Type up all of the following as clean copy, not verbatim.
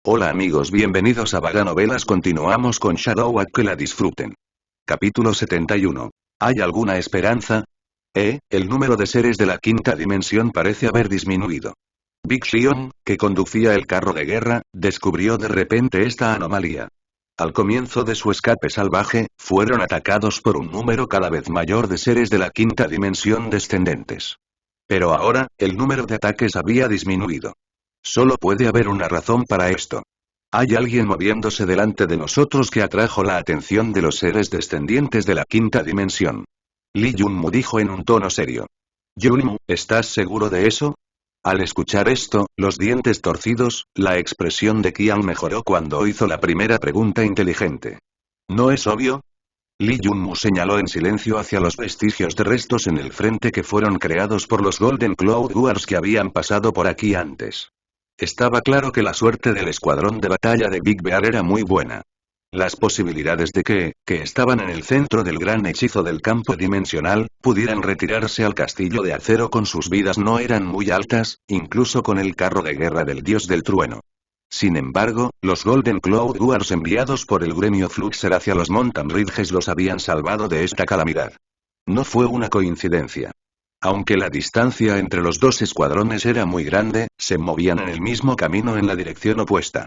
Hola amigos, bienvenidos a Vaga Novelas. Continuamos con Shadow, a que la disfruten. Capítulo 71. ¿Hay alguna esperanza? El número de seres de la quinta dimensión parece haber disminuido. Big Xion, que conducía el carro de guerra, descubrió de repente esta anomalía. Al comienzo de su escape salvaje, fueron atacados por un número cada vez mayor de seres de la quinta dimensión descendentes. Pero ahora, el número de ataques había disminuido. Solo puede haber una razón para esto. Hay alguien moviéndose delante de nosotros que atrajo la atención de los seres descendientes de la quinta dimensión. Lee Junmu dijo en un tono serio. Junmu, ¿estás seguro de eso? Al escuchar esto, los dientes torcidos, la expresión de Qian mejoró cuando hizo la primera pregunta inteligente. ¿No es obvio? Lee Junmu señaló en silencio hacia los vestigios de restos en el frente que fueron creados por los Golden Cloud Wars que habían pasado por aquí antes. Estaba claro que la suerte del escuadrón de batalla de Big Bear era muy buena. Las posibilidades de que estaban en el centro del gran hechizo del campo dimensional, pudieran retirarse al castillo de acero con sus vidas no eran muy altas, incluso con el carro de guerra del dios del trueno. Sin embargo, los Golden Cloud Wars enviados por el gremio Fluxer hacia los Mountain Ridges los habían salvado de esta calamidad. No fue una coincidencia. Aunque la distancia entre los dos escuadrones era muy grande, se movían en el mismo camino en la dirección opuesta.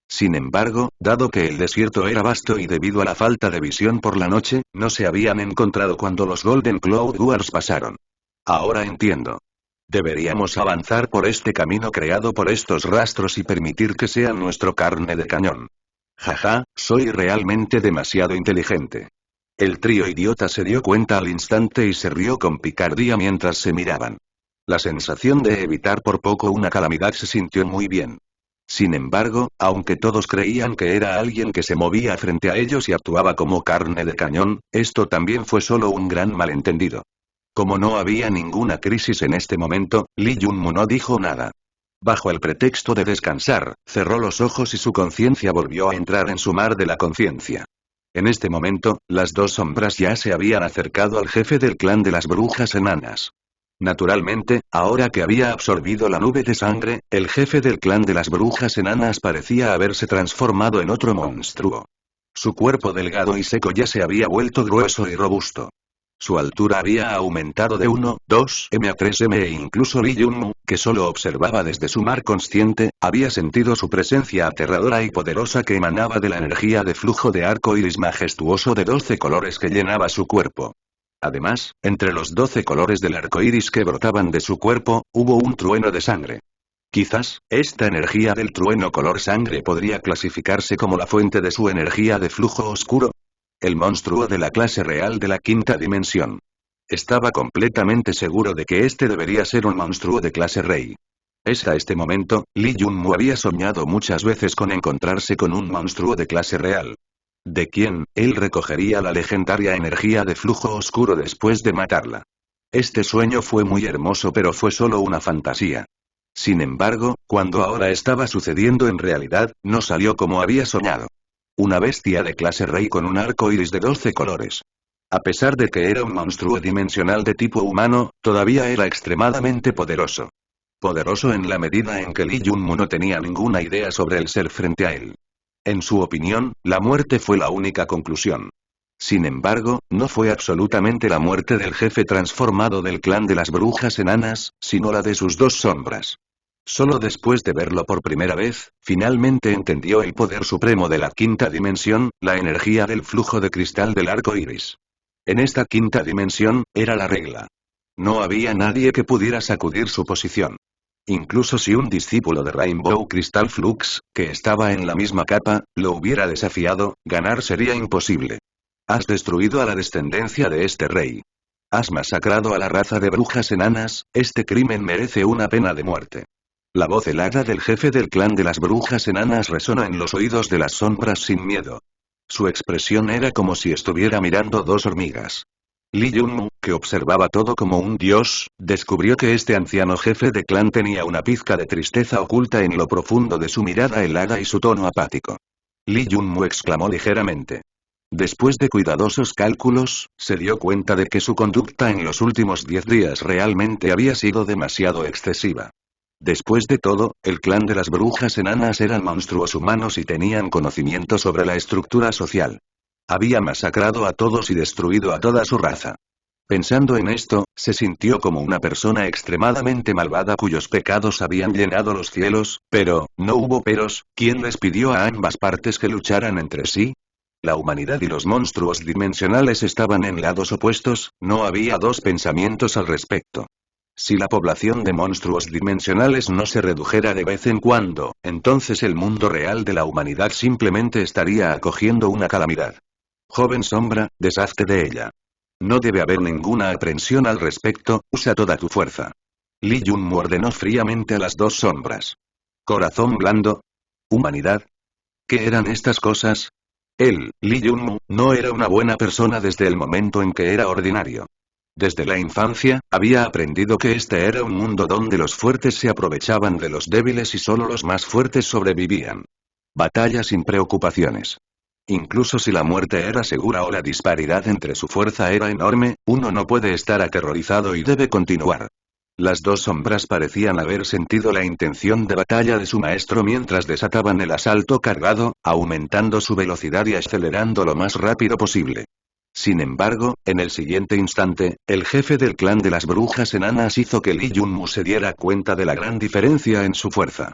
Sin embargo, dado que el desierto era vasto y debido a la falta de visión por la noche, no se habían encontrado cuando los Golden Cloud Wars pasaron. Ahora entiendo. Deberíamos avanzar por este camino creado por estos rastros y permitir que sean nuestro carne de cañón. Jaja, soy realmente demasiado inteligente. El trío idiota se dio cuenta al instante y se rió con picardía mientras se miraban. La sensación de evitar por poco una calamidad se sintió muy bien. Sin embargo, aunque todos creían que era alguien que se movía frente a ellos y actuaba como carne de cañón, esto también fue solo un gran malentendido. Como no había ninguna crisis en este momento, Lee Junmu no dijo nada. Bajo el pretexto de descansar, cerró los ojos y su conciencia volvió a entrar en su mar de la conciencia. En este momento, las dos sombras ya se habían acercado al jefe del clan de las brujas enanas. Naturalmente, ahora que había absorbido la nube de sangre, el jefe del clan de las brujas enanas parecía haberse transformado en otro monstruo. Su cuerpo delgado y seco ya se había vuelto grueso y robusto. Su altura había aumentado de 1, 2 m a 3 m e incluso Lee Junmu, que solo observaba desde su mar consciente, había sentido su presencia aterradora y poderosa que emanaba de la energía de flujo de arco iris majestuoso de 12 colores que llenaba su cuerpo. Además, entre los 12 colores del arco iris que brotaban de su cuerpo, hubo un trueno de sangre. Quizás, esta energía del trueno color sangre podría clasificarse como la fuente de su energía de flujo oscuro. El monstruo de la clase real de la quinta dimensión. Estaba completamente seguro de que este debería ser un monstruo de clase rey. Hasta este momento, Lee Junmu había soñado muchas veces con encontrarse con un monstruo de clase real. De quien, él recogería la legendaria energía de flujo oscuro después de matarla. Este sueño fue muy hermoso pero fue solo una fantasía. Sin embargo, cuando ahora estaba sucediendo en realidad, no salió como había soñado. Una bestia de clase rey con un arco iris de 12 colores. A pesar de que era un monstruo dimensional de tipo humano, todavía era extremadamente poderoso. Poderoso en la medida en que Lee Junmu no tenía ninguna idea sobre el ser frente a él. En su opinión, la muerte fue la única conclusión. Sin embargo, no fue absolutamente la muerte del jefe transformado del clan de las brujas enanas, sino la de sus dos sombras. Solo después de verlo por primera vez, finalmente entendió el poder supremo de la quinta dimensión, la energía del flujo de cristal del arco iris. En esta quinta dimensión, era la regla. No había nadie que pudiera sacudir su posición. Incluso si un discípulo de Rainbow Crystal Flux, que estaba en la misma capa, lo hubiera desafiado, ganar sería imposible. Has destruido a la descendencia de este rey. Has masacrado a la raza de brujas enanas, este crimen merece una pena de muerte. La voz helada del jefe del clan de las brujas enanas resonó en los oídos de las sombras sin miedo. Su expresión era como si estuviera mirando dos hormigas. Lee Junmu, que observaba todo como un dios, descubrió que este anciano jefe de clan tenía una pizca de tristeza oculta en lo profundo de su mirada helada y su tono apático. Lee Junmu exclamó ligeramente. Después de cuidadosos cálculos, se dio cuenta de que su conducta en los últimos 10 días realmente había sido demasiado excesiva. Después de todo, el clan de las brujas enanas eran monstruos humanos y tenían conocimiento sobre la estructura social. Había masacrado a todos y destruido a toda su raza. Pensando en esto, se sintió como una persona extremadamente malvada cuyos pecados habían llenado los cielos, pero, no hubo peros, ¿quién les pidió a ambas partes que lucharan entre sí? La humanidad y los monstruos dimensionales estaban en lados opuestos, no había dos pensamientos al respecto. Si la población de monstruos dimensionales no se redujera de vez en cuando, entonces el mundo real de la humanidad simplemente estaría acogiendo una calamidad. Joven sombra, deshazte de ella. No debe haber ninguna aprensión al respecto, usa toda tu fuerza. Li Yunmu ordenó fríamente a las dos sombras. Corazón blando. ¿Humanidad? ¿Qué eran estas cosas? Él, Li Yunmu, no era una buena persona desde el momento en que era ordinario. Desde la infancia, había aprendido que este era un mundo donde los fuertes se aprovechaban de los débiles y solo los más fuertes sobrevivían. Batalla sin preocupaciones. Incluso si la muerte era segura o la disparidad entre su fuerza era enorme, uno no puede estar aterrorizado y debe continuar. Las dos sombras parecían haber sentido la intención de batalla de su maestro mientras desataban el asalto cargado, aumentando su velocidad y acelerando lo más rápido posible. Sin embargo, en el siguiente instante, el jefe del clan de las brujas enanas hizo que Li Yunmu se diera cuenta de la gran diferencia en su fuerza.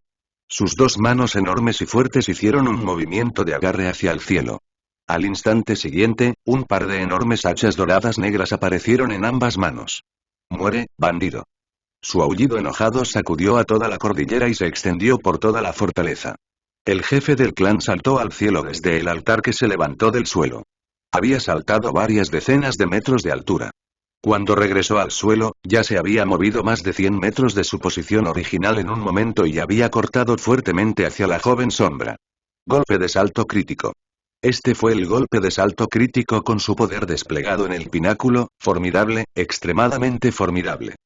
Sus dos manos enormes y fuertes hicieron un movimiento de agarre hacia el cielo. Al instante siguiente, un par de enormes hachas doradas negras aparecieron en ambas manos. Muere, bandido. Su aullido enojado sacudió a toda la cordillera y se extendió por toda la fortaleza. El jefe del clan saltó al cielo desde el altar que se levantó del suelo. Había saltado varias decenas de metros de altura. Cuando regresó al suelo, ya se había movido más de 100 metros de su posición original en un momento y había cortado fuertemente hacia la joven sombra. Golpe de salto crítico. Este fue el golpe de salto crítico con su poder desplegado en el pináculo, formidable, extremadamente formidable.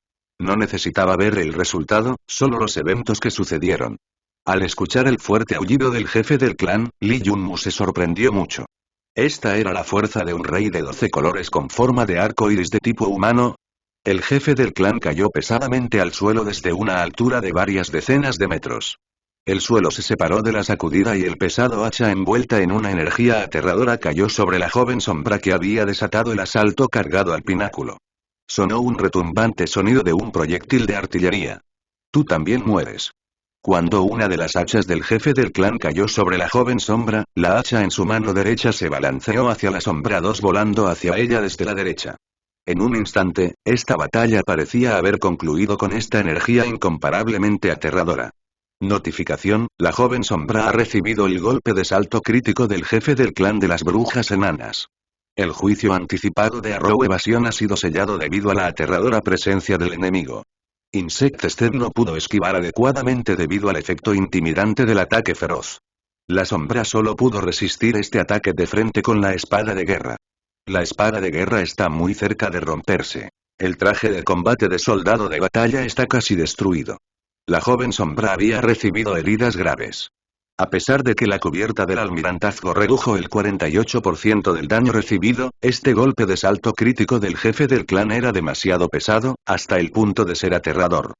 No necesitaba ver el resultado, solo los eventos que sucedieron. Al escuchar el fuerte aullido del jefe del clan, Li Yunmu se sorprendió mucho. ¿Esta era la fuerza de un rey de 12 colores con forma de arco iris de tipo humano? El jefe del clan cayó pesadamente al suelo desde una altura de varias decenas de metros. El suelo se separó de la sacudida y el pesado hacha envuelta en una energía aterradora cayó sobre la joven sombra que había desatado el asalto cargado al pináculo. Sonó un retumbante sonido de un proyectil de artillería. Tú también mueres. Cuando una de las hachas del jefe del clan cayó sobre la joven sombra, la hacha en su mano derecha se balanceó hacia la sombra 2 volando hacia ella desde la derecha. En un instante, esta batalla parecía haber concluido con esta energía incomparablemente aterradora. Notificación, la joven sombra ha recibido el golpe de salto crítico del jefe del clan de las brujas enanas. El juicio anticipado de Arrow Evasión ha sido sellado debido a la aterradora presencia del enemigo. Insectested no pudo esquivar adecuadamente debido al efecto intimidante del ataque feroz. La sombra solo pudo resistir este ataque de frente con la espada de guerra. La espada de guerra está muy cerca de romperse. El traje de combate de soldado de batalla está casi destruido. La joven sombra había recibido heridas graves. A pesar de que la cubierta del almirantazgo redujo el 48% del daño recibido, este golpe de salto crítico del jefe del clan era demasiado pesado, hasta el punto de ser aterrador.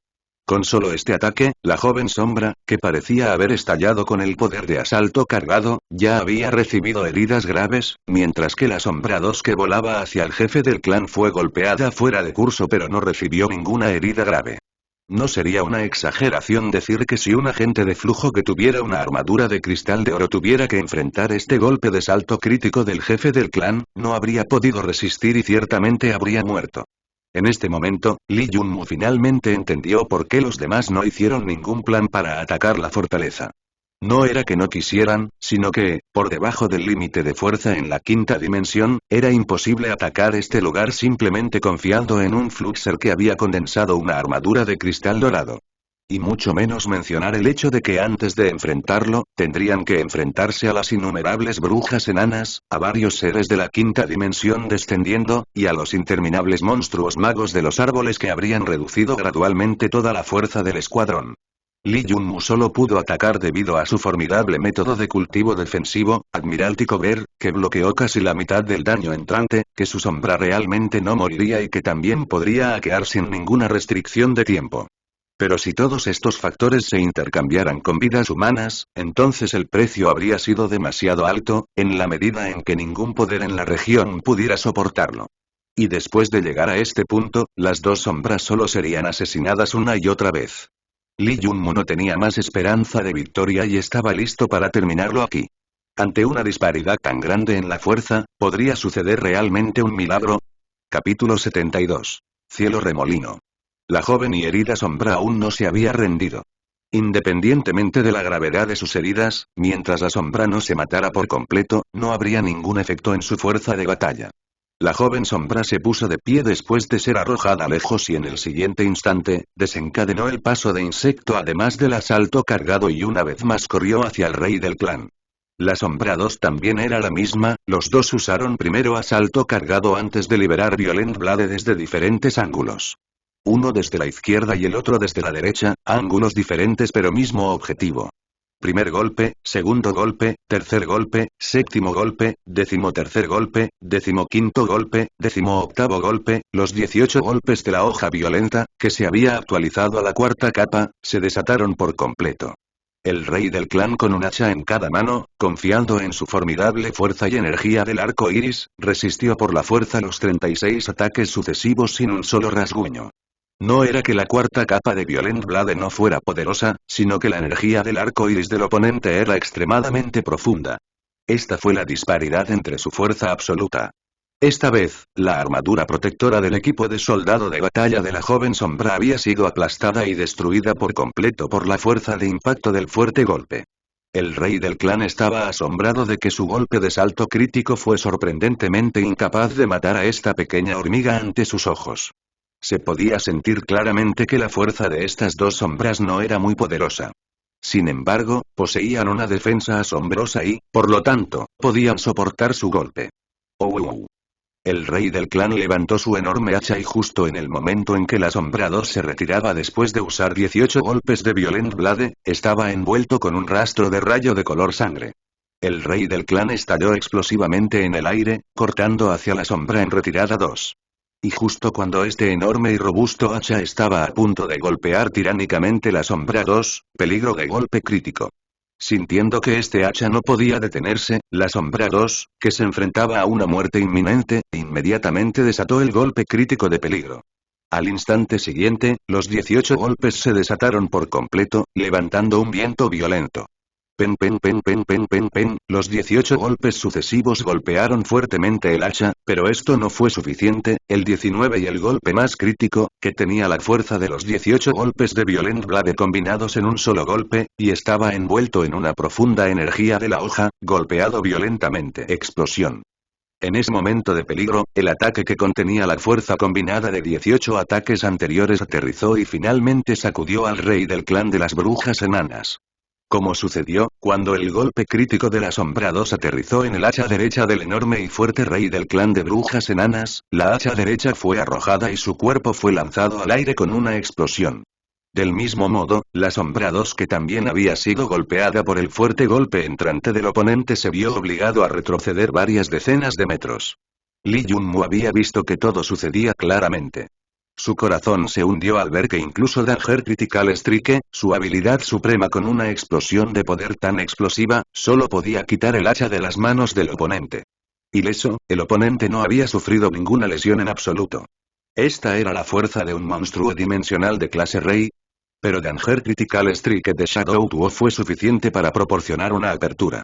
Con solo este ataque, la joven sombra, que parecía haber estallado con el poder de asalto cargado, ya había recibido heridas graves, mientras que la sombra 2 que volaba hacia el jefe del clan fue golpeada fuera de curso pero no recibió ninguna herida grave. No sería una exageración decir que si un agente de flujo que tuviera una armadura de cristal de oro tuviera que enfrentar este golpe de salto crítico del jefe del clan, no habría podido resistir y ciertamente habría muerto. En este momento, Li Yunmu finalmente entendió por qué los demás no hicieron ningún plan para atacar la fortaleza. No era que no quisieran, sino que, por debajo del límite de fuerza en la quinta dimensión, era imposible atacar este lugar simplemente confiando en un Fluxer que había condensado una armadura de cristal dorado. Y mucho menos mencionar el hecho de que antes de enfrentarlo, tendrían que enfrentarse a las innumerables brujas enanas, a varios seres de la quinta dimensión descendiendo, y a los interminables monstruos magos de los árboles que habrían reducido gradualmente toda la fuerza del escuadrón. Li Yunmu solo pudo atacar debido a su formidable método de cultivo defensivo, admiráltico ver, que bloqueó casi la mitad del daño entrante, que su sombra realmente no moriría y que también podría hackear sin ninguna restricción de tiempo. Pero si todos estos factores se intercambiaran con vidas humanas, entonces el precio habría sido demasiado alto, en la medida en que ningún poder en la región pudiera soportarlo. Y después de llegar a este punto, las dos sombras solo serían asesinadas una y otra vez. Lee Junmo no tenía más esperanza de victoria y estaba listo para terminarlo aquí. Ante una disparidad tan grande en la fuerza, ¿podría suceder realmente un milagro? Capítulo 72. Cielo remolino. La joven y herida sombra aún no se había rendido. Independientemente de la gravedad de sus heridas, mientras la sombra no se matara por completo, no habría ningún efecto en su fuerza de batalla. La joven sombra se puso de pie después de ser arrojada lejos y en el siguiente instante, desencadenó el paso de insecto además del asalto cargado y una vez más corrió hacia el rey del clan. La sombra 2 también era la misma, los dos usaron primero asalto cargado antes de liberar Violent Blade desde diferentes ángulos. Uno desde la izquierda y el otro desde la derecha, ángulos diferentes pero mismo objetivo. Primer golpe, segundo golpe, tercer golpe, séptimo golpe, decimotercer golpe, decimoquinto golpe, decimoctavo golpe, los 18 golpes de la hoja violenta, que se había actualizado a la cuarta capa, se desataron por completo. El rey del clan con un hacha en cada mano, confiando en su formidable fuerza y energía del arco iris, resistió por la fuerza los 36 ataques sucesivos sin un solo rasguño. No era que la cuarta capa de Violent Blade no fuera poderosa, sino que la energía del arco iris del oponente era extremadamente profunda. Esta fue la disparidad entre su fuerza absoluta. Esta vez, la armadura protectora del equipo de soldado de batalla de la joven sombra había sido aplastada y destruida por completo por la fuerza de impacto del fuerte golpe. El rey del clan estaba asombrado de que su golpe de salto crítico fue sorprendentemente incapaz de matar a esta pequeña hormiga ante sus ojos. Se podía sentir claramente que la fuerza de estas dos sombras no era muy poderosa. Sin embargo, poseían una defensa asombrosa y, por lo tanto, podían soportar su golpe. ¡Oh! El rey del clan levantó su enorme hacha y justo en el momento en que la sombra 2 se retiraba después de usar 18 golpes de Violent Blade, estaba envuelto con un rastro de rayo de color sangre. El rey del clan estalló explosivamente en el aire, cortando hacia la sombra en retirada 2. Y justo cuando este enorme y robusto hacha estaba a punto de golpear tiránicamente la sombra 2, peligro de golpe crítico. Sintiendo que este hacha no podía detenerse, la sombra 2, que se enfrentaba a una muerte inminente, inmediatamente desató el golpe crítico de peligro. Al instante siguiente, los 18 golpes se desataron por completo, levantando un viento violento. Pen pen pen pen pen pen pen, los 18 golpes sucesivos golpearon fuertemente el hacha, pero esto no fue suficiente, el 19 y el golpe más crítico, que tenía la fuerza de los 18 golpes de Violent Blade combinados en un solo golpe, y estaba envuelto en una profunda energía de la hoja, golpeado violentamente. Explosión. En ese momento de peligro, el ataque que contenía la fuerza combinada de 18 ataques anteriores aterrizó y finalmente sacudió al rey del clan de las brujas enanas. Como sucedió, cuando el golpe crítico de la sombra 2 aterrizó en el hacha derecha del enorme y fuerte rey del clan de brujas enanas, la hacha derecha fue arrojada y su cuerpo fue lanzado al aire con una explosión. Del mismo modo, la sombra 2 que también había sido golpeada por el fuerte golpe entrante del oponente se vio obligado a retroceder varias decenas de metros. Lee Junmo había visto que todo sucedía claramente. Su corazón se hundió al ver que incluso Danger Critical Strike, su habilidad suprema con una explosión de poder tan explosiva, solo podía quitar el hacha de las manos del oponente. Ileso, el oponente no había sufrido ninguna lesión en absoluto. Esta era la fuerza de un monstruo dimensional de clase Rey. Pero Danger Critical Strike de Shadow Duo fue suficiente para proporcionar una apertura.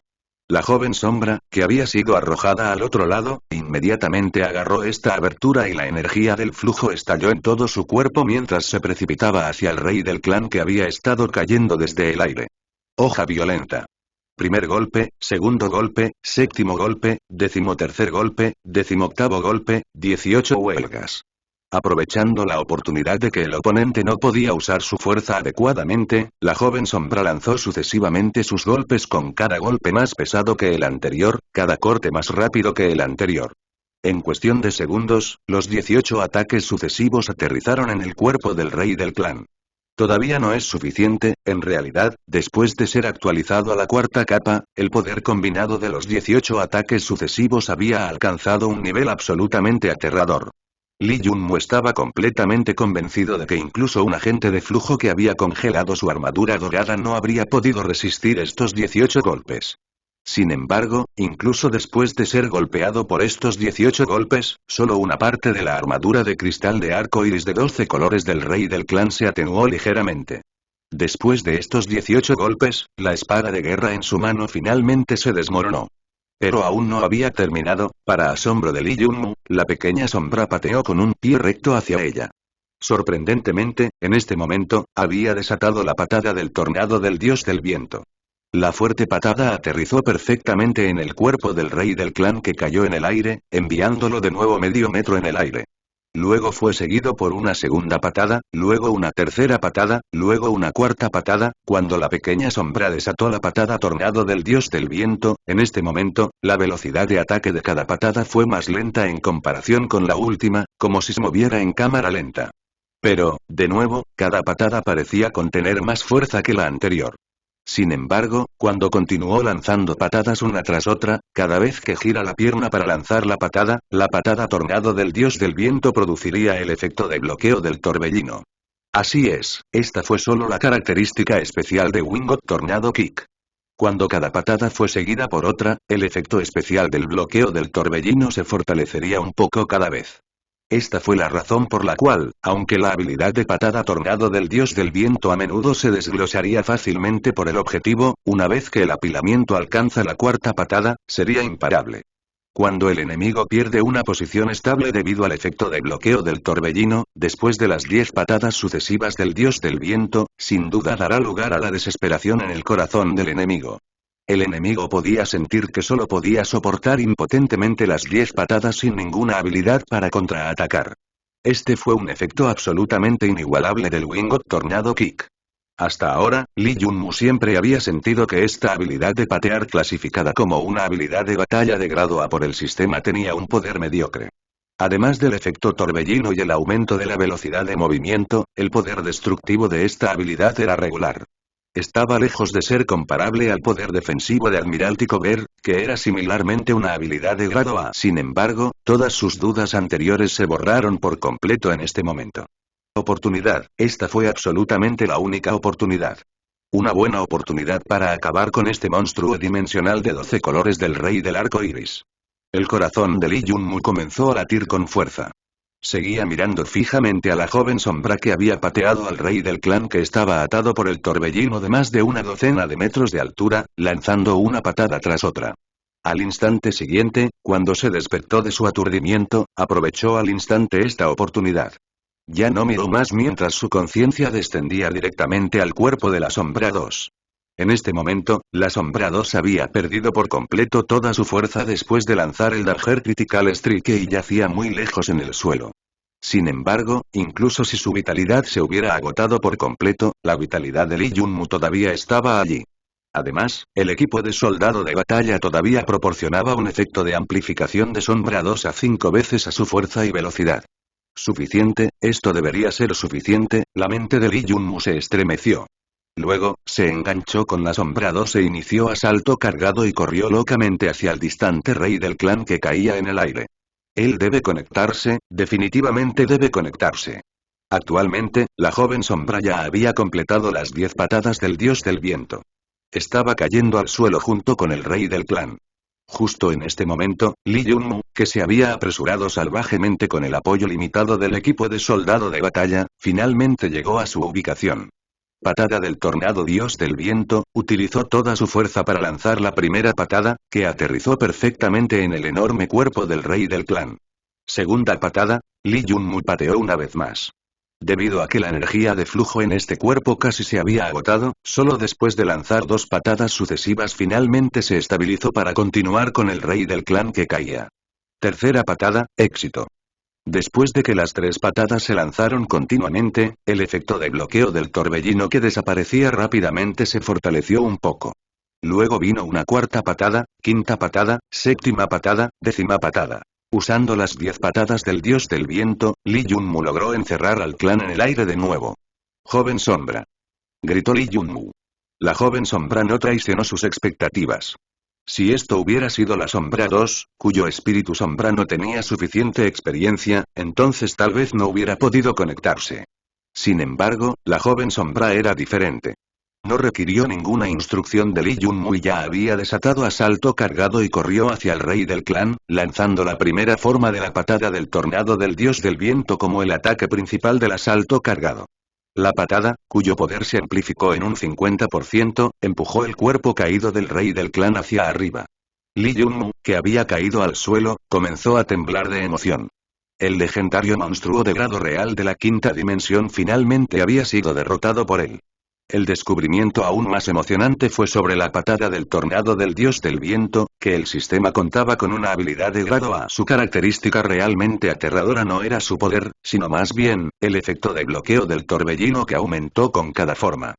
La joven sombra, que había sido arrojada al otro lado, inmediatamente agarró esta abertura y la energía del flujo estalló en todo su cuerpo mientras se precipitaba hacia el rey del clan que había estado cayendo desde el aire. Hoja violenta. Primer golpe, segundo golpe, séptimo golpe, decimotercer golpe, decimoctavo golpe, 18 huelgas. Aprovechando la oportunidad de que el oponente no podía usar su fuerza adecuadamente, la joven sombra lanzó sucesivamente sus golpes con cada golpe más pesado que el anterior, cada corte más rápido que el anterior. En cuestión de segundos, los 18 ataques sucesivos aterrizaron en el cuerpo del rey del clan. Todavía no es suficiente, en realidad, después de ser actualizado a la cuarta capa, el poder combinado de los 18 ataques sucesivos había alcanzado un nivel absolutamente aterrador. Lee Junmu estaba completamente convencido de que incluso un agente de flujo que había congelado su armadura dorada no habría podido resistir estos 18 golpes. Sin embargo, incluso después de ser golpeado por estos 18 golpes, solo una parte de la armadura de cristal de arco iris de 12 colores del rey del clan se atenuó ligeramente. Después de estos 18 golpes, la espada de guerra en su mano finalmente se desmoronó. Pero aún no había terminado, para asombro de Lee Junmu, la pequeña sombra pateó con un pie recto hacia ella. Sorprendentemente, en este momento, había desatado la patada del tornado del dios del viento. La fuerte patada aterrizó perfectamente en el cuerpo del rey del clan que cayó en el aire, enviándolo de nuevo medio metro en el aire. Luego fue seguido por una segunda patada, luego una tercera patada, luego una cuarta patada, cuando la pequeña sombra desató la patada tornado del dios del viento. En este momento, la velocidad de ataque de cada patada fue más lenta en comparación con la última, como si se moviera en cámara lenta. Pero, de nuevo, cada patada parecía contener más fuerza que la anterior. Sin embargo, cuando continuó lanzando patadas una tras otra, cada vez que gira la pierna para lanzar la patada tornado del dios del viento produciría el efecto de bloqueo del torbellino. Así es, esta fue solo la característica especial de Wingot Tornado Kick. Cuando cada patada fue seguida por otra, el efecto especial del bloqueo del torbellino se fortalecería un poco cada vez. Esta fue la razón por la cual, aunque la habilidad de patada tornado del dios del viento a menudo se desglosaría fácilmente por el objetivo, una vez que el apilamiento alcanza la cuarta patada, sería imparable. Cuando el enemigo pierde una posición estable debido al efecto de bloqueo del torbellino, después de las 10 patadas sucesivas del dios del viento, sin duda dará lugar a la desesperación en el corazón del enemigo. El enemigo podía sentir que solo podía soportar impotentemente las 10 patadas sin ninguna habilidad para contraatacar. Este fue un efecto absolutamente inigualable del Wingot Tornado Kick. Hasta ahora, Lee Junmu siempre había sentido que esta habilidad de patear clasificada como una habilidad de batalla de grado A por el sistema tenía un poder mediocre. Además del efecto torbellino y el aumento de la velocidad de movimiento, el poder destructivo de esta habilidad era regular. Estaba lejos de ser comparable al poder defensivo de Admiralty Cover, que era similarmente una habilidad de grado A. Sin embargo, todas sus dudas anteriores se borraron por completo en este momento. Oportunidad, esta fue absolutamente la única oportunidad. Una buena oportunidad para acabar con este monstruo dimensional de 12 colores del rey del arco iris. El corazón de Lee Junmu comenzó a latir con fuerza. Seguía mirando fijamente a la joven sombra que había pateado al rey del clan que estaba atado por el torbellino de más de una docena de metros de altura, lanzando una patada tras otra. Al instante siguiente, cuando se despertó de su aturdimiento, aprovechó al instante esta oportunidad. Ya no miró más mientras su conciencia descendía directamente al cuerpo de la sombra 2. En este momento, la sombra 2 había perdido por completo toda su fuerza después de lanzar el Dagger Critical Strike y yacía muy lejos en el suelo. Sin embargo, incluso si su vitalidad se hubiera agotado por completo, la vitalidad de Lee Junmu todavía estaba allí. Además, el equipo de soldado de batalla todavía proporcionaba un efecto de amplificación de sombra 2 a 5 veces a su fuerza y velocidad. Suficiente, esto debería ser suficiente, la mente de Lee Junmu se estremeció. Luego, se enganchó con la sombra 2 e inició asalto cargado y corrió locamente hacia el distante rey del clan que caía en el aire. Él debe conectarse, definitivamente debe conectarse. Actualmente, la joven sombra ya había completado las 10 patadas del dios del viento. Estaba cayendo al suelo junto con el rey del clan. Justo en este momento, Lee Junmu, que se había apresurado salvajemente con el apoyo limitado del equipo de soldado de batalla, finalmente llegó a su ubicación. Patada del tornado dios del viento, utilizó toda su fuerza para lanzar la primera patada, que aterrizó perfectamente en el enorme cuerpo del rey del clan. Segunda patada, Lee Junmu pateó una vez más. Debido a que la energía de flujo en este cuerpo casi se había agotado, solo después de lanzar 2 patadas sucesivas finalmente se estabilizó para continuar con el rey del clan que caía. Tercera patada, éxito. Después de que las 3 patadas se lanzaron continuamente, el efecto de bloqueo del torbellino que desaparecía rápidamente se fortaleció un poco. Luego vino una cuarta patada, quinta patada, séptima patada, décima patada. Usando las 10 patadas del dios del viento, Lee Junmu logró encerrar al clan en el aire de nuevo. ¡Joven sombra!, gritó Lee Junmu. La joven sombra no traicionó sus expectativas. Si esto hubiera sido la sombra 2, cuyo espíritu sombra no tenía suficiente experiencia, entonces tal vez no hubiera podido conectarse. Sin embargo, la joven sombra era diferente. No requirió ninguna instrucción de Lee Junmu y ya había desatado asalto cargado y corrió hacia el rey del clan, lanzando la primera forma de la patada del tornado del dios del viento como el ataque principal del asalto cargado. La patada, cuyo poder se amplificó en un 50%, empujó el cuerpo caído del rey del clan hacia arriba. Lee Junmu, que había caído al suelo, comenzó a temblar de emoción. El legendario monstruo de grado real de la quinta dimensión finalmente había sido derrotado por él. El descubrimiento aún más emocionante fue sobre la patada del tornado del dios del viento, que el sistema contaba con una habilidad de grado A. Su característica realmente aterradora no era su poder, sino más bien, el efecto de bloqueo del torbellino que aumentó con cada forma.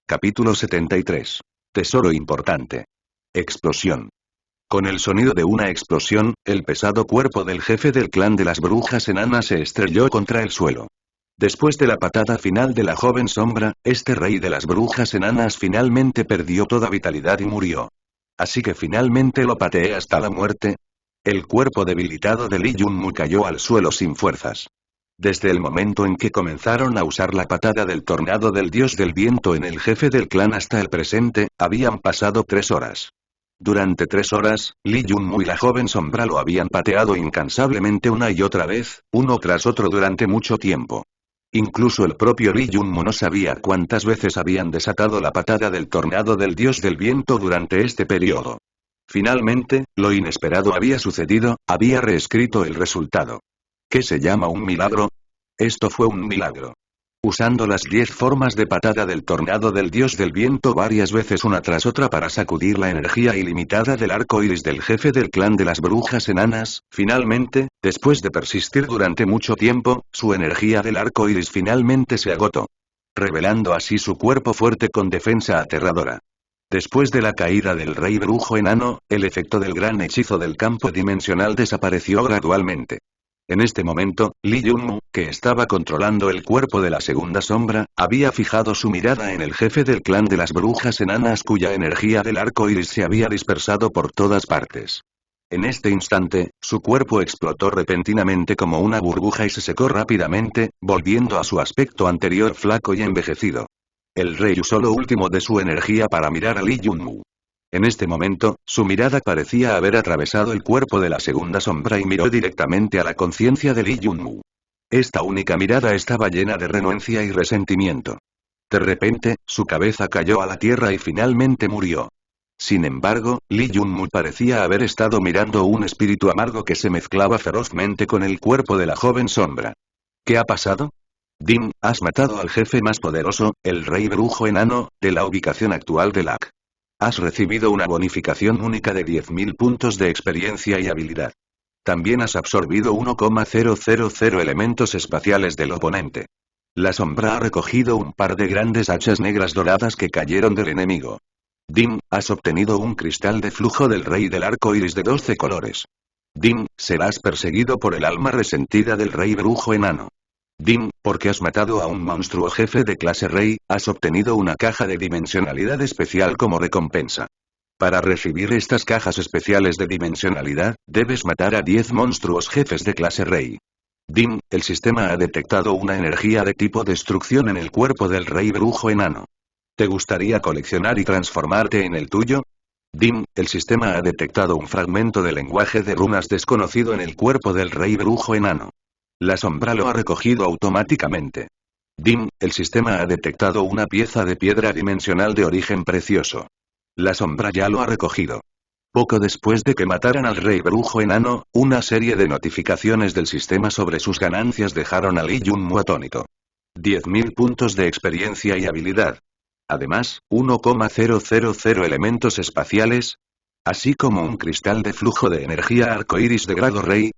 Capítulo 73. Tesoro importante. Explosión. Con el sonido de una explosión, el pesado cuerpo del jefe del clan de las brujas enanas se estrelló contra el suelo. Después de la patada final de la joven sombra, este rey de las brujas enanas finalmente perdió toda vitalidad y murió. Así que finalmente lo pateé hasta la muerte. El cuerpo debilitado de Lee Junmu cayó al suelo sin fuerzas. Desde el momento en que comenzaron a usar la patada del tornado del dios del viento en el jefe del clan hasta el presente, habían pasado 3 horas. Durante 3 horas, Lee Junmu y la joven sombra lo habían pateado incansablemente una y otra vez, uno tras otro durante mucho tiempo. Incluso el propio Lee Junmu no sabía cuántas veces habían desatado la patada del tornado del dios del viento durante este periodo. Finalmente, lo inesperado había sucedido, había reescrito el resultado. ¿Qué se llama un milagro? Esto fue un milagro. Usando las 10 formas de patada del tornado del dios del viento varias veces una tras otra para sacudir la energía ilimitada del arco iris del jefe del clan de las brujas enanas, finalmente, después de persistir durante mucho tiempo, su energía del arco iris finalmente se agotó. Revelando así su cuerpo fuerte con defensa aterradora. Después de la caída del rey brujo enano, el efecto del gran hechizo del campo dimensional desapareció gradualmente. En este momento, Lee Junmu, que estaba controlando el cuerpo de la segunda sombra, había fijado su mirada en el jefe del clan de las brujas enanas cuya energía del arco iris se había dispersado por todas partes. En este instante, su cuerpo explotó repentinamente como una burbuja y se secó rápidamente, volviendo a su aspecto anterior flaco y envejecido. El rey usó lo último de su energía para mirar a Lee Junmu. En este momento, su mirada parecía haber atravesado el cuerpo de la segunda sombra y miró directamente a la conciencia de Lee Junmu. Esta única mirada estaba llena de renuencia y resentimiento. De repente, su cabeza cayó a la tierra y finalmente murió. Sin embargo, Lee Junmu parecía haber estado mirando un espíritu amargo que se mezclaba ferozmente con el cuerpo de la joven sombra. ¿Qué ha pasado? Dim, has matado al jefe más poderoso, el rey brujo enano, de la ubicación actual de LAC. Has recibido una bonificación única de 10.000 puntos de experiencia y habilidad. También has absorbido 1,000 elementos espaciales del oponente. La sombra ha recogido un par de grandes hachas negras doradas que cayeron del enemigo. Dim, has obtenido un cristal de flujo del rey del arco iris de 12 colores. Dim, serás perseguido por el alma resentida del rey brujo enano. Dim, porque has matado a un monstruo jefe de clase rey, has obtenido una caja de dimensionalidad especial como recompensa. Para recibir estas cajas especiales de dimensionalidad, debes matar a 10 monstruos jefes de clase rey. Dim, el sistema ha detectado una energía de tipo destrucción en el cuerpo del rey brujo enano. ¿Te gustaría coleccionar y transformarte en el tuyo? Dim, el sistema ha detectado un fragmento de lenguaje de runas desconocido en el cuerpo del rey brujo enano. La sombra lo ha recogido automáticamente. Dim, el sistema ha detectado una pieza de piedra dimensional de origen precioso. La sombra ya lo ha recogido. Poco después de que mataran al rey brujo enano, una serie de notificaciones del sistema sobre sus ganancias dejaron a Lee Junmu atónito. 10.000 puntos de experiencia y habilidad. Además, 1,000 elementos espaciales. Así como un cristal de flujo de energía arcoíris de grado rey.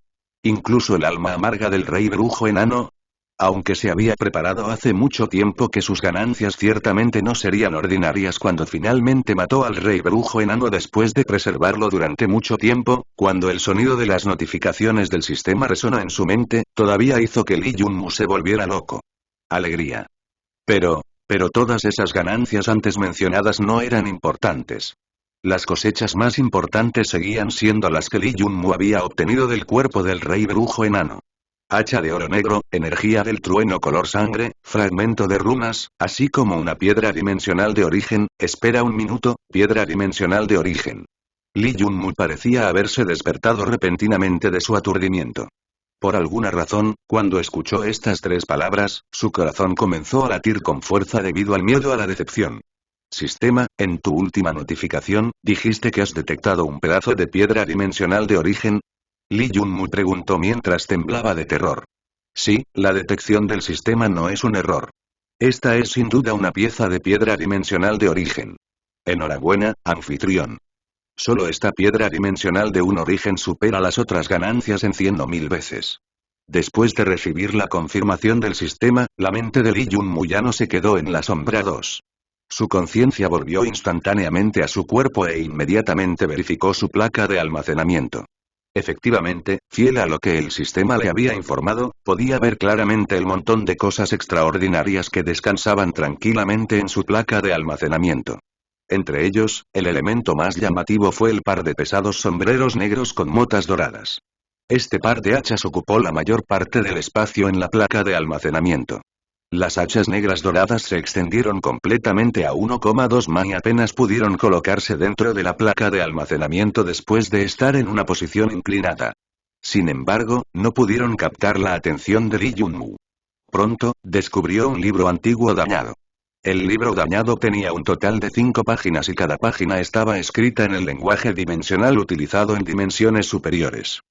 Incluso el alma amarga del rey brujo enano. Aunque se había preparado hace mucho tiempo que sus ganancias ciertamente no serían ordinarias cuando finalmente mató al rey brujo enano después de preservarlo durante mucho tiempo, cuando el sonido de las notificaciones del sistema resonó en su mente, todavía hizo que Lee Junmu se volviera loco. Alegría. Pero todas esas ganancias antes mencionadas no eran importantes. Las cosechas más importantes seguían siendo las que Lee Junmu había obtenido del cuerpo del rey brujo enano. Hacha de oro negro, energía del trueno color sangre, fragmento de runas, así como una piedra dimensional de origen. Espera un minuto, piedra dimensional de origen. Lee Junmu parecía haberse despertado repentinamente de su aturdimiento. Por alguna razón, cuando escuchó estas tres palabras, su corazón comenzó a latir con fuerza debido al miedo a la decepción. Sistema, en tu última notificación, dijiste que has detectado un pedazo de piedra dimensional de origen. Lee Junmu preguntó mientras temblaba de terror. Sí, la detección del sistema no es un error. Esta es sin duda una pieza de piedra dimensional de origen. Enhorabuena, anfitrión. Solo esta piedra dimensional de un origen supera las otras ganancias en 100 o 1000 veces. Después de recibir la confirmación del sistema, la mente de Lee Junmu ya no se quedó en la sombra 2. Su conciencia volvió instantáneamente a su cuerpo e inmediatamente verificó su placa de almacenamiento. Efectivamente, fiel a lo que el sistema le había informado, podía ver claramente el montón de cosas extraordinarias que descansaban tranquilamente en su placa de almacenamiento. Entre ellos, el elemento más llamativo fue el par de pesados sombreros negros con motas doradas. Este par de hachas ocupó la mayor parte del espacio en la placa de almacenamiento. Las hachas negras doradas se extendieron completamente a 1,2 ma y apenas pudieron colocarse dentro de la placa de almacenamiento después de estar en una posición inclinada. Sin embargo, no pudieron captar la atención de Lee Junmu. Pronto, descubrió un libro antiguo dañado. El libro dañado tenía un total de 5 páginas y cada página estaba escrita en el lenguaje dimensional utilizado en dimensiones superiores.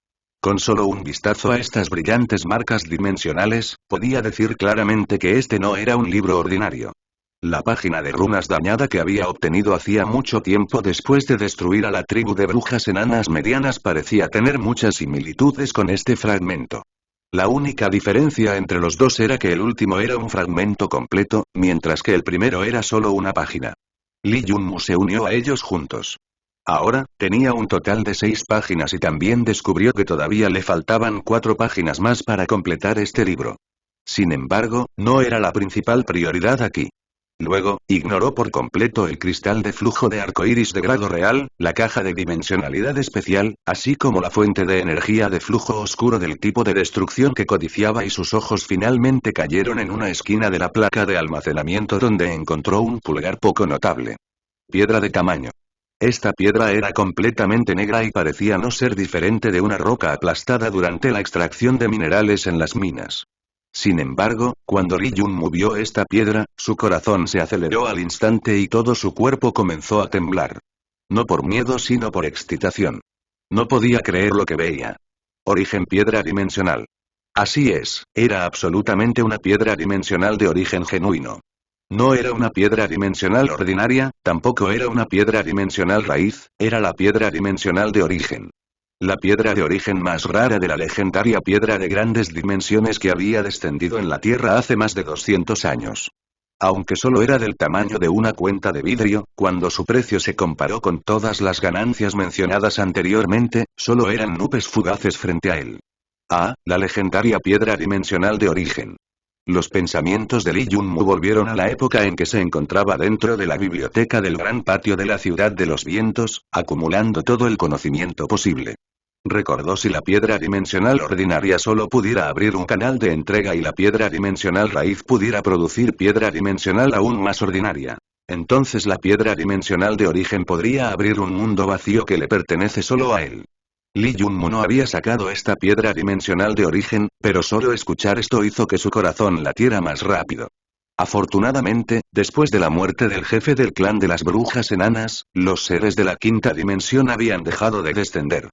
Con solo un vistazo a estas brillantes marcas dimensionales, podía decir claramente que este no era un libro ordinario. La página de runas dañada que había obtenido hacía mucho tiempo después de destruir a la tribu de brujas enanas medianas parecía tener muchas similitudes con este fragmento. La única diferencia entre los dos era que el último era un fragmento completo, mientras que el primero era solo una página. Lee Junmu se unió a ellos juntos. Ahora, tenía un total de 6 páginas y también descubrió que todavía le faltaban 4 páginas más para completar este libro. Sin embargo, no era la principal prioridad aquí. Luego, ignoró por completo el cristal de flujo de arcoíris de grado real, la caja de dimensionalidad especial, así como la fuente de energía de flujo oscuro del tipo de destrucción que codiciaba y sus ojos finalmente cayeron en una esquina de la placa de almacenamiento donde encontró un pulgar poco notable. Piedra de tamaño. Esta piedra era completamente negra y parecía no ser diferente de una roca aplastada durante la extracción de minerales en las minas. Sin embargo, cuando Lee Junmu vio esta piedra, su corazón se aceleró al instante y todo su cuerpo comenzó a temblar. No por miedo sino por excitación. No podía creer lo que veía. Origen piedra dimensional. Así es, era absolutamente una piedra dimensional de origen genuino. No era una piedra dimensional ordinaria, tampoco era una piedra dimensional raíz, era la piedra dimensional de origen. La piedra de origen más rara de la legendaria piedra de grandes dimensiones que había descendido en la Tierra hace más de 200 años. Aunque solo era del tamaño de una cuenta de vidrio, cuando su precio se comparó con todas las ganancias mencionadas anteriormente, solo eran nubes fugaces frente a él. Ah, la legendaria piedra dimensional de origen. Los pensamientos de Lee Junmu volvieron a la época en que se encontraba dentro de la biblioteca del gran patio de la Ciudad de los Vientos, acumulando todo el conocimiento posible. Recordó si la piedra dimensional ordinaria solo pudiera abrir un canal de entrega y la piedra dimensional raíz pudiera producir piedra dimensional aún más ordinaria. Entonces la piedra dimensional de origen podría abrir un mundo vacío que le pertenece solo a él. Lee Junmu no había sacado esta piedra dimensional de origen, pero solo escuchar esto hizo que su corazón latiera más rápido. Afortunadamente, después de la muerte del jefe del clan de las brujas enanas, los seres de la quinta dimensión habían dejado de descender.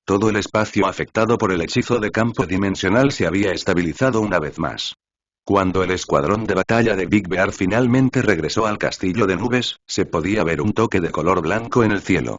Todo el espacio afectado por el hechizo de campo dimensional se había estabilizado una vez más. Cuando el escuadrón de batalla de Big Bear finalmente regresó al castillo de nubes, se podía ver un toque de color blanco en el cielo.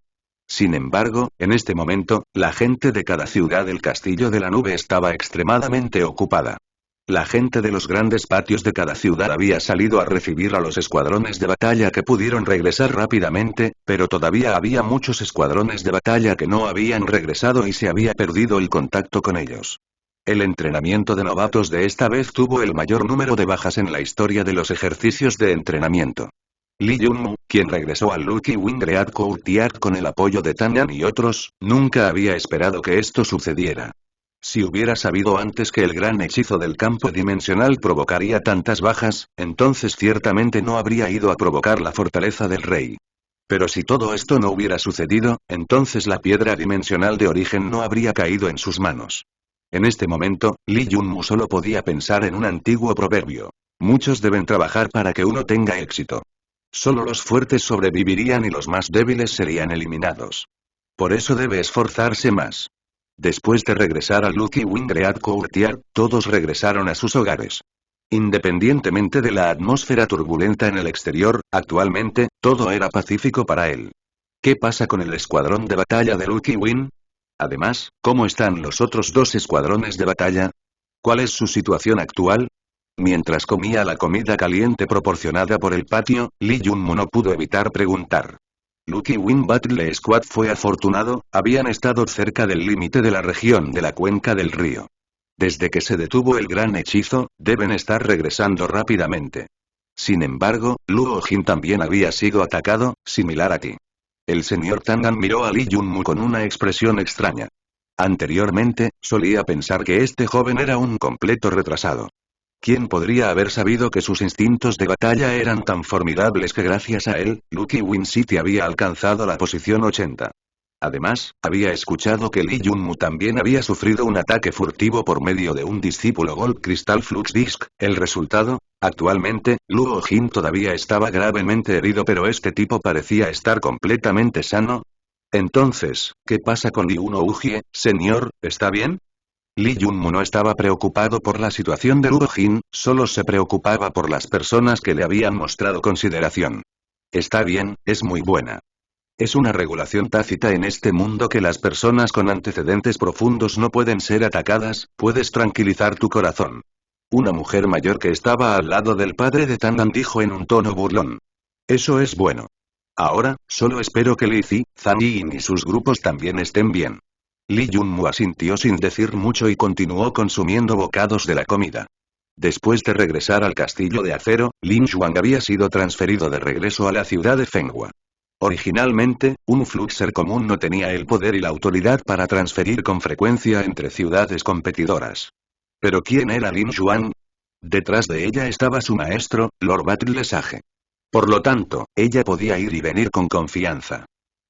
Sin embargo, en este momento, la gente de cada ciudad del castillo de la nube estaba extremadamente ocupada. La gente de los grandes patios de cada ciudad había salido a recibir a los escuadrones de batalla que pudieron regresar rápidamente, pero todavía había muchos escuadrones de batalla que no habían regresado y se había perdido el contacto con ellos. El entrenamiento de novatos de esta vez tuvo el mayor número de bajas en la historia de los ejercicios de entrenamiento. Lee Junmu, quien regresó al Lucky Wing Great Courtyard con el apoyo de Tanyan y otros, nunca había esperado que esto sucediera. Si hubiera sabido antes que el gran hechizo del campo dimensional provocaría tantas bajas, entonces ciertamente no habría ido a provocar la fortaleza del rey. Pero si todo esto no hubiera sucedido, entonces la piedra dimensional de origen no habría caído en sus manos. En este momento, Lee Junmu solo podía pensar en un antiguo proverbio. Muchos deben trabajar para que uno tenga éxito. Solo los fuertes sobrevivirían y los más débiles serían eliminados. Por eso debe esforzarse más. Después de regresar al Lucky Wing Great Courtyard, todos regresaron a sus hogares. Independientemente de la atmósfera turbulenta en el exterior, actualmente, todo era pacífico para él. ¿Qué pasa con el escuadrón de batalla de Lucky Wing? Además, ¿cómo están los otros dos escuadrones de batalla? ¿Cuál es su situación actual? Mientras comía la comida caliente proporcionada por el patio, Lee Junmu no pudo evitar preguntar. Lucky Wing Battle Squad fue afortunado, habían estado cerca del límite de la región de la cuenca del río. Desde que se detuvo el gran hechizo, deben estar regresando rápidamente. Sin embargo, Luo Jin también había sido atacado, similar a ti. El señor Tangan miró a Lee Junmu con una expresión extraña. Anteriormente, solía pensar que este joven era un completo retrasado. ¿Quién podría haber sabido que sus instintos de batalla eran tan formidables que gracias a él, Lucky Wing City había alcanzado la posición 80? Además, había escuchado que Lee Junmu también había sufrido un ataque furtivo por medio de un discípulo Gold Crystal Flux Disc. El resultado, actualmente, Luo Jin todavía estaba gravemente herido, pero este tipo parecía estar completamente sano. Entonces, ¿qué pasa con Lee Uno Ujie, señor? ¿Está bien? Lee Junmu no estaba preocupado por la situación de Luo Jin, solo se preocupaba por las personas que le habían mostrado consideración. Está bien, es muy buena. Es una regulación tácita en este mundo que las personas con antecedentes profundos no pueden ser atacadas, puedes tranquilizar tu corazón. Una mujer mayor que estaba al lado del padre de Tangan dijo en un tono burlón. Eso es bueno. Ahora, solo espero que Lee Zi, Zhang Yin y sus grupos también estén bien. Lee Junmu asintió sin decir mucho y continuó consumiendo bocados de la comida. Después de regresar al castillo de acero, Lin Xuan había sido transferido de regreso a la ciudad de Fenghua. Originalmente, un Fluxer común no tenía el poder y la autoridad para transferir con frecuencia entre ciudades competidoras. ¿Pero quién era Lin Xuan? Detrás de ella estaba su maestro, Lord Battle Sage. Por lo tanto, ella podía ir y venir con confianza.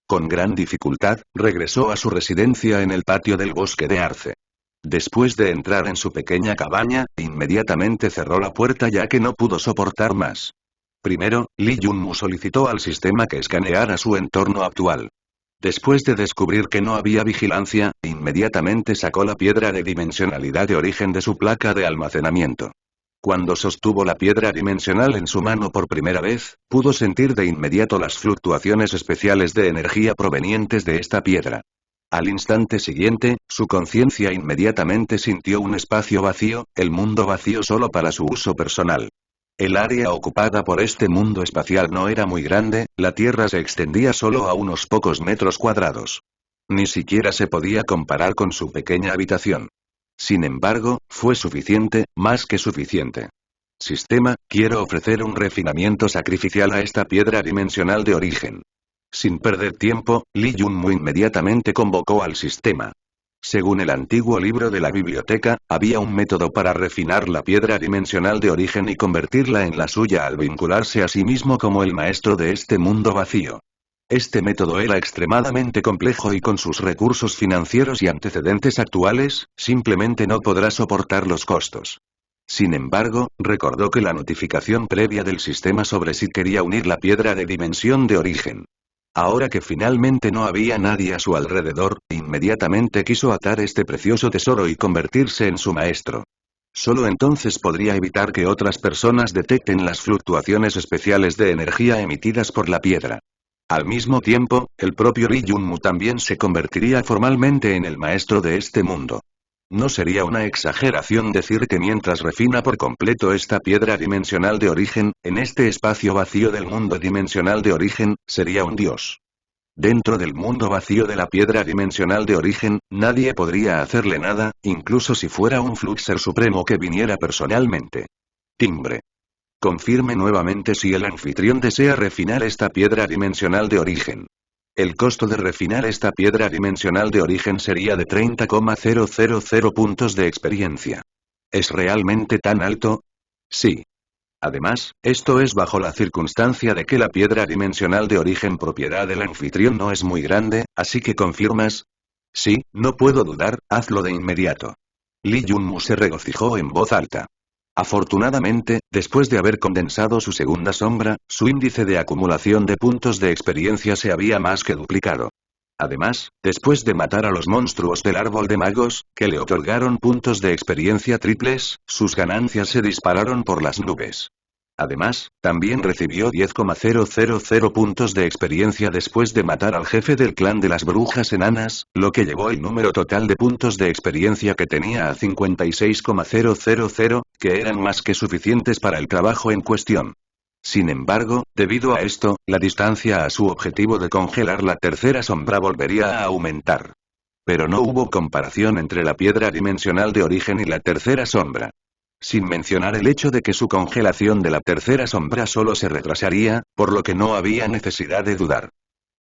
Con gran dificultad, regresó a su residencia en el patio del bosque de Arce. Después de entrar en su pequeña cabaña, inmediatamente cerró la puerta ya que no pudo soportar más. Primero, Lee Junmu solicitó al sistema que escaneara su entorno actual. Después de descubrir que no había vigilancia, inmediatamente sacó la piedra de dimensionalidad de origen de su placa de almacenamiento. Cuando sostuvo la piedra dimensional en su mano por primera vez, pudo sentir de inmediato las fluctuaciones especiales de energía provenientes de esta piedra. Al instante siguiente, su conciencia inmediatamente sintió un espacio vacío, el mundo vacío solo para su uso personal. El área ocupada por este mundo espacial no era muy grande, la Tierra se extendía solo a unos pocos metros cuadrados. Ni siquiera se podía comparar con su pequeña habitación. Sin embargo, fue suficiente, más que suficiente. Sistema, quiero ofrecer un refinamiento sacrificial a esta piedra dimensional de origen. Sin perder tiempo, Lee Junmu inmediatamente convocó al sistema. Según el antiguo libro de la biblioteca, había un método para refinar la piedra dimensional de origen y convertirla en la suya al vincularse a sí mismo como el maestro de este mundo vacío. Este método era extremadamente complejo y con sus recursos financieros y antecedentes actuales, simplemente no podrá soportar los costos. Sin embargo, recordó que la notificación previa del sistema sobre si quería unir la piedra de dimensión de origen. Ahora que finalmente no había nadie a su alrededor, inmediatamente quiso atar este precioso tesoro y convertirse en su maestro. Solo entonces podría evitar que otras personas detecten las fluctuaciones especiales de energía emitidas por la piedra. Al mismo tiempo, el propio Lee Junmu también se convertiría formalmente en el maestro de este mundo. No sería una exageración decir que mientras refina por completo esta piedra dimensional de origen, en este espacio vacío del mundo dimensional de origen, sería un dios. Dentro del mundo vacío de la piedra dimensional de origen, nadie podría hacerle nada, incluso si fuera un Fluxer supremo que viniera personalmente. Timbre. Confirme nuevamente si el anfitrión desea refinar esta piedra dimensional de origen. El costo de refinar esta piedra dimensional de origen sería de 30,000 puntos de experiencia. ¿Es realmente tan alto? Sí. Además, esto es bajo la circunstancia de que la piedra dimensional de origen propiedad del anfitrión no es muy grande, así que ¿confirmas? Sí, no puedo dudar, hazlo de inmediato. Lee Junmu se regocijó en voz alta. Afortunadamente, después de haber condensado su segunda sombra, su índice de acumulación de puntos de experiencia se había más que duplicado. Además, después de matar a los monstruos del árbol de magos, que le otorgaron puntos de experiencia triples, sus ganancias se dispararon por las nubes. Además, también recibió 10,000 puntos de experiencia después de matar al jefe del clan de las brujas enanas, lo que llevó el número total de puntos de experiencia que tenía a 56,000, que eran más que suficientes para el trabajo en cuestión. Sin embargo, debido a esto, la distancia a su objetivo de congelar la tercera sombra volvería a aumentar. Pero no hubo comparación entre la piedra dimensional de origen y la tercera sombra. Sin mencionar el hecho de que su congelación de la tercera sombra solo se retrasaría, por lo que no había necesidad de dudar.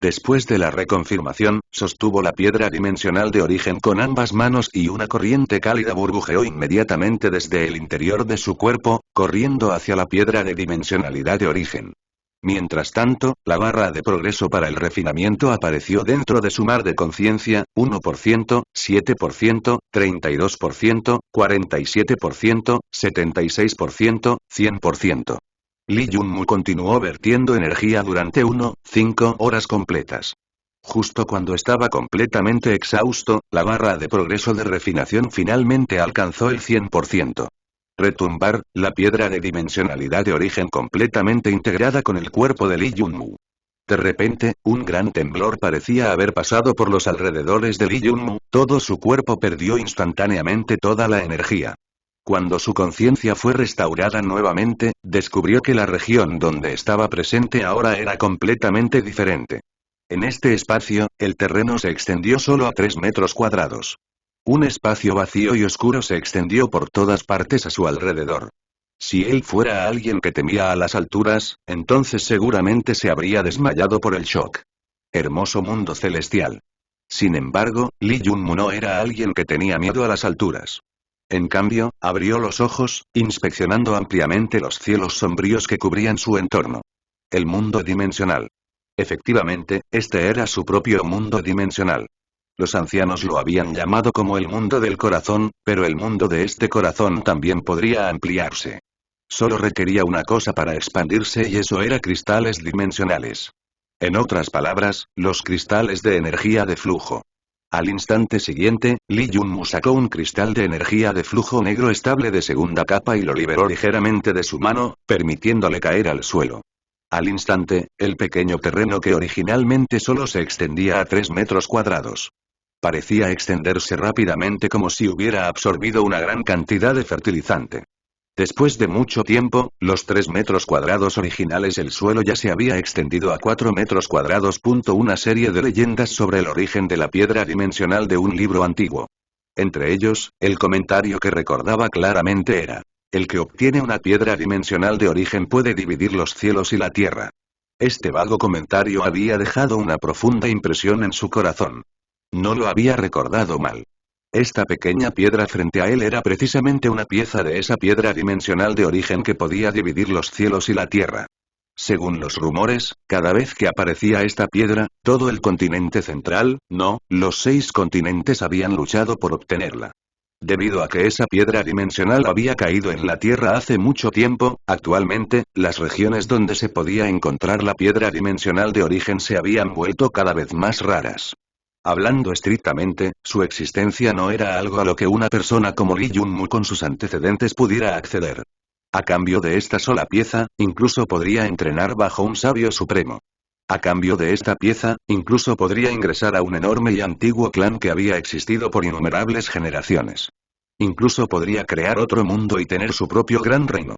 Después de la reconfirmación, sostuvo la piedra dimensional de origen con ambas manos y una corriente cálida burbujeó inmediatamente desde el interior de su cuerpo, corriendo hacia la piedra de dimensionalidad de origen. Mientras tanto, la barra de progreso para el refinamiento apareció dentro de su mar de conciencia, 1%, 7%, 32%, 47%, 76%, 100%. Lee Junmu continuó vertiendo energía durante 5 horas completas. Justo cuando estaba completamente exhausto, la barra de progreso de refinación finalmente alcanzó el 100%. Retumbar, la piedra de dimensionalidad de origen completamente integrada con el cuerpo de Lee Junmu. De repente, un gran temblor parecía haber pasado por los alrededores de Lee Junmu, todo su cuerpo perdió instantáneamente toda la energía. Cuando su conciencia fue restaurada nuevamente, descubrió que la región donde estaba presente ahora era completamente diferente. En este espacio, el terreno se extendió solo a 3 metros cuadrados. Un espacio vacío y oscuro se extendió por todas partes a su alrededor. Si él fuera alguien que temía a las alturas, entonces seguramente se habría desmayado por el shock. Hermoso mundo celestial. Sin embargo, Lee Junmu no era alguien que tenía miedo a las alturas. En cambio, abrió los ojos, inspeccionando ampliamente los cielos sombríos que cubrían su entorno. El mundo dimensional. Efectivamente, este era su propio mundo dimensional. Los ancianos lo habían llamado como el mundo del corazón, pero el mundo de este corazón también podría ampliarse. Solo requería una cosa para expandirse y eso era cristales dimensionales. En otras palabras, los cristales de energía de flujo. Al instante siguiente, Lee Junmu sacó un cristal de energía de flujo negro estable de segunda capa y lo liberó ligeramente de su mano, permitiéndole caer al suelo. Al instante, el pequeño terreno que originalmente solo se extendía a 3 metros cuadrados. Parecía extenderse rápidamente como si hubiera absorbido una gran cantidad de fertilizante. Después de mucho tiempo, los 3 metros cuadrados originales el suelo ya se había extendido a 4 metros cuadrados. Una serie de leyendas sobre el origen de la piedra dimensional de un libro antiguo. Entre ellos, el comentario que recordaba claramente era: el que obtiene una piedra dimensional de origen puede dividir los cielos y la tierra. Este vago comentario había dejado una profunda impresión en su corazón. No lo había recordado mal. Esta pequeña piedra frente a él era precisamente una pieza de esa piedra dimensional de origen que podía dividir los cielos y la tierra. Según los rumores, cada vez que aparecía esta piedra, todo el continente central, no, los 6 continentes habían luchado por obtenerla. Debido a que esa piedra dimensional había caído en la Tierra hace mucho tiempo, actualmente, las regiones donde se podía encontrar la piedra dimensional de origen se habían vuelto cada vez más raras. Hablando estrictamente, su existencia no era algo a lo que una persona como Lee Junmu con sus antecedentes pudiera acceder. A cambio de esta sola pieza, incluso podría entrenar bajo un sabio supremo. A cambio de esta pieza, incluso podría ingresar a un enorme y antiguo clan que había existido por innumerables generaciones. Incluso podría crear otro mundo y tener su propio gran reino.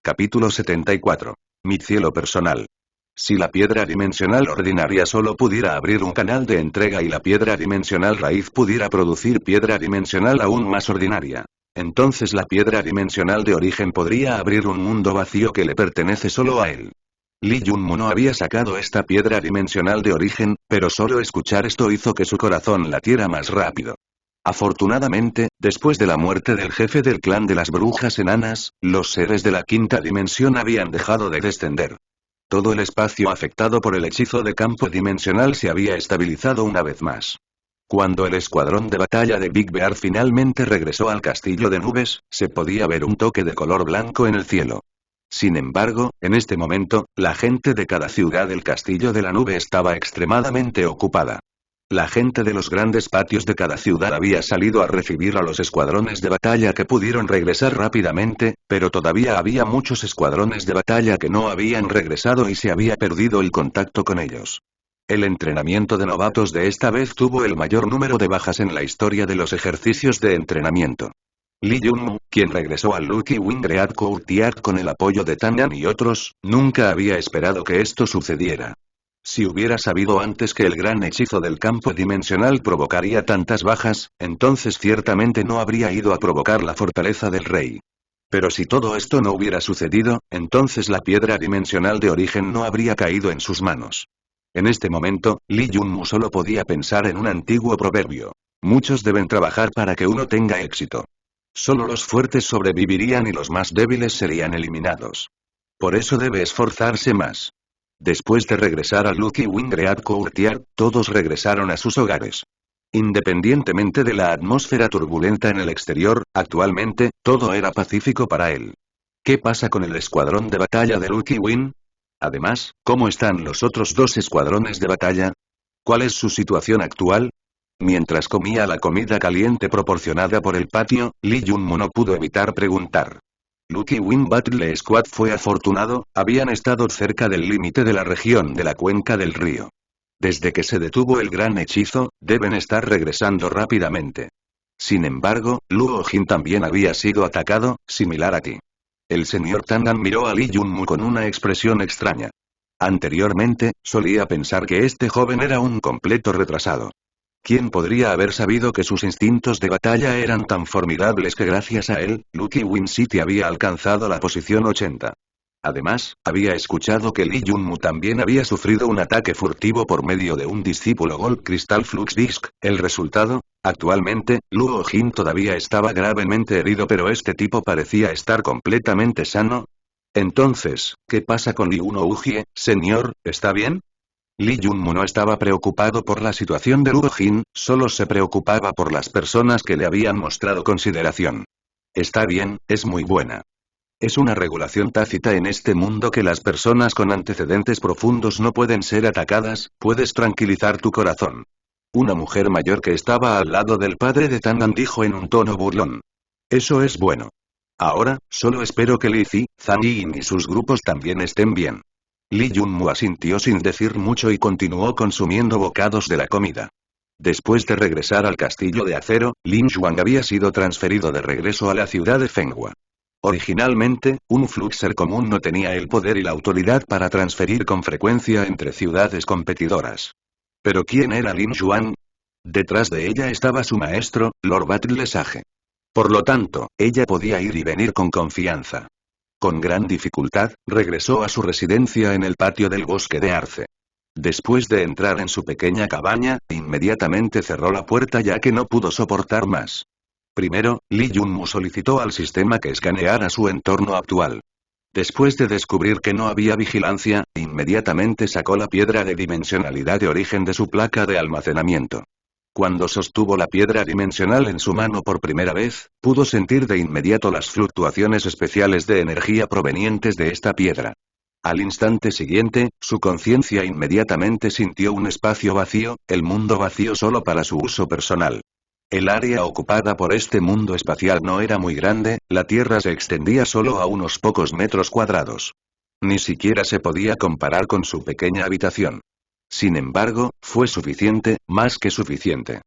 Capítulo 74. Mi cielo personal. Si la piedra dimensional ordinaria solo pudiera abrir un canal de entrega y la piedra dimensional raíz pudiera producir piedra dimensional aún más ordinaria. entonces la piedra dimensional de origen podría abrir un mundo vacío que le pertenece solo a él. Lee Junmu no había sacado esta piedra dimensional de origen, pero solo escuchar esto hizo que su corazón latiera más rápido. Afortunadamente, después de la muerte del jefe del clan de las brujas enanas, los seres de la quinta dimensión habían dejado de descender. Todo el espacio afectado por el hechizo de campo dimensional se había estabilizado una vez más. Cuando el escuadrón de batalla de Big Bear finalmente regresó al castillo de nubes, se podía ver un toque de color blanco en el cielo. Sin embargo, en este momento, la gente de cada ciudad del castillo de la nube estaba extremadamente ocupada. La gente de los grandes patios de cada ciudad había salido a recibir a los escuadrones de batalla que pudieron regresar rápidamente, pero todavía había muchos escuadrones de batalla que no habían regresado y se había perdido el contacto con ellos. El entrenamiento de novatos de esta vez tuvo el mayor número de bajas en la historia de los ejercicios de entrenamiento. Lee Junmu, quien regresó al Lucky Wingread Courtyard con el apoyo de Tanyan y otros, nunca había esperado que esto sucediera. Si hubiera sabido antes que el gran hechizo del campo dimensional provocaría tantas bajas, entonces ciertamente no habría ido a provocar la fortaleza del rey. Pero si todo esto no hubiera sucedido, entonces la piedra dimensional de origen no habría caído en sus manos. En este momento, Lee Junmu solo podía pensar en un antiguo proverbio. Muchos deben trabajar para que uno tenga éxito. Solo los fuertes sobrevivirían y los más débiles serían eliminados. Por eso debe esforzarse más. Después de regresar al Lucky Wingread Courtyard, todos regresaron a sus hogares. Independientemente de la atmósfera turbulenta en el exterior, actualmente, todo era pacífico para él. ¿Qué pasa con el escuadrón de batalla de Lucky Wing? Además, ¿cómo están los otros dos escuadrones de batalla? ¿Cuál es su situación actual? Mientras comía la comida caliente proporcionada por el patio, Lee Junmu no pudo evitar preguntar. Lucky Wing Battle Squad fue afortunado, habían estado cerca del límite de la región de la cuenca del río. Desde que se detuvo el gran hechizo, deben estar regresando rápidamente. Sin embargo, Luo Jin también había sido atacado, similar a ti. El señor Tandan miró a Lee Junmu con una expresión extraña. Anteriormente, solía pensar que este joven era un completo retrasado. ¿Quién podría haber sabido que sus instintos de batalla eran tan formidables que gracias a él, Lucky Wing City había alcanzado la posición 80? Además, había escuchado que Lee Junmu también había sufrido un ataque furtivo por medio de un discípulo Gold Crystal Flux Disc. El resultado, actualmente, Luo Jin todavía estaba gravemente herido, pero este tipo parecía estar completamente sano. Entonces, ¿qué pasa con Liu no Ujie, señor? ¿Está bien? Lee Junmu no estaba preocupado por la situación de Luo Jin, solo se preocupaba por las personas que le habían mostrado consideración. Está bien, es muy buena. Es una regulación tácita en este mundo que las personas con antecedentes profundos no pueden ser atacadas, puedes tranquilizar tu corazón. Una mujer mayor que estaba al lado del padre de Tandan dijo en un tono burlón. Eso es bueno. Ahora, solo espero que Lee Zi, Zhang Yin y sus grupos también estén bien. Lee Junmu asintió sin decir mucho y continuó consumiendo bocados de la comida. Después de regresar al castillo de acero, Lin Xuan había sido transferido de regreso a la ciudad de Fenghua. Originalmente, un Fluxer común no tenía el poder y la autoridad para transferir con frecuencia entre ciudades competidoras. ¿Pero quién era Lin Xuan? Detrás de ella estaba su maestro, Lord Battle Sage. Por lo tanto, ella podía ir y venir con confianza. Con gran dificultad, regresó a su residencia en el patio del bosque de Arce. Después de entrar en su pequeña cabaña, inmediatamente cerró la puerta ya que no pudo soportar más. Primero, Lee Junmu solicitó al sistema que escaneara su entorno actual. Después de descubrir que no había vigilancia, inmediatamente sacó la piedra de dimensionalidad de origen de su placa de almacenamiento. Cuando sostuvo la piedra dimensional en su mano por primera vez, pudo sentir de inmediato las fluctuaciones especiales de energía provenientes de esta piedra. Al instante siguiente, su conciencia inmediatamente sintió un espacio vacío, el mundo vacío solo para su uso personal. El área ocupada por este mundo espacial no era muy grande, la Tierra se extendía solo a unos pocos metros cuadrados. Ni siquiera se podía comparar con su pequeña habitación. Sin embargo, fue suficiente, más que suficiente.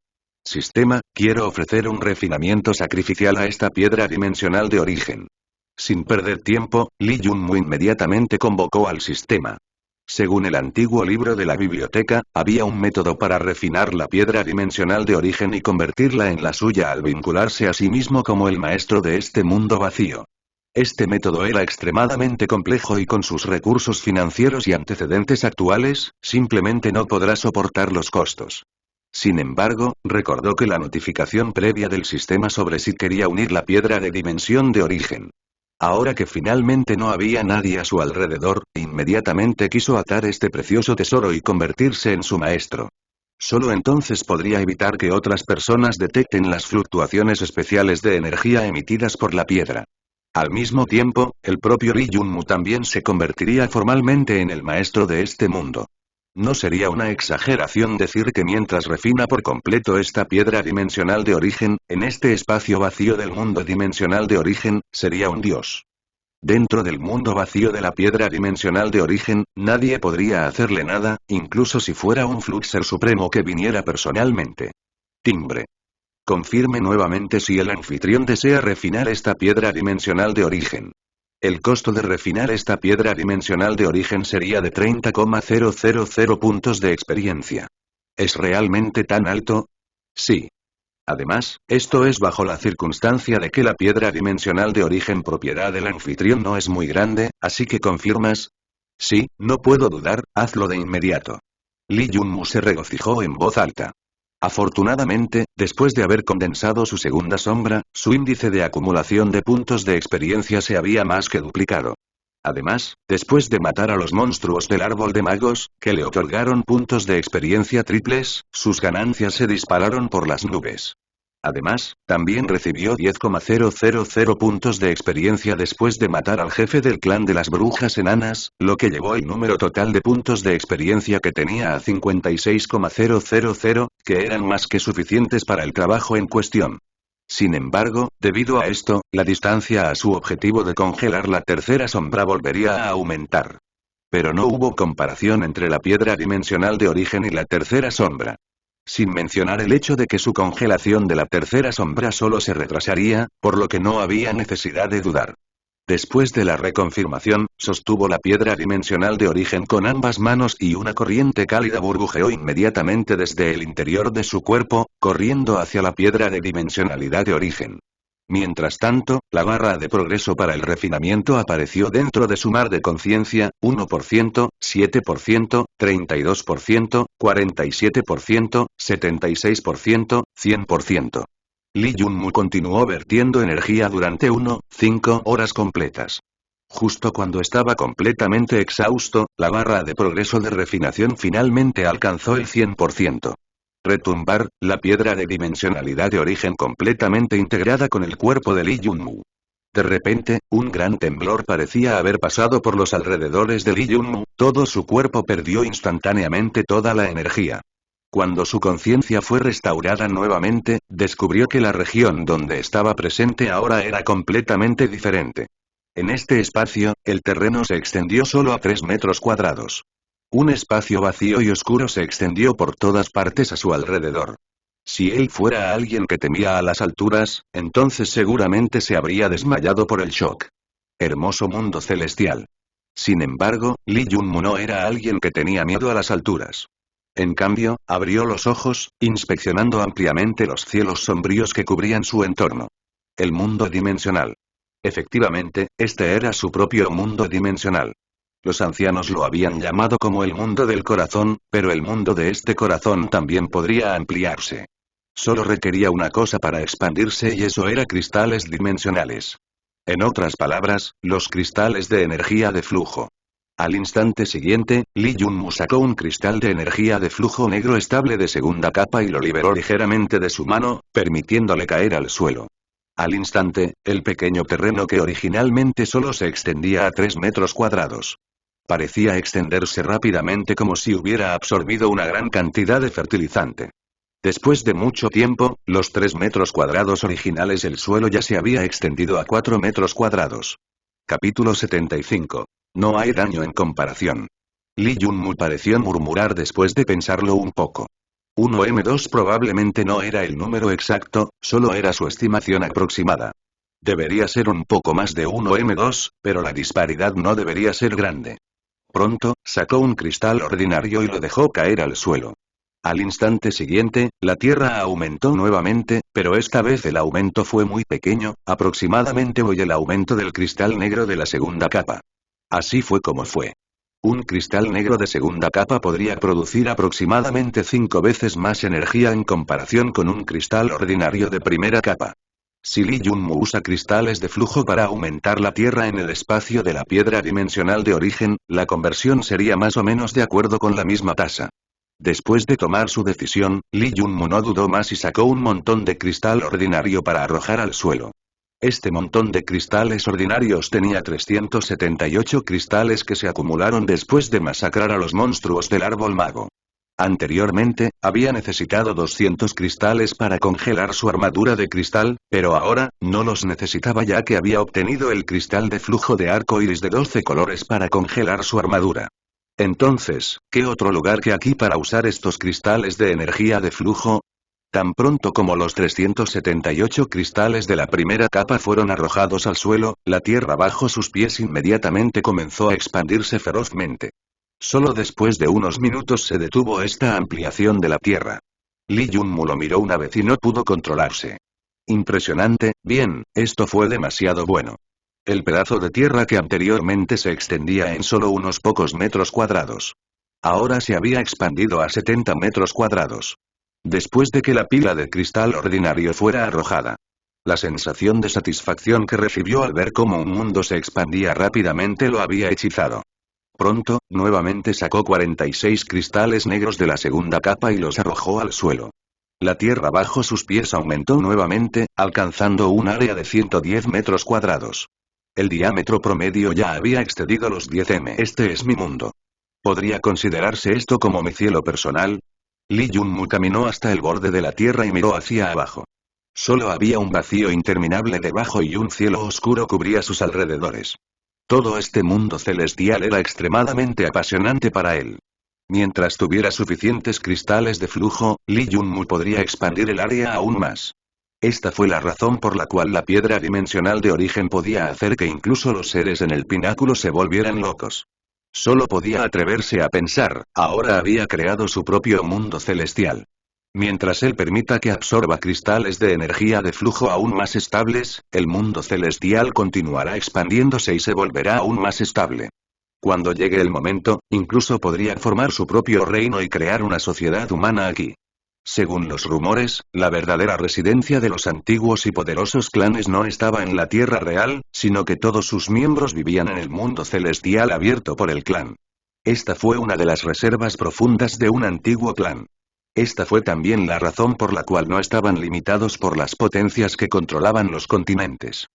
Sistema, quiero ofrecer un refinamiento sacrificial a esta piedra dimensional de origen. Sin perder tiempo, Lee Junmu inmediatamente convocó al sistema. Según el antiguo libro de la biblioteca, había un método para refinar la piedra dimensional de origen y convertirla en la suya al vincularse a sí mismo como el maestro de este mundo vacío. Este método era extremadamente complejo y con sus recursos financieros y antecedentes actuales, simplemente no podrá soportar los costos. Sin embargo, recordó que la notificación previa del sistema sobre si quería unir la piedra de dimensión de origen. Ahora que finalmente no había nadie a su alrededor, inmediatamente quiso atar este precioso tesoro y convertirse en su maestro. Solo entonces podría evitar que otras personas detecten las fluctuaciones especiales de energía emitidas por la piedra. Al mismo tiempo, el propio Lee Junmu también se convertiría formalmente en el maestro de este mundo. No sería una exageración decir que mientras refina por completo esta piedra dimensional de origen, en este espacio vacío del mundo dimensional de origen, sería un dios. Dentro del mundo vacío de la piedra dimensional de origen, nadie podría hacerle nada, incluso si fuera un Fluxer supremo que viniera personalmente. Timbre. Confirme nuevamente si el anfitrión desea refinar esta piedra dimensional de origen. El costo de refinar esta piedra dimensional de origen sería de 30,000 puntos de experiencia. ¿Es realmente tan alto? Sí. Además, esto es bajo la circunstancia de que la piedra dimensional de origen propiedad del anfitrión no es muy grande, así que ¿confirmas? Sí, no puedo dudar, hazlo de inmediato. Lee Junmu se regocijó en voz alta. Afortunadamente, después de haber condensado su segunda sombra, su índice de acumulación de puntos de experiencia se había más que duplicado. Además, después de matar a los monstruos del árbol de magos, que le otorgaron puntos de experiencia triples, sus ganancias se dispararon por las nubes. Además, también recibió 10,000 puntos de experiencia después de matar al jefe del clan de las brujas enanas, lo que llevó el número total de puntos de experiencia que tenía a 56,000, que eran más que suficientes para el trabajo en cuestión. Sin embargo, debido a esto, la distancia a su objetivo de congelar la tercera sombra volvería a aumentar. Pero no hubo comparación entre la piedra dimensional de origen y la tercera sombra. Sin mencionar el hecho de que su congelación de la tercera sombra solo se retrasaría, por lo que no había necesidad de dudar. Después de la reconfirmación, sostuvo la piedra dimensional de origen con ambas manos y una corriente cálida burbujeó inmediatamente desde el interior de su cuerpo, corriendo hacia la piedra de dimensionalidad de origen. Mientras tanto, la barra de progreso para el refinamiento apareció dentro de su mar de conciencia, 1%, 7%, 32%, 47%, 76%, 100%. Lee Junmu continuó vertiendo energía durante 5 horas completas. Justo cuando estaba completamente exhausto, la barra de progreso de refinación finalmente alcanzó el 100%. Retumbar, la piedra de dimensionalidad de origen completamente integrada con el cuerpo de Lee Junmu. De repente, un gran temblor parecía haber pasado por los alrededores de Lee Junmu, todo su cuerpo perdió instantáneamente toda la energía. Cuando su conciencia fue restaurada nuevamente, descubrió que la región donde estaba presente ahora era completamente diferente. En este espacio, el terreno se extendió solo a 3 metros cuadrados. Un espacio vacío y oscuro se extendió por todas partes a su alrededor. Si él fuera alguien que temía a las alturas, entonces seguramente se habría desmayado por el shock. Hermoso mundo celestial. Sin embargo, Lee Junmu no era alguien que tenía miedo a las alturas. En cambio, abrió los ojos, inspeccionando ampliamente los cielos sombríos que cubrían su entorno. El mundo dimensional. Efectivamente, este era su propio mundo dimensional. Los ancianos lo habían llamado como el mundo del corazón, pero el mundo de este corazón también podría ampliarse. Solo requería una cosa para expandirse y eso era cristales dimensionales. En otras palabras, los cristales de energía de flujo. Al instante siguiente, Lee Junmu sacó un cristal de energía de flujo negro estable de segunda capa y lo liberó ligeramente de su mano, permitiéndole caer al suelo. Al instante, el pequeño terreno que originalmente solo se extendía a 3 metros cuadrados. Parecía extenderse rápidamente como si hubiera absorbido una gran cantidad de fertilizante. Después de mucho tiempo, los 3 metros cuadrados originales el suelo ya se había extendido a 4 metros cuadrados. Capítulo 75. No hay daño en comparación. Lee Junmu pareció murmurar después de pensarlo un poco. 1M2 probablemente no era el número exacto, solo era su estimación aproximada. Debería ser un poco más de 1M2, pero la disparidad no debería ser grande. Pronto, sacó un cristal ordinario y lo dejó caer al suelo. Al instante siguiente, la tierra aumentó nuevamente, pero esta vez el aumento fue muy pequeño, aproximadamente hoy el aumento del cristal negro de la segunda capa. Así fue como fue. Un cristal negro de segunda capa podría producir aproximadamente 5 veces más energía en comparación con un cristal ordinario de primera capa. Si Lee Junmu usa cristales de flujo para aumentar la tierra en el espacio de la piedra dimensional de origen, la conversión sería más o menos de acuerdo con la misma tasa. Después de tomar su decisión, Lee Junmu no dudó más y sacó un montón de cristal ordinario para arrojar al suelo. Este montón de cristales ordinarios tenía 378 cristales que se acumularon después de masacrar a los monstruos del árbol mago. Anteriormente, había necesitado 200 cristales para congelar su armadura de cristal, pero ahora, no los necesitaba ya que había obtenido el cristal de flujo de arco iris de 12 colores para congelar su armadura. Entonces, ¿qué otro lugar que aquí para usar estos cristales de energía de flujo? Tan pronto como los 378 cristales de la primera capa fueron arrojados al suelo, la tierra bajo sus pies inmediatamente comenzó a expandirse ferozmente. Solo después de unos minutos se detuvo esta ampliación de la tierra. Lee Junmu lo miró una vez y no pudo controlarse. Impresionante, bien, esto fue demasiado bueno. El pedazo de tierra que anteriormente se extendía en solo unos pocos metros cuadrados. Ahora se había expandido a 70 metros cuadrados. Después de que la pila de cristal ordinario fuera arrojada. La sensación de satisfacción que recibió al ver cómo un mundo se expandía rápidamente lo había hechizado. Pronto, nuevamente sacó 46 cristales negros de la segunda capa y los arrojó al suelo. La tierra bajo sus pies aumentó nuevamente, alcanzando un área de 110 metros cuadrados. El diámetro promedio ya había excedido los 10 m. Este es mi mundo. ¿Podría considerarse esto como mi cielo personal? Lee Junmu caminó hasta el borde de la tierra y miró hacia abajo. Solo había un vacío interminable debajo y un cielo oscuro cubría sus alrededores. Todo este mundo celestial era extremadamente apasionante para él. Mientras tuviera suficientes cristales de flujo, Lee Junmu podría expandir el área aún más. Esta fue la razón por la cual la piedra dimensional de origen podía hacer que incluso los seres en el pináculo se volvieran locos. Solo podía atreverse a pensar, ahora había creado su propio mundo celestial. Mientras él permita que absorba cristales de energía de flujo aún más estables, el mundo celestial continuará expandiéndose y se volverá aún más estable. Cuando llegue el momento, incluso podría formar su propio reino y crear una sociedad humana aquí. Según los rumores, la verdadera residencia de los antiguos y poderosos clanes no estaba en la Tierra real, sino que todos sus miembros vivían en el mundo celestial abierto por el clan. Esta fue una de las reservas profundas de un antiguo clan. Esta fue también la razón por la cual no estaban limitados por las potencias que controlaban los continentes.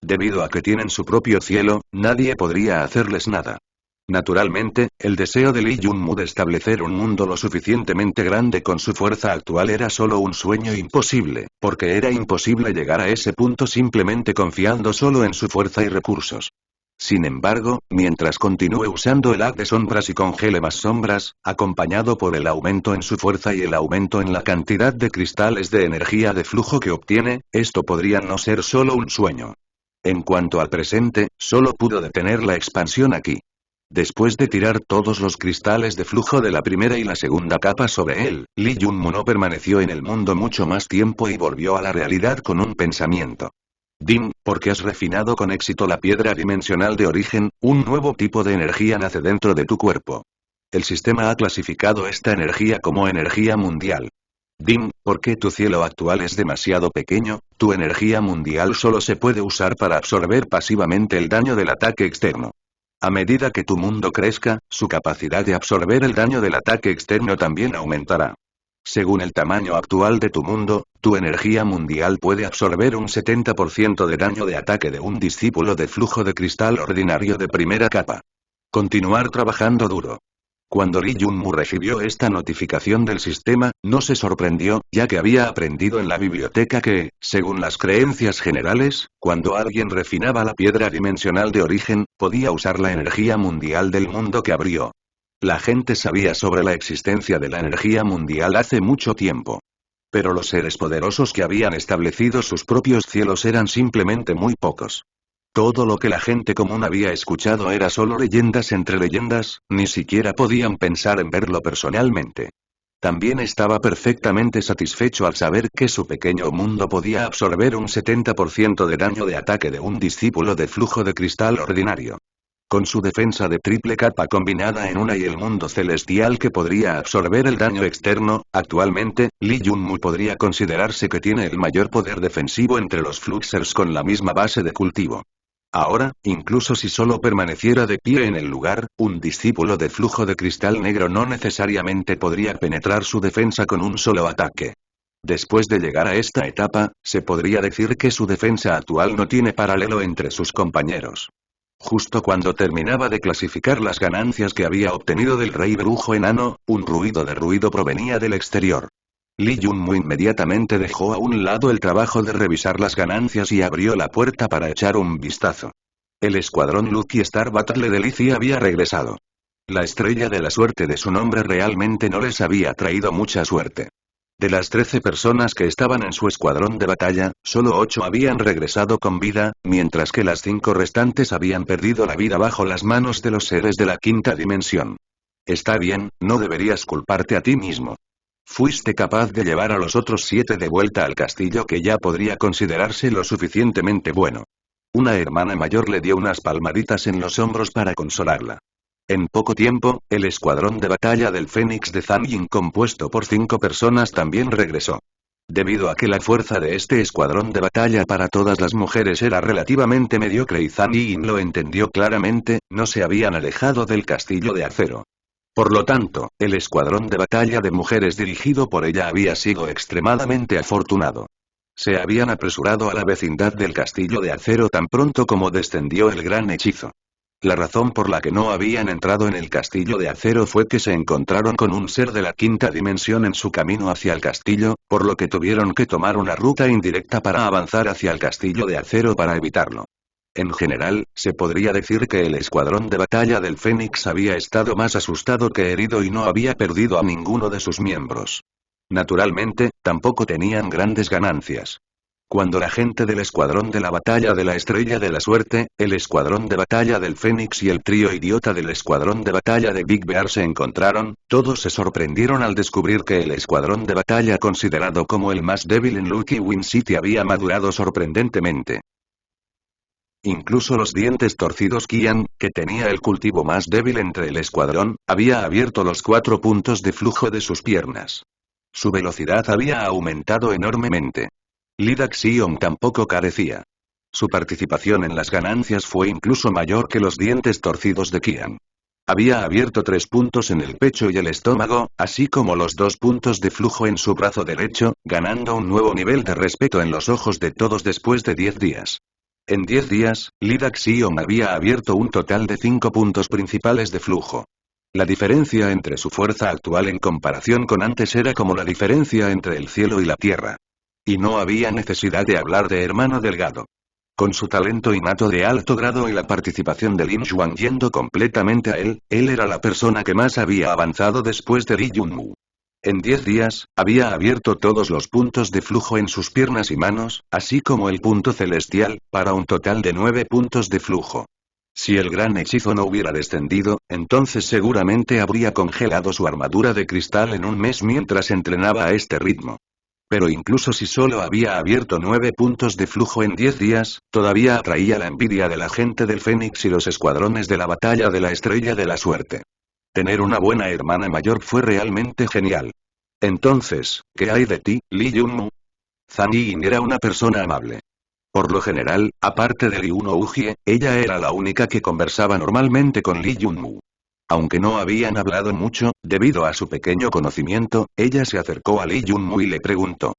Debido a que tienen su propio cielo, nadie podría hacerles nada. Naturalmente, el deseo de Lee Junmu de establecer un mundo lo suficientemente grande con su fuerza actual era solo un sueño imposible, porque era imposible llegar a ese punto simplemente confiando solo en su fuerza y recursos. Sin embargo, mientras continúe usando el haz de sombras y congele más sombras, acompañado por el aumento en su fuerza y el aumento en la cantidad de cristales de energía de flujo que obtiene, esto podría no ser solo un sueño. En cuanto al presente, solo pudo detener la expansión aquí. Después de tirar todos los cristales de flujo de la primera y la segunda capa sobre él, Lee Junmu no permaneció en el mundo mucho más tiempo y volvió a la realidad con un pensamiento. Dim, porque has refinado con éxito la piedra dimensional de origen, un nuevo tipo de energía nace dentro de tu cuerpo. El sistema ha clasificado esta energía como energía mundial. Dim, porque tu cielo actual es demasiado pequeño, tu energía mundial solo se puede usar para absorber pasivamente el daño del ataque externo. A medida que tu mundo crezca, su capacidad de absorber el daño del ataque externo también aumentará. Según el tamaño actual de tu mundo, tu energía mundial puede absorber un 70% de daño de ataque de un discípulo de flujo de cristal ordinario de primera capa. Continuar trabajando duro. Cuando Lee Junmu recibió esta notificación del sistema, no se sorprendió, ya que había aprendido en la biblioteca que, según las creencias generales, cuando alguien refinaba la piedra dimensional de origen, podía usar la energía mundial del mundo que abrió. La gente sabía sobre la existencia de la energía mundial hace mucho tiempo. Pero los seres poderosos que habían establecido sus propios cielos eran simplemente muy pocos. Todo lo que la gente común había escuchado era solo leyendas entre leyendas, ni siquiera podían pensar en verlo personalmente. También estaba perfectamente satisfecho al saber que su pequeño mundo podía absorber un 70% de daño de ataque de un discípulo de flujo de cristal ordinario. Con su defensa de triple capa combinada en una y el mundo celestial que podría absorber el daño externo, actualmente, Lee Junmu podría considerarse que tiene el mayor poder defensivo entre los Fluxers con la misma base de cultivo. Ahora, incluso si solo permaneciera de pie en el lugar, un discípulo de flujo de cristal negro no necesariamente podría penetrar su defensa con un solo ataque. Después de llegar a esta etapa, se podría decir que su defensa actual no tiene paralelo entre sus compañeros. Justo cuando terminaba de clasificar las ganancias que había obtenido del rey brujo enano, un ruido de ruido provenía del exterior. Lee Junmu inmediatamente dejó a un lado el trabajo de revisar las ganancias y abrió la puerta para echar un vistazo. El escuadrón Lucky Star Battle de Lizzie había regresado. La estrella de la suerte de su nombre realmente no les había traído mucha suerte. De las 13 personas que estaban en su escuadrón de batalla, solo 8 habían regresado con vida, mientras que las 5 restantes habían perdido la vida bajo las manos de los seres de la quinta dimensión. Está bien, no deberías culparte a ti mismo. Fuiste capaz de llevar a los otros 7 de vuelta al castillo que ya podría considerarse lo suficientemente bueno. Una hermana mayor le dio unas palmaditas en los hombros para consolarla. En poco tiempo, el escuadrón de batalla del Fénix de Zanjin compuesto por 5 personas también regresó. Debido a que la fuerza de este escuadrón de batalla para todas las mujeres era relativamente mediocre y Zanjin lo entendió claramente, no se habían alejado del castillo de acero. Por lo tanto, el escuadrón de batalla de mujeres dirigido por ella había sido extremadamente afortunado. Se habían apresurado a la vecindad del castillo de acero tan pronto como descendió el gran hechizo. La razón por la que no habían entrado en el castillo de acero fue que se encontraron con un ser de la quinta dimensión en su camino hacia el castillo, por lo que tuvieron que tomar una ruta indirecta para avanzar hacia el castillo de acero para evitarlo. En general, se podría decir que el escuadrón de batalla del Fénix había estado más asustado que herido y no había perdido a ninguno de sus miembros. Naturalmente, tampoco tenían grandes ganancias. Cuando la gente del escuadrón de la batalla de la estrella de la suerte, el escuadrón de batalla del Fénix y el trío idiota del escuadrón de batalla de Big Bear se encontraron, todos se sorprendieron al descubrir que el escuadrón de batalla considerado como el más débil en Lucky Win City había madurado sorprendentemente. Incluso los dientes torcidos Qian, que tenía el cultivo más débil entre el escuadrón, había abierto los 4 puntos de flujo de sus piernas. Su velocidad había aumentado enormemente. Lee Daxion tampoco carecía. Su participación en las ganancias fue incluso mayor que los dientes torcidos de Qian. Había abierto 3 puntos en el pecho y el estómago, así como los 2 puntos de flujo en su brazo derecho, ganando un nuevo nivel de respeto en los ojos de todos después de 10 días. En 10 días, Lee Daxion había abierto un total de 5 puntos principales de flujo. La diferencia entre su fuerza actual en comparación con antes era como la diferencia entre el cielo y la tierra. Y no había necesidad de hablar de hermano delgado. Con su talento innato de alto grado y la participación de Lin Xuan yendo completamente a él era la persona que más había avanzado después de Lee Junmu. En 10 días, había abierto todos los puntos de flujo en sus piernas y manos, así como el punto celestial, para un total de 9 puntos de flujo. Si el gran hechizo no hubiera descendido, entonces seguramente habría congelado su armadura de cristal en un mes mientras entrenaba a este ritmo. Pero incluso si solo había abierto 9 puntos de flujo en 10 días, todavía atraía la envidia de la gente del Fénix y los escuadrones de la batalla de la estrella de la suerte. Tener una buena hermana mayor fue realmente genial. Entonces, ¿qué hay de ti, Lee Junmu? Zhang Yin era una persona amable. Por lo general, aparte de Liuno Ujie, ella era la única que conversaba normalmente con Lee Junmu. Aunque no habían hablado mucho, debido a su pequeño conocimiento, ella se acercó a Lee Junmu y le preguntó.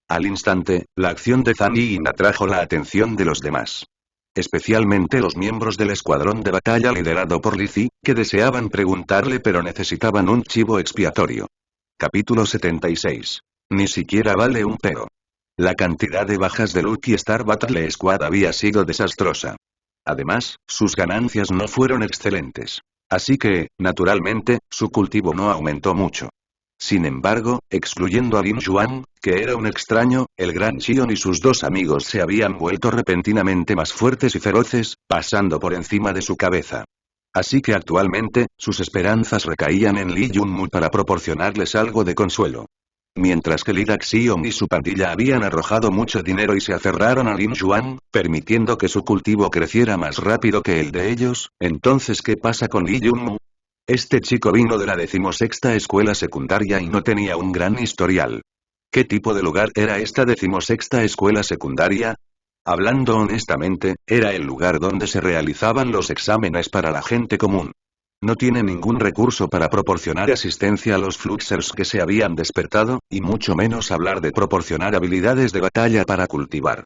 Al instante, la acción de Zhang Yin atrajo la atención de los demás. Especialmente los miembros del escuadrón de batalla liderado por Lizzie, que deseaban preguntarle pero necesitaban un chivo expiatorio. Capítulo 76. Ni siquiera vale un pero. La cantidad de bajas de Lucky Star Battle Squad había sido desastrosa. Además, sus ganancias no fueron excelentes. Así que, naturalmente, su cultivo no aumentó mucho. Sin embargo, excluyendo a Lin Xuan, que era un extraño, el gran Xion y sus dos amigos se habían vuelto repentinamente más fuertes y feroces, pasando por encima de su cabeza. Así que actualmente, sus esperanzas recaían en Li Yunmu para proporcionarles algo de consuelo. Mientras que Li Daxion y su pandilla habían arrojado mucho dinero y se aferraron a Lin Xuan, permitiendo que su cultivo creciera más rápido que el de ellos, entonces ¿qué pasa con Li Yunmu? Este chico vino de la 16ª escuela secundaria y no tenía un gran historial. ¿Qué tipo de lugar era esta 16ª escuela secundaria? Hablando honestamente, era el lugar donde se realizaban los exámenes para la gente común. No tiene ningún recurso para proporcionar asistencia a los Fluxers que se habían despertado, y mucho menos hablar de proporcionar habilidades de batalla para cultivar.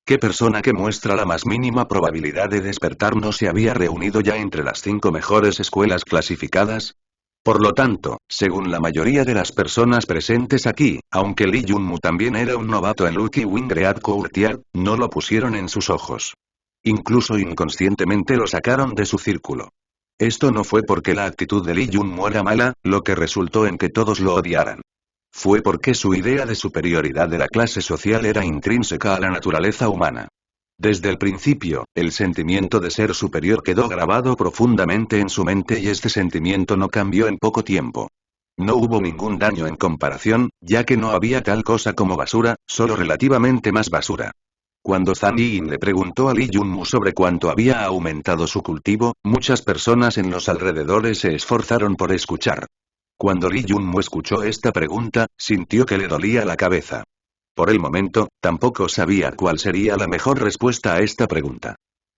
¿Qué persona que muestra la más mínima probabilidad de despertar no se había reunido ya entre las 5 mejores escuelas clasificadas? Por lo tanto, según la mayoría de las personas presentes aquí, aunque Li Yunmu también era un novato en Lucky Wing Great Courtier, no lo pusieron en sus ojos. Incluso inconscientemente lo sacaron de su círculo. Esto no fue porque la actitud de Li Yunmu era mala, lo que resultó en que todos lo odiaran. Fue porque su idea de superioridad de la clase social era intrínseca a la naturaleza humana. Desde el principio, el sentimiento de ser superior quedó grabado profundamente en su mente y este sentimiento no cambió en poco tiempo. No hubo ningún daño en comparación, ya que no había tal cosa como basura, solo relativamente más basura. Cuando Zhang Yin le preguntó a Li Yunmu sobre cuánto había aumentado su cultivo, muchas personas en los alrededores se esforzaron por escuchar. Cuando Li Yunmu escuchó esta pregunta, sintió que le dolía la cabeza. Por el momento, tampoco sabía cuál sería la mejor respuesta a esta pregunta.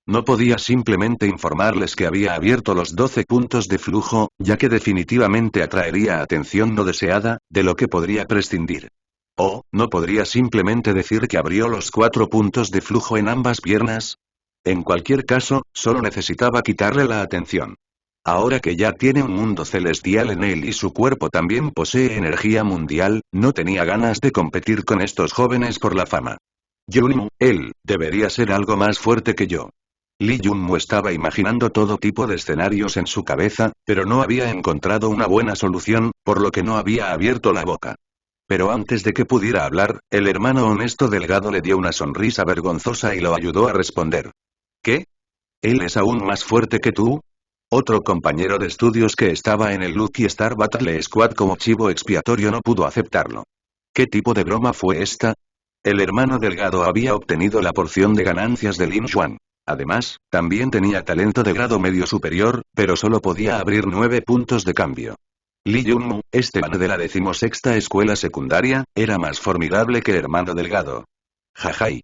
No podía simplemente informarles que había abierto los 12 puntos de flujo, ya que definitivamente atraería atención no deseada, de lo que podría prescindir. O, no podría simplemente decir que abrió los 4 puntos de flujo en ambas piernas. En cualquier caso, solo necesitaba quitarle la atención. Ahora que ya tiene un mundo celestial en él y su cuerpo también posee energía mundial, no tenía ganas de competir con estos jóvenes por la fama. Yunmu, él, debería ser algo más fuerte que yo. Li Yunmu estaba imaginando todo tipo de escenarios en su cabeza, pero no había encontrado una buena solución, por lo que no había abierto la boca. Pero antes de que pudiera hablar, el hermano honesto delgado le dio una sonrisa vergonzosa y lo ayudó a responder. ¿Qué? ¿Él es aún más fuerte que tú? Otro compañero de estudios que estaba en el Lucky Star Battle Squad como chivo expiatorio no pudo aceptarlo. ¿Qué tipo de broma fue esta? El hermano delgado había obtenido la porción de ganancias de Lin Xuan. Además, también tenía talento de grado medio superior, pero solo podía abrir 9 puntos de cambio. Li Yunmu, este man de la 16ª escuela secundaria, era más formidable que hermano delgado. Jajai.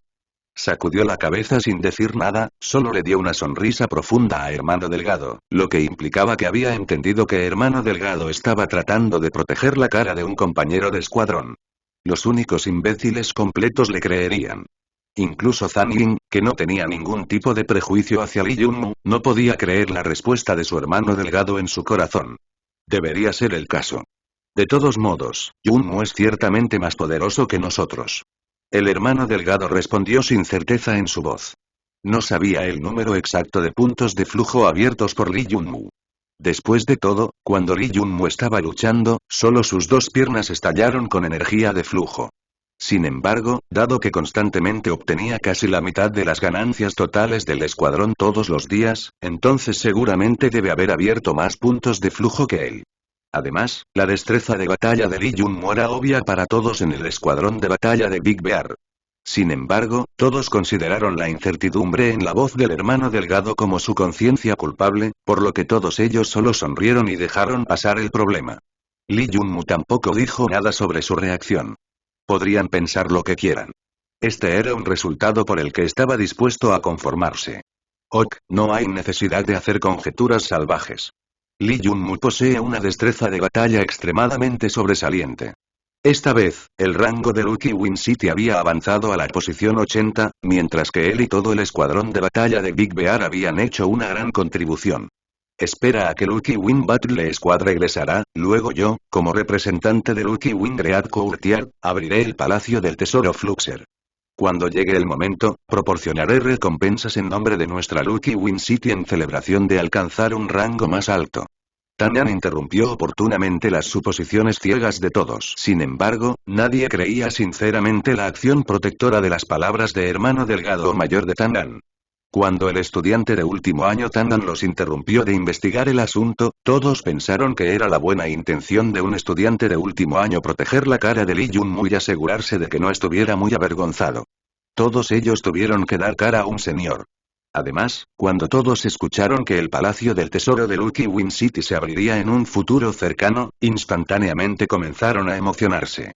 Sacudió la cabeza sin decir nada, solo le dio una sonrisa profunda a hermano delgado, lo que implicaba que había entendido que hermano delgado estaba tratando de proteger la cara de un compañero de escuadrón. Los únicos imbéciles completos le creerían. Incluso Zhang Yin, que no tenía ningún tipo de prejuicio hacia Li Yunmu, no podía creer la respuesta de su hermano delgado en su corazón. Debería ser el caso. De todos modos, Yunmu es ciertamente más poderoso que nosotros. El hermano delgado respondió sin certeza en su voz. No sabía el número exacto de puntos de flujo abiertos por Li Yunmu. Después de todo, cuando Li Yunmu estaba luchando, solo sus 2 piernas estallaron con energía de flujo. Sin embargo, dado que constantemente obtenía casi la mitad de las ganancias totales del escuadrón todos los días, entonces seguramente debe haber abierto más puntos de flujo que él. Además, la destreza de batalla de Li Yunmu era obvia para todos en el escuadrón de batalla de Big Bear. Sin embargo, todos consideraron la incertidumbre en la voz del hermano delgado como su conciencia culpable, por lo que todos ellos solo sonrieron y dejaron pasar el problema. Li Yunmu tampoco dijo nada sobre su reacción. Podrían pensar lo que quieran. Este era un resultado por el que estaba dispuesto a conformarse. Ok, no hay necesidad de hacer conjeturas salvajes. Li Yunmu posee una destreza de batalla extremadamente sobresaliente. Esta vez, el rango de Lucky Win City había avanzado a la posición 80, mientras que él y todo el escuadrón de batalla de Big Bear habían hecho una gran contribución. Espera a que Lucky Win Battle Squad regresará, luego yo, como representante de Lucky Win Great Courtier, abriré el Palacio del Tesoro Fluxer. Cuando llegue el momento, proporcionaré recompensas en nombre de nuestra Lucky Win City en celebración de alcanzar un rango más alto. Tanyan interrumpió oportunamente las suposiciones ciegas de todos. Sin embargo, nadie creía sinceramente la acción protectora de las palabras de hermano delgado o mayor de Tanyan. Cuando el estudiante de último año Tandan los interrumpió de investigar el asunto, todos pensaron que era la buena intención de un estudiante de último año proteger la cara de Lee Jun-mu y asegurarse de que no estuviera muy avergonzado. Todos ellos tuvieron que dar cara a un señor. Además, cuando todos escucharon que el Palacio del Tesoro de Lucky Win City se abriría en un futuro cercano, instantáneamente comenzaron a emocionarse.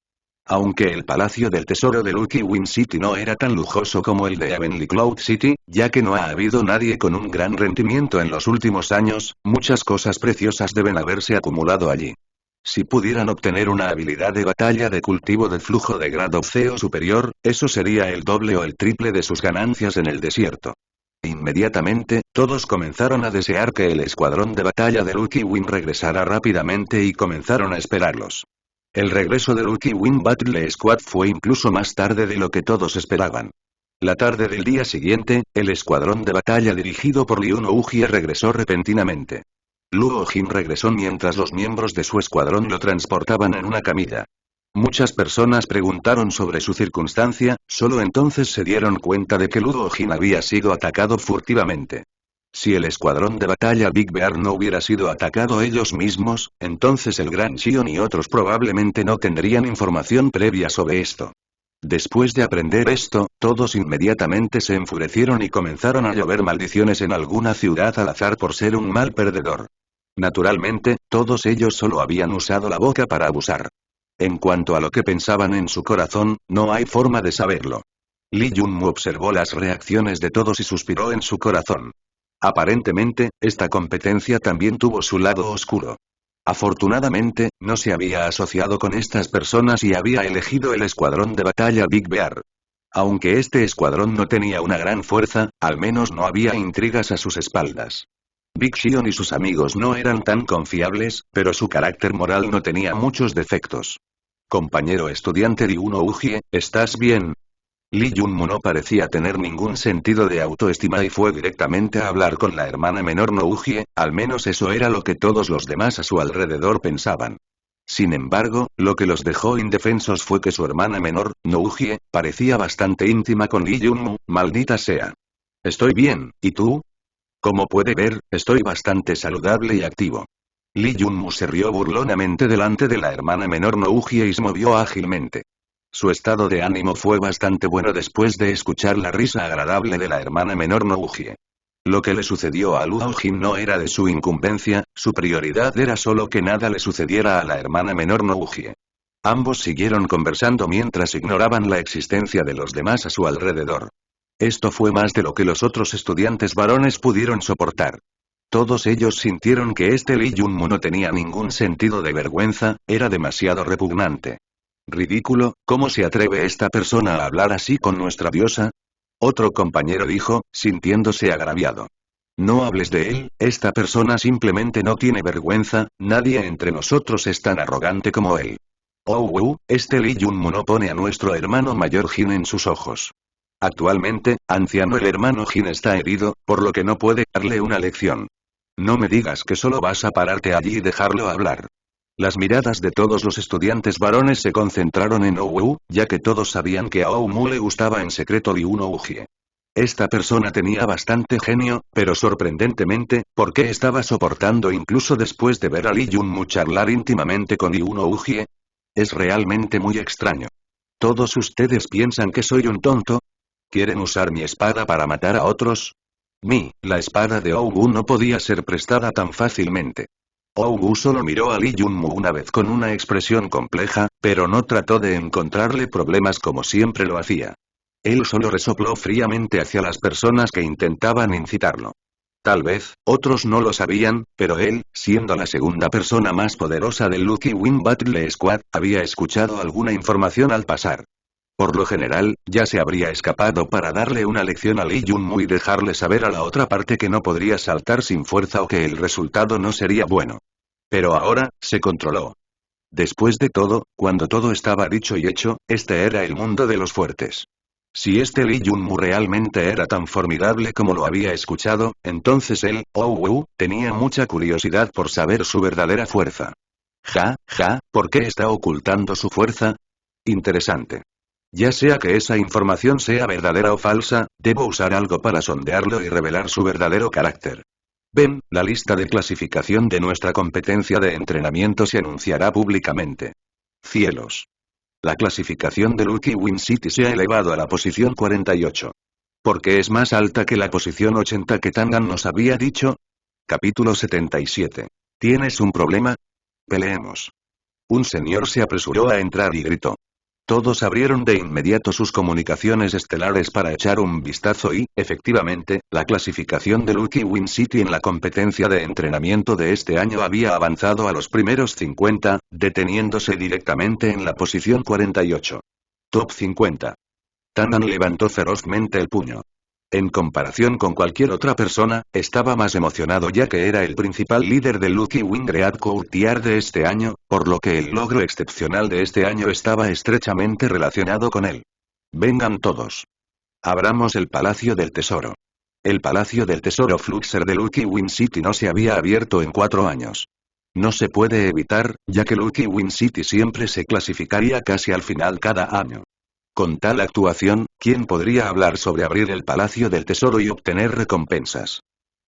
Aunque el Palacio del Tesoro de Lucky Win City no era tan lujoso como el de Heavenly Cloud City, ya que no ha habido nadie con un gran rendimiento en los últimos años, muchas cosas preciosas deben haberse acumulado allí. Si pudieran obtener una habilidad de batalla de cultivo de flujo de grado C o superior, eso sería el doble o el triple de sus ganancias en el desierto. Inmediatamente, todos comenzaron a desear que el escuadrón de batalla de Lucky Win regresara rápidamente y comenzaron a esperarlos. El regreso de Lucky Win Battle Squad fue incluso más tarde de lo que todos esperaban. La tarde del día siguiente, el escuadrón de batalla dirigido por Liu Nouji regresó repentinamente. Luo Jin regresó mientras los miembros de su escuadrón lo transportaban en una camilla. Muchas personas preguntaron sobre su circunstancia, solo entonces se dieron cuenta de que Luo Jin había sido atacado furtivamente. Si el escuadrón de batalla Big Bear no hubiera sido atacado ellos mismos, entonces el Gran Xion y otros probablemente no tendrían información previa sobre esto. Después de aprender esto, todos inmediatamente se enfurecieron y comenzaron a llover maldiciones en alguna ciudad al azar por ser un mal perdedor. Naturalmente, todos ellos solo habían usado la boca para abusar. En cuanto a lo que pensaban en su corazón, no hay forma de saberlo. Lee Jun-mu observó las reacciones de todos y suspiró en su corazón. Aparentemente, esta competencia también tuvo su lado oscuro. Afortunadamente, no se había asociado con estas personas y había elegido el escuadrón de batalla Big Bear. Aunque este escuadrón no tenía una gran fuerza, al menos no había intrigas a sus espaldas. Big Xion y sus amigos no eran tan confiables, pero su carácter moral no tenía muchos defectos. Compañero estudiante Liu Nouji, ¿estás bien? Lee Jun-mu no parecía tener ningún sentido de autoestima y fue directamente a hablar con la hermana menor Nouji, al menos eso era lo que todos los demás a su alrededor pensaban. Sin embargo, lo que los dejó indefensos fue que su hermana menor, Nouji, parecía bastante íntima con Lee Jun-mu, maldita sea. Estoy bien, ¿y tú? Como puede ver, estoy bastante saludable y activo. Lee Jun-mu se rió burlonamente delante de la hermana menor Nouji y se movió ágilmente. Su estado de ánimo fue bastante bueno después de escuchar la risa agradable de la hermana menor Nouji. Lo que le sucedió a Luo Jin no era de su incumbencia, su prioridad era solo que nada le sucediera a la hermana menor Nouji. Ambos siguieron conversando mientras ignoraban la existencia de los demás a su alrededor. Esto fue más de lo que los otros estudiantes varones pudieron soportar. Todos ellos sintieron que este Lee Jun-mu no tenía ningún sentido de vergüenza, era demasiado repugnante. Ridículo, ¿cómo se atreve esta persona a hablar así con nuestra diosa? Otro compañero dijo, sintiéndose agraviado. No hables de él, esta persona simplemente no tiene vergüenza, nadie entre nosotros es tan arrogante como él. Oh, este Lee Jun-mu no pone a nuestro hermano mayor Jin en sus ojos. Actualmente, anciano el hermano Jin está herido, por lo que no puede darle una lección. No me digas que solo vas a pararte allí y dejarlo hablar. Las miradas de todos los estudiantes varones se concentraron en Owu, ya que todos sabían que a Oumu le gustaba en secreto Liu Nouji. Esta persona tenía bastante genio, pero sorprendentemente, ¿por qué estaba soportando incluso después de ver a Lee Jun-mu charlar íntimamente con Liu Nouji? Es realmente muy extraño. ¿Todos ustedes piensan que soy un tonto? ¿Quieren usar mi espada para matar a otros? La espada de Owu no podía ser prestada tan fácilmente. Owu solo miró a Lee Jun-mu una vez con una expresión compleja, pero no trató de encontrarle problemas como siempre lo hacía. Él solo resopló fríamente hacia las personas que intentaban incitarlo. Tal vez, otros no lo sabían, pero él, siendo la segunda persona más poderosa del Lucky Win Battle Squad, había escuchado alguna información al pasar. Por lo general, ya se habría escapado para darle una lección a Lee Jun-mu y dejarle saber a la otra parte que no podría saltar sin fuerza o que el resultado no sería bueno. Pero ahora, se controló. Después de todo, cuando todo estaba dicho y hecho, este era el mundo de los fuertes. Si este Lee Junmu realmente era tan formidable como lo había escuchado, entonces él, tenía mucha curiosidad por saber su verdadera fuerza. ¿Por qué está ocultando su fuerza? Interesante. Ya sea que esa información sea verdadera o falsa, debo usar algo para sondearlo y revelar su verdadero carácter. Ven, la lista de clasificación de nuestra competencia de entrenamiento se anunciará públicamente. Cielos. La clasificación de Lucky Win City se ha elevado a la posición 48. ¿Por qué es más alta que la posición 80 que Tangan nos había dicho? Capítulo 77. ¿Tienes un problema? Peleemos. Un señor se apresuró a entrar y gritó. Todos abrieron de inmediato sus comunicaciones estelares para echar un vistazo y, efectivamente, la clasificación de Lucky Win City en la competencia de entrenamiento de este año había avanzado a los primeros 50, deteniéndose directamente en la posición 48. Top 50. Tanan levantó ferozmente el puño. En comparación con cualquier otra persona, estaba más emocionado ya que era el principal líder del Lucky Win Great Courtyard de este año, por lo que el logro excepcional de este año estaba estrechamente relacionado con él. Vengan todos. Abramos el Palacio del Tesoro. El Palacio del Tesoro Fluxer de Lucky Win City no se había abierto en 4 años. No se puede evitar, ya que Lucky Win City siempre se clasificaría casi al final cada año. Con tal actuación, ¿quién podría hablar sobre abrir el Palacio del Tesoro y obtener recompensas?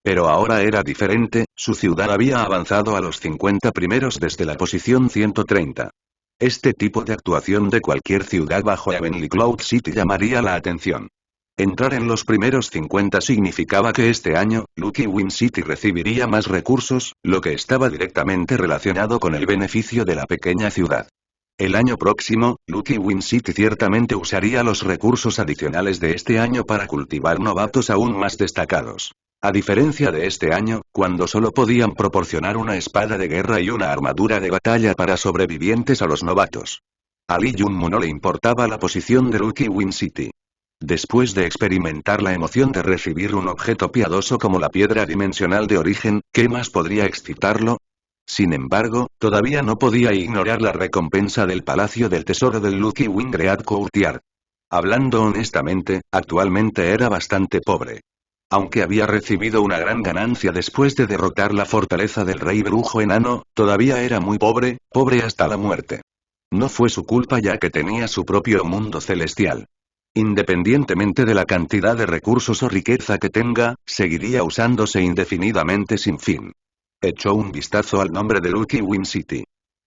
Pero ahora era diferente, su ciudad había avanzado a los 50 primeros desde la posición 130. Este tipo de actuación de cualquier ciudad bajo Heavenly Cloud City llamaría la atención. Entrar en los primeros 50 significaba que este año, Lucky Win City recibiría más recursos, lo que estaba directamente relacionado con el beneficio de la pequeña ciudad. El año próximo, Lucky Win City ciertamente usaría los recursos adicionales de este año para cultivar novatos aún más destacados. A diferencia de este año, cuando solo podían proporcionar una espada de guerra y una armadura de batalla para sobrevivientes a los novatos. A Lee Junmu no le importaba la posición de Lucky Win City. Después de experimentar la emoción de recibir un objeto piadoso como la piedra dimensional de origen, ¿qué más podría excitarlo? Sin embargo, todavía no podía ignorar la recompensa del Palacio del Tesoro del Lucky Win Great Courtyard. Hablando honestamente, actualmente era bastante pobre. Aunque había recibido una gran ganancia después de derrotar la fortaleza del rey brujo enano, todavía era muy pobre, pobre hasta la muerte. No fue su culpa ya que tenía su propio mundo celestial. Independientemente de la cantidad de recursos o riqueza que tenga, seguiría usándose indefinidamente sin fin. Echó un vistazo al nombre de Lucky Win City.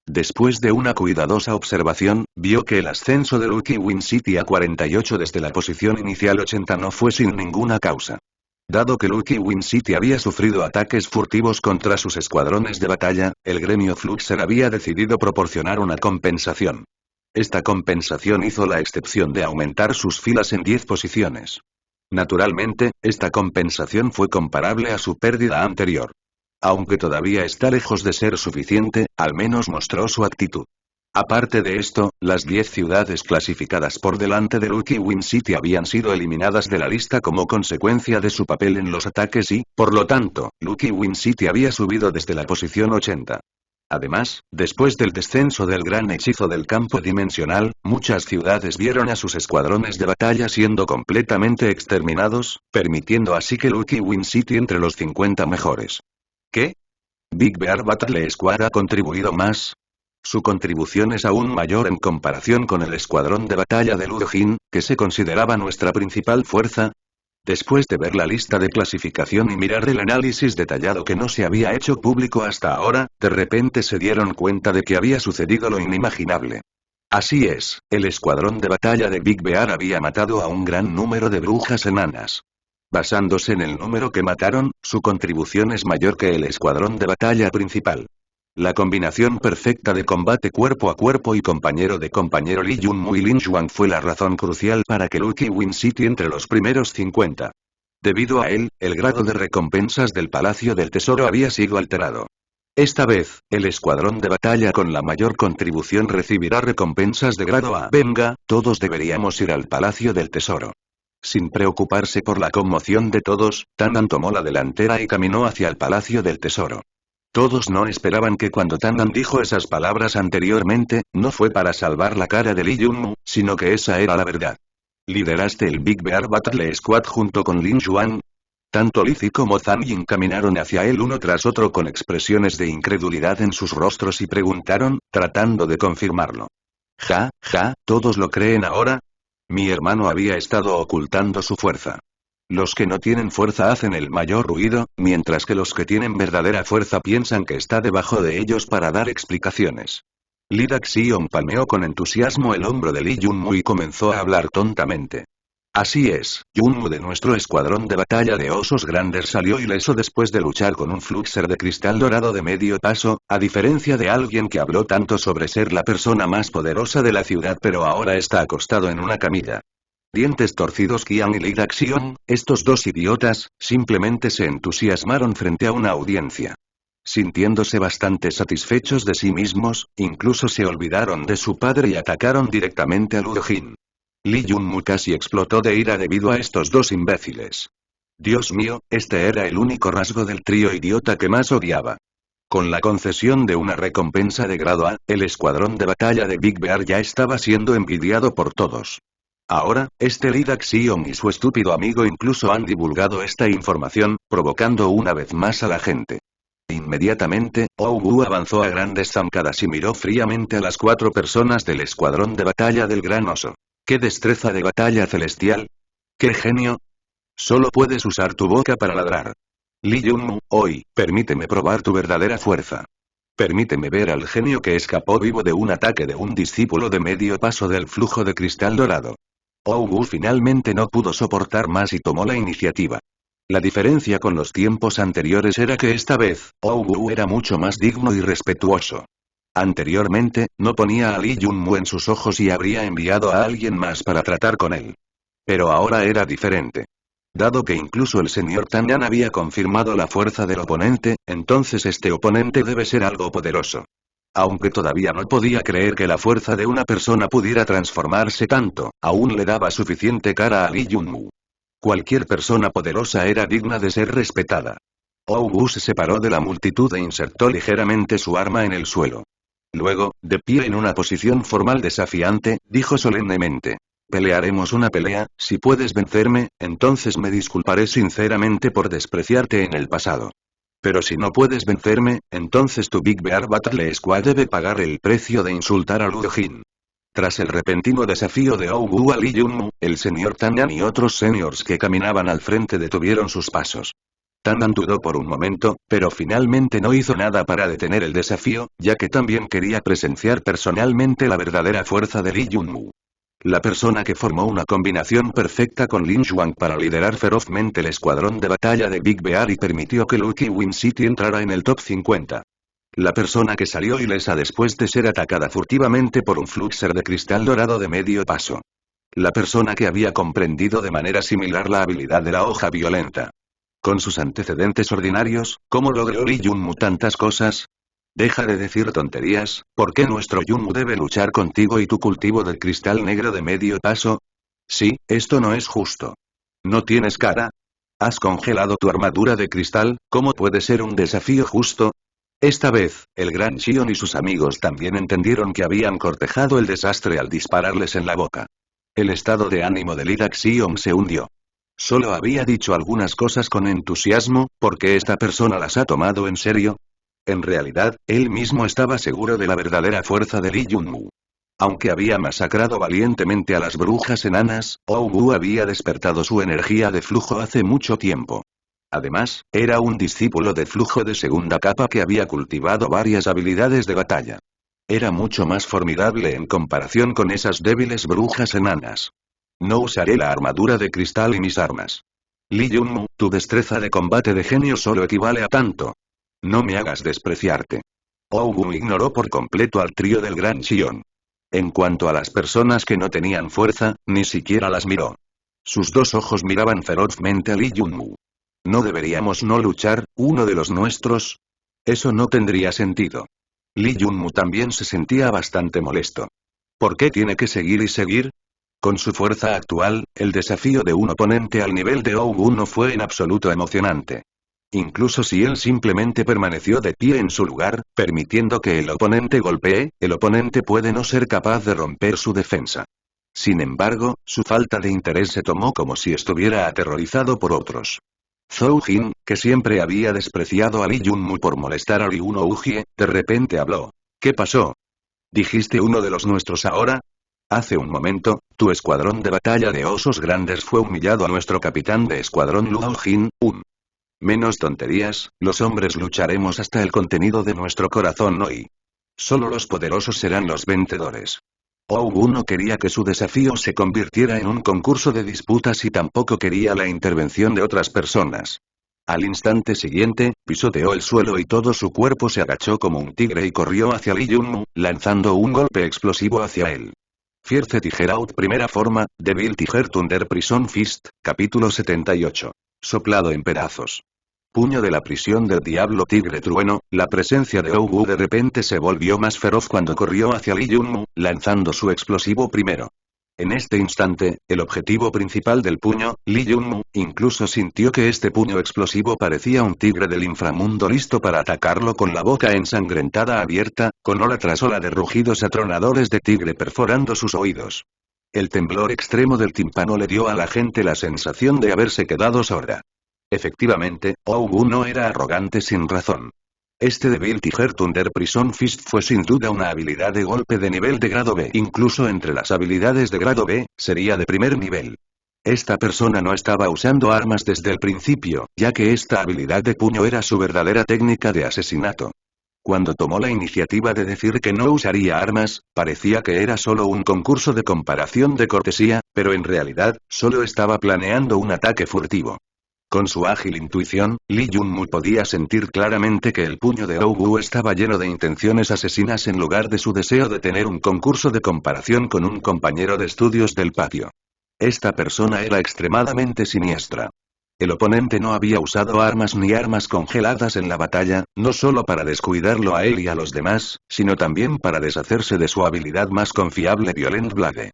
Después de una cuidadosa observación, vio que el ascenso de Lucky Win City a 48 desde la posición inicial 80 no fue sin ninguna causa. Dado que Lucky Win City había sufrido ataques furtivos contra sus escuadrones de batalla, el gremio Fluxer había decidido proporcionar una compensación. Esta compensación hizo la excepción de aumentar sus filas en 10 posiciones. Naturalmente, esta compensación fue comparable a su pérdida anterior. Aunque todavía está lejos de ser suficiente, al menos mostró su actitud. Aparte de esto, las 10 ciudades clasificadas por delante de Lucky Win City habían sido eliminadas de la lista como consecuencia de su papel en los ataques y, por lo tanto, Lucky Win City había subido desde la posición 80. Además, después del descenso del gran hechizo del campo dimensional, muchas ciudades vieron a sus escuadrones de batalla siendo completamente exterminados, permitiendo así que Lucky Win City entre los 50 mejores. ¿Qué? ¿Big Bear Battle Squad ha contribuido más? Su contribución es aún mayor en comparación con el escuadrón de batalla de Ludojin, que se consideraba nuestra principal fuerza. Después de ver la lista de clasificación y mirar el análisis detallado que no se había hecho público hasta ahora, de repente se dieron cuenta de que había sucedido lo inimaginable. Así es, el escuadrón de batalla de Big Bear había matado a un gran número de brujas enanas. Basándose en el número que mataron, su contribución es mayor que el escuadrón de batalla principal. La combinación perfecta de combate cuerpo a cuerpo y compañero de compañero Lee Junmu y Lin Xuan fue la razón crucial para que Lucky Win City entre los primeros 50. Debido a él, el grado de recompensas del Palacio del Tesoro había sido alterado. Esta vez, el escuadrón de batalla con la mayor contribución recibirá recompensas de grado A. Venga, todos deberíamos ir al Palacio del Tesoro. Sin preocuparse por la conmoción de todos, Tanan tomó la delantera y caminó hacia el Palacio del Tesoro. Todos no esperaban que cuando Tanan dijo esas palabras anteriormente, no fue para salvar la cara de Lee Junmu, sino que esa era la verdad. ¿Lideraste el Big Bear Battle Squad junto con Lin Yuan? Tanto Lizzie como Zhang Yin caminaron hacia él uno tras otro con expresiones de incredulidad en sus rostros y preguntaron, tratando de confirmarlo. Ja, ¿todos lo creen ahora? Mi hermano había estado ocultando su fuerza. Los que no tienen fuerza hacen el mayor ruido, mientras que los que tienen verdadera fuerza piensan que está debajo de ellos para dar explicaciones. Li Daxion palmeó con entusiasmo el hombro de Li Yunmu y comenzó a hablar tontamente. Así es, Yunmu de nuestro escuadrón de batalla de osos grandes salió ileso después de luchar con un fluxer de cristal dorado de medio paso, a diferencia de alguien que habló tanto sobre ser la persona más poderosa de la ciudad pero ahora está acostado en una camilla. Dientes torcidos Qian y Li Daxion, estos dos idiotas, simplemente se entusiasmaron frente a una audiencia. Sintiéndose bastante satisfechos de sí mismos, incluso se olvidaron de su padre y atacaron directamente a Luo Jin. Li Yunmu casi explotó de ira debido a estos dos imbéciles. Dios mío, este era el único rasgo del trío idiota que más odiaba. Con la concesión de una recompensa de grado A, el escuadrón de batalla de Big Bear ya estaba siendo envidiado por todos. Ahora, este Li Daxion y su estúpido amigo incluso han divulgado esta información, provocando una vez más a la gente. Inmediatamente, Wu avanzó a grandes zancadas y miró fríamente a las 4 personas del escuadrón de batalla del Gran Oso. ¡Qué destreza de batalla celestial! ¡Qué genio! Solo puedes usar tu boca para ladrar. Li Yunmu, hoy, permíteme probar tu verdadera fuerza. Permíteme ver al genio que escapó vivo de un ataque de un discípulo de medio paso del flujo de cristal dorado. Wu finalmente no pudo soportar más y tomó la iniciativa. La diferencia con los tiempos anteriores era que esta vez, Wu era mucho más digno y respetuoso. Anteriormente, no ponía a Li Yunmu en sus ojos y habría enviado a alguien más para tratar con él. Pero ahora era diferente. Dado que incluso el señor Tanyan había confirmado la fuerza del oponente, entonces este oponente debe ser algo poderoso. Aunque todavía no podía creer que la fuerza de una persona pudiera transformarse tanto, aún le daba suficiente cara a Li Yunmu. Cualquier persona poderosa era digna de ser respetada. Wu se separó de la multitud e insertó ligeramente su arma en el suelo. Luego, de pie en una posición formal desafiante, dijo solemnemente. Pelearemos una pelea, si puedes vencerme, entonces me disculparé sinceramente por despreciarte en el pasado. Pero si no puedes vencerme, entonces tu Big Bear Battle Squad debe pagar el precio de insultar a Luo Jin. Tras el repentino desafío de Wu a Li Yunmu, el señor Tanyan y otros seniors que caminaban al frente detuvieron sus pasos. Tanyan dudó por un momento, pero finalmente no hizo nada para detener el desafío, ya que también quería presenciar personalmente la verdadera fuerza de Li Yunmu. La persona que formó una combinación perfecta con Lin Xuan para liderar ferozmente el escuadrón de batalla de Big Bear y permitió que Lucky Win City entrara en el top 50. La persona que salió ilesa después de ser atacada furtivamente por un fluxer de cristal dorado de medio paso. La persona que había comprendido de manera similar la habilidad de la hoja violenta. Con sus antecedentes ordinarios, ¿cómo logró Li Yunmu tantas cosas? Deja de decir tonterías, ¿por qué nuestro Yunmu debe luchar contigo y tu cultivo del cristal negro de medio paso? Sí, esto no es justo. ¿No tienes cara? ¿Has congelado tu armadura de cristal? ¿Cómo puede ser un desafío justo? Esta vez, el Gran Xion y sus amigos también entendieron que habían cortejado el desastre al dispararles en la boca. El estado de ánimo de Li Daxion se hundió. Solo había dicho algunas cosas con entusiasmo, ¿por qué esta persona las ha tomado en serio? En realidad, él mismo estaba seguro de la verdadera fuerza de Li Yunmu. Aunque había masacrado valientemente a las brujas enanas, Wu había despertado su energía de flujo hace mucho tiempo. Además, era un discípulo de flujo de segunda capa que había cultivado varias habilidades de batalla. Era mucho más formidable en comparación con esas débiles brujas enanas. No usaré la armadura de cristal y mis armas. Li Yunmu, tu destreza de combate de genio solo equivale a tanto. No me hagas despreciarte. Wu ignoró por completo al trío del Gran Xion. En cuanto a las personas que no tenían fuerza, ni siquiera las miró. Sus dos ojos miraban ferozmente a Li Yunmu. ¿No deberíamos no luchar, uno de los nuestros? Eso no tendría sentido. Li Yunmu también se sentía bastante molesto. ¿Por qué tiene que seguir y seguir? Con su fuerza actual, el desafío de un oponente al nivel de Wu no fue en absoluto emocionante. Incluso si él simplemente permaneció de pie en su lugar, permitiendo que el oponente golpee, el oponente puede no ser capaz de romper su defensa. Sin embargo, su falta de interés se tomó como si estuviera aterrorizado por otros. Zhou Jin, que siempre había despreciado a Li Yunmu por molestar a Liu Nouji, de repente habló. ¿Qué pasó? ¿Dijiste uno de los nuestros ahora? Hace un momento, tu escuadrón de batalla de osos grandes fue humillado a nuestro capitán de escuadrón Luo Jin, Menos tonterías, los hombres lucharemos hasta el contenido de nuestro corazón hoy. Solo los poderosos serán los vencedores. Ogu no quería que su desafío se convirtiera en un concurso de disputas y tampoco quería la intervención de otras personas. Al instante siguiente, pisoteó el suelo y todo su cuerpo se agachó como un tigre y corrió hacia Li Yunmu, lanzando un golpe explosivo hacia él. Fierce Tigerout Primera forma, Devil Tiger Thunder Prison Fist, capítulo 78. Soplado en pedazos. Puño de la prisión del diablo tigre trueno, la presencia de Ogu de repente se volvió más feroz cuando corrió hacia Li Yunmu, lanzando su explosivo primero. En este instante, el objetivo principal del puño, Li Yunmu, incluso sintió que este puño explosivo parecía un tigre del inframundo listo para atacarlo con la boca ensangrentada abierta, con ola tras ola de rugidos atronadores de tigre perforando sus oídos. El temblor extremo del tímpano le dio a la gente la sensación de haberse quedado sorda. Efectivamente, Ogu no era arrogante sin razón. Este Devil Tiger Thunder Prison Fist fue sin duda una habilidad de golpe de nivel de grado B. Incluso entre las habilidades de grado B, sería de primer nivel. Esta persona no estaba usando armas desde el principio, ya que esta habilidad de puño era su verdadera técnica de asesinato. Cuando tomó la iniciativa de decir que no usaría armas, parecía que era solo un concurso de comparación de cortesía, pero en realidad, solo estaba planeando un ataque furtivo. Con su ágil intuición, Li Yunmu podía sentir claramente que el puño de Ogu estaba lleno de intenciones asesinas en lugar de su deseo de tener un concurso de comparación con un compañero de estudios del patio. Esta persona era extremadamente siniestra. El oponente no había usado armas ni armas congeladas en la batalla, no solo para descuidarlo a él y a los demás, sino también para deshacerse de su habilidad más confiable Violent Blade.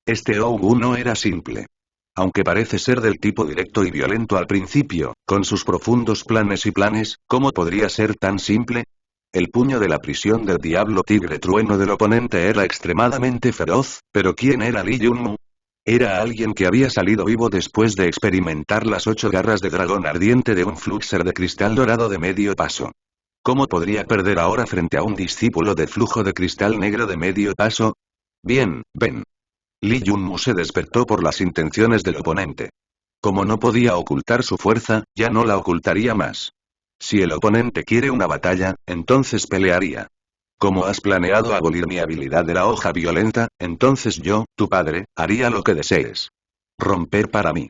Este Ogu no era simple. Aunque parece ser del tipo directo y violento al principio, con sus profundos planes, ¿cómo podría ser tan simple? El puño de la prisión del diablo tigre trueno del oponente era extremadamente feroz, pero ¿quién era Li Yunmu? Era alguien que había salido vivo después de experimentar las 8 garras de dragón ardiente de un fluxer de cristal dorado de medio paso. ¿Cómo podría perder ahora frente a un discípulo de flujo de cristal negro de medio paso? Bien, ven. Li Yunmu se despertó por las intenciones del oponente. Como no podía ocultar su fuerza, ya no la ocultaría más. Si el oponente quiere una batalla, entonces pelearía. Como has planeado abolir mi habilidad de la hoja violenta, entonces yo, tu padre, haría lo que desees. Romper para mí.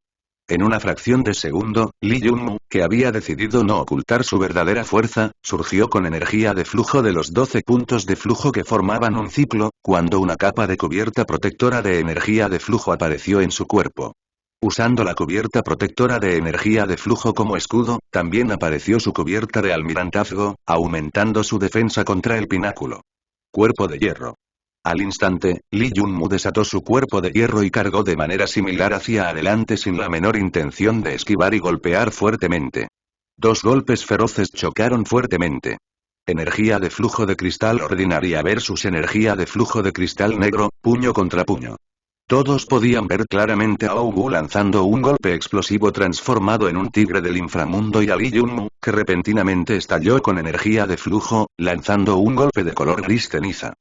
En una fracción de segundo, Li Yunmu, que había decidido no ocultar su verdadera fuerza, surgió con energía de flujo de los 12 puntos de flujo que formaban un ciclo, cuando una capa de cubierta protectora de energía de flujo apareció en su cuerpo. Usando la cubierta protectora de energía de flujo como escudo, también apareció su cubierta de almirantazgo, aumentando su defensa contra el pináculo. Cuerpo de hierro. Al instante, Li Yunmu desató su cuerpo de hierro y cargó de manera similar hacia adelante sin la menor intención de esquivar y golpear fuertemente. 2 golpes feroces chocaron fuertemente. Energía de flujo de cristal ordinaria versus energía de flujo de cristal negro, puño contra puño. Todos podían ver claramente a Ogu lanzando un golpe explosivo transformado en un tigre del inframundo y a Li Yunmu, que repentinamente estalló con energía de flujo, lanzando un golpe de color gris ceniza.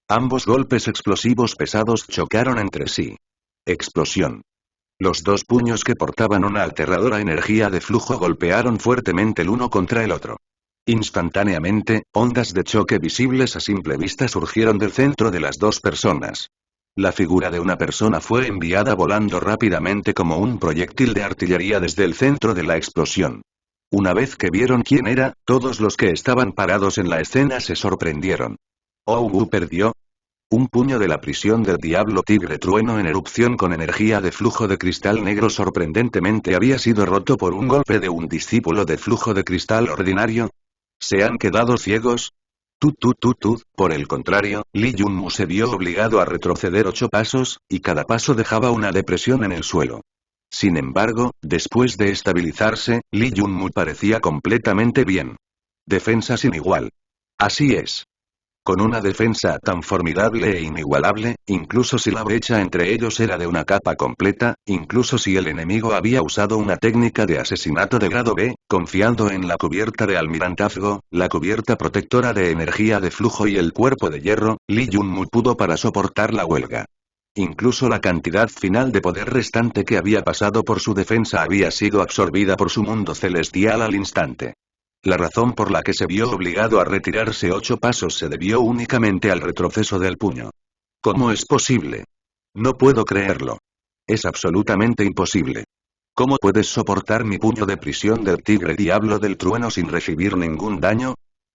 Ambos golpes explosivos pesados chocaron entre sí. Explosión. Los 2 puños que portaban una aterradora energía de flujo golpearon fuertemente el uno contra el otro. Instantáneamente, ondas de choque visibles a simple vista surgieron del centro de las 2 personas. La figura de una persona fue enviada volando rápidamente como un proyectil de artillería desde el centro de la explosión. Una vez que vieron quién era, todos los que estaban parados en la escena se sorprendieron. Ogu perdió. Un puño de la prisión del diablo tigre trueno en erupción con energía de flujo de cristal negro sorprendentemente había sido roto por un golpe de un discípulo de flujo de cristal ordinario. ¿Se han quedado ciegos? Por el contrario, Li Yunmu se vio obligado a retroceder 8 pasos, y cada paso dejaba una depresión en el suelo. Sin embargo, después de estabilizarse, Li Yunmu parecía completamente bien. Defensa sin igual. Así es. Con una defensa tan formidable e inigualable, incluso si la brecha entre ellos era de una capa completa, incluso si el enemigo había usado una técnica de asesinato de grado B, confiando en la cubierta de almirantazgo, la cubierta protectora de energía de flujo y el cuerpo de hierro, Lee Junmu pudo para soportar la huelga. Incluso la cantidad final de poder restante que había pasado por su defensa había sido absorbida por su mundo celestial al instante. La razón por la que se vio obligado a retirarse 8 pasos se debió únicamente al retroceso del puño. ¿Cómo es posible? No puedo creerlo. Es absolutamente imposible. ¿Cómo puedes soportar mi puño de prisión del tigre diablo del trueno sin recibir ningún daño?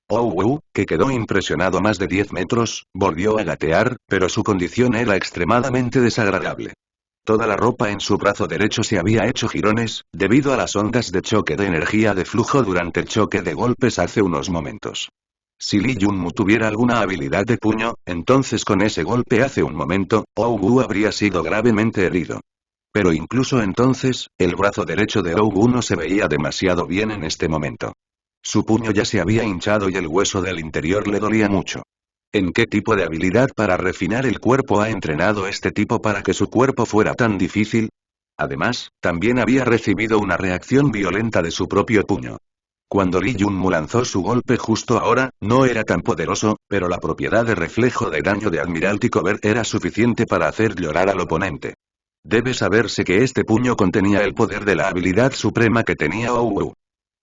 Wu, que quedó impresionado a más de 10 metros, volvió a gatear, pero su condición era extremadamente desagradable. Toda la ropa en su brazo derecho se había hecho jirones, debido a las ondas de choque de energía de flujo durante el choque de golpes hace unos momentos. Si Lee Junmu tuviera alguna habilidad de puño, entonces con ese golpe hace un momento, Wu habría sido gravemente herido. Pero incluso entonces, el brazo derecho de Wu no se veía demasiado bien en este momento. Su puño ya se había hinchado y el hueso del interior le dolía mucho. ¿En qué tipo de habilidad para refinar el cuerpo ha entrenado este tipo para que su cuerpo fuera tan difícil? Además, también había recibido una reacción violenta de su propio puño. Cuando Lee Junmu lanzó su golpe justo ahora, no era tan poderoso, pero la propiedad de reflejo de daño de Admiralty Covert era suficiente para hacer llorar al oponente. Debe saberse que este puño contenía el poder de la habilidad suprema que tenía Wu.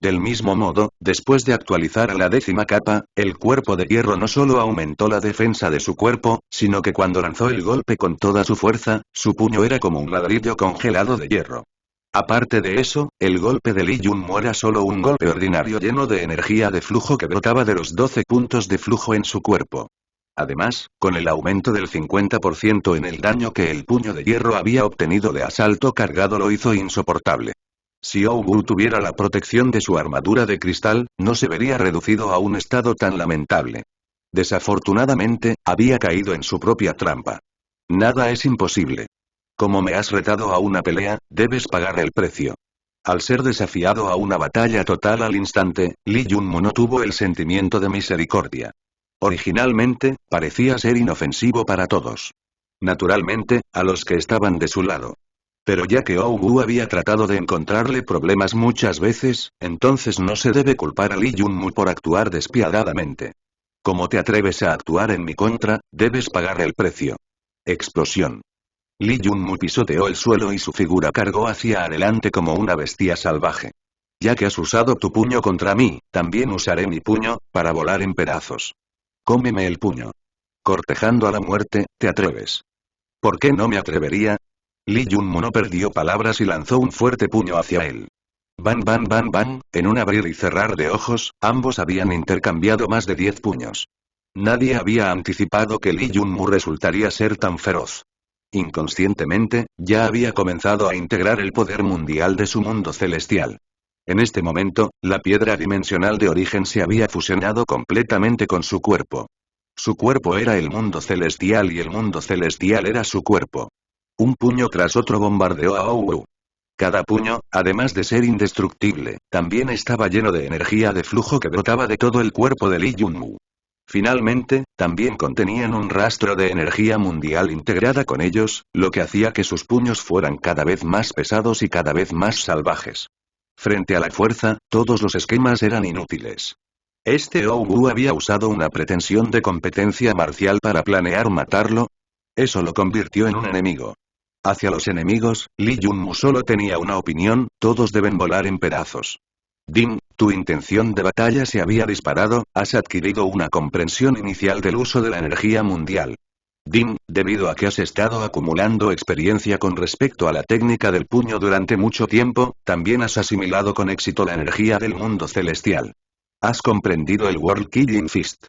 Del mismo modo, después de actualizar a la 10ª capa, el cuerpo de hierro no solo aumentó la defensa de su cuerpo, sino que cuando lanzó el golpe con toda su fuerza, su puño era como un ladrillo congelado de hierro. Aparte de eso, el golpe de Lee Junmu era solo un golpe ordinario lleno de energía de flujo que brotaba de los 12 puntos de flujo en su cuerpo. Además, con el aumento del 50% en el daño que el puño de hierro había obtenido de asalto cargado lo hizo insoportable. Si Wu tuviera la protección de su armadura de cristal, no se vería reducido a un estado tan lamentable. Desafortunadamente, había caído en su propia trampa. Nada es imposible. Como me has retado a una pelea, debes pagar el precio. Al ser desafiado a una batalla total al instante, Lee Junmu no tuvo el sentimiento de misericordia. Originalmente, parecía ser inofensivo para todos. Naturalmente, a los que estaban de su lado. Pero ya que Wu había tratado de encontrarle problemas muchas veces, entonces no se debe culpar a Lee Junmu por actuar despiadadamente. Como te atreves a actuar en mi contra, debes pagar el precio. Explosión. Lee Junmu pisoteó el suelo y su figura cargó hacia adelante como una bestia salvaje. Ya que has usado tu puño contra mí, también usaré mi puño, para volar en pedazos. Cómeme el puño. Cortejando a la muerte, ¿te atreves? ¿Por qué no me atrevería? Lee Junmu no perdió palabras y lanzó un fuerte puño hacia él. Ban ban ban ban, en un abrir y cerrar de ojos, ambos habían intercambiado más de 10 puños. Nadie había anticipado que Lee Junmu resultaría ser tan feroz. Inconscientemente, ya había comenzado a integrar el poder mundial de su mundo celestial. En este momento, la piedra dimensional de origen se había fusionado completamente con su cuerpo. Su cuerpo era el mundo celestial y el mundo celestial era su cuerpo. Un puño tras otro bombardeó a Wu. Cada puño, además de ser indestructible, también estaba lleno de energía de flujo que brotaba de todo el cuerpo de Lee Junmu. Finalmente, también contenían un rastro de energía mundial integrada con ellos, lo que hacía que sus puños fueran cada vez más pesados y cada vez más salvajes. Frente a la fuerza, todos los esquemas eran inútiles. Wu había usado una pretensión de competencia marcial para planear matarlo. Eso lo convirtió en un enemigo. Hacia los enemigos, Lee Junmu solo tenía una opinión: todos deben volar en pedazos. Din, tu intención de batalla se había disparado, has adquirido una comprensión inicial del uso de la energía mundial. Din, debido a que has estado acumulando experiencia con respecto a la técnica del puño durante mucho tiempo, también has asimilado con éxito la energía del mundo celestial. Has comprendido el World Killing Fist.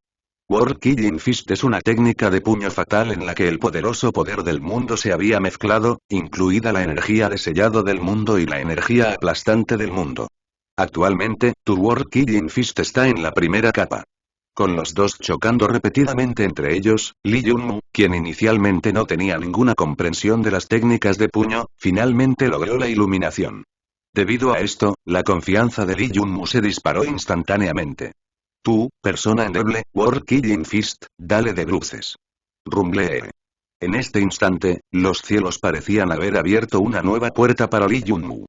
World Killing Fist es una técnica de puño fatal en la que el poderoso poder del mundo se había mezclado, incluida la energía de sellado del mundo y la energía aplastante del mundo. Actualmente, tu World Killing Fist está en la primera capa. Con los dos chocando repetidamente entre ellos, Lee Junmu, quien inicialmente no tenía ninguna comprensión de las técnicas de puño, finalmente logró la iluminación. Debido a esto, la confianza de Lee Junmu se disparó instantáneamente. Tú, persona endeble, World Killing Fist, dale de bruces. Rumblee. En este instante, los cielos parecían haber abierto una nueva puerta para Lee Junmu.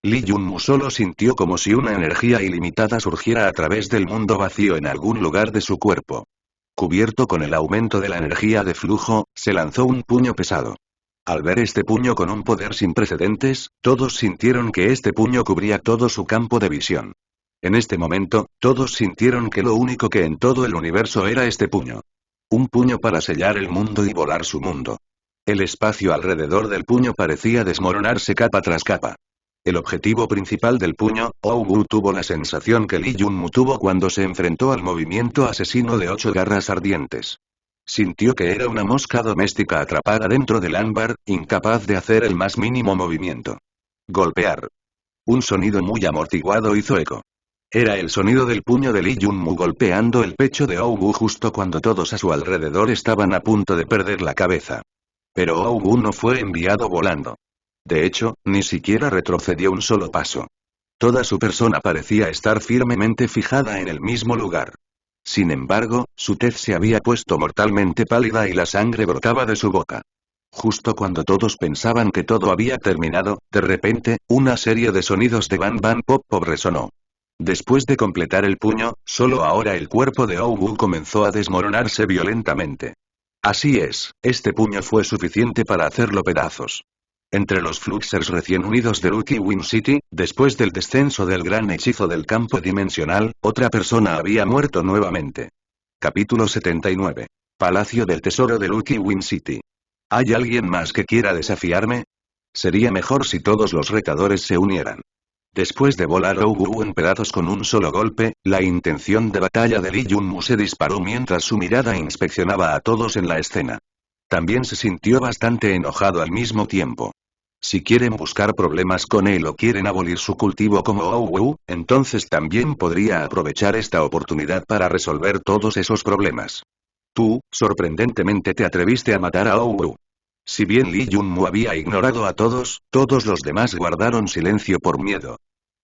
Lee Junmu solo sintió como si una energía ilimitada surgiera a través del mundo vacío en algún lugar de su cuerpo. Cubierto con el aumento de la energía de flujo, se lanzó un puño pesado. Al ver este puño con un poder sin precedentes, todos sintieron que este puño cubría todo su campo de visión. En este momento, todos sintieron que lo único que en todo el universo era este puño. Un puño para sellar el mundo y volar su mundo. El espacio alrededor del puño parecía desmoronarse capa tras capa. El objetivo principal del puño, Owu tuvo la sensación que Lee Junmu tuvo cuando se enfrentó al movimiento asesino de 8 garras ardientes. Sintió que era una mosca doméstica atrapada dentro del ámbar, incapaz de hacer el más mínimo movimiento. Golpear. Un sonido muy amortiguado hizo eco. Era el sonido del puño de Lee Junmu golpeando el pecho de Owu justo cuando todos a su alrededor estaban a punto de perder la cabeza. Pero Owu no fue enviado volando. De hecho, ni siquiera retrocedió un solo paso. Toda su persona parecía estar firmemente fijada en el mismo lugar. Sin embargo, su tez se había puesto mortalmente pálida y la sangre brotaba de su boca. Justo cuando todos pensaban que todo había terminado, de repente, una serie de sonidos de Ban Ban Pop Pop resonó. Después de completar el puño, solo ahora el cuerpo de Owu comenzó a desmoronarse violentamente. Así es, este puño fue suficiente para hacerlo pedazos. Entre los Fluxers recién unidos de Lucky Win City, después del descenso del gran hechizo del campo dimensional, otra persona había muerto nuevamente. Capítulo 79. Palacio del Tesoro de Lucky Win City. ¿Hay alguien más que quiera desafiarme? Sería mejor si todos los retadores se unieran. Después de volar Owu en pedazos con un solo golpe, la intención de batalla de Lee Junmu se disparó mientras su mirada inspeccionaba a todos en la escena. También se sintió bastante enojado al mismo tiempo. Si quieren buscar problemas con él o quieren abolir su cultivo como Owu, entonces también podría aprovechar esta oportunidad para resolver todos esos problemas. Tú, sorprendentemente te atreviste a matar a Owu. Si bien Lee Junmu había ignorado a todos, todos los demás guardaron silencio por miedo.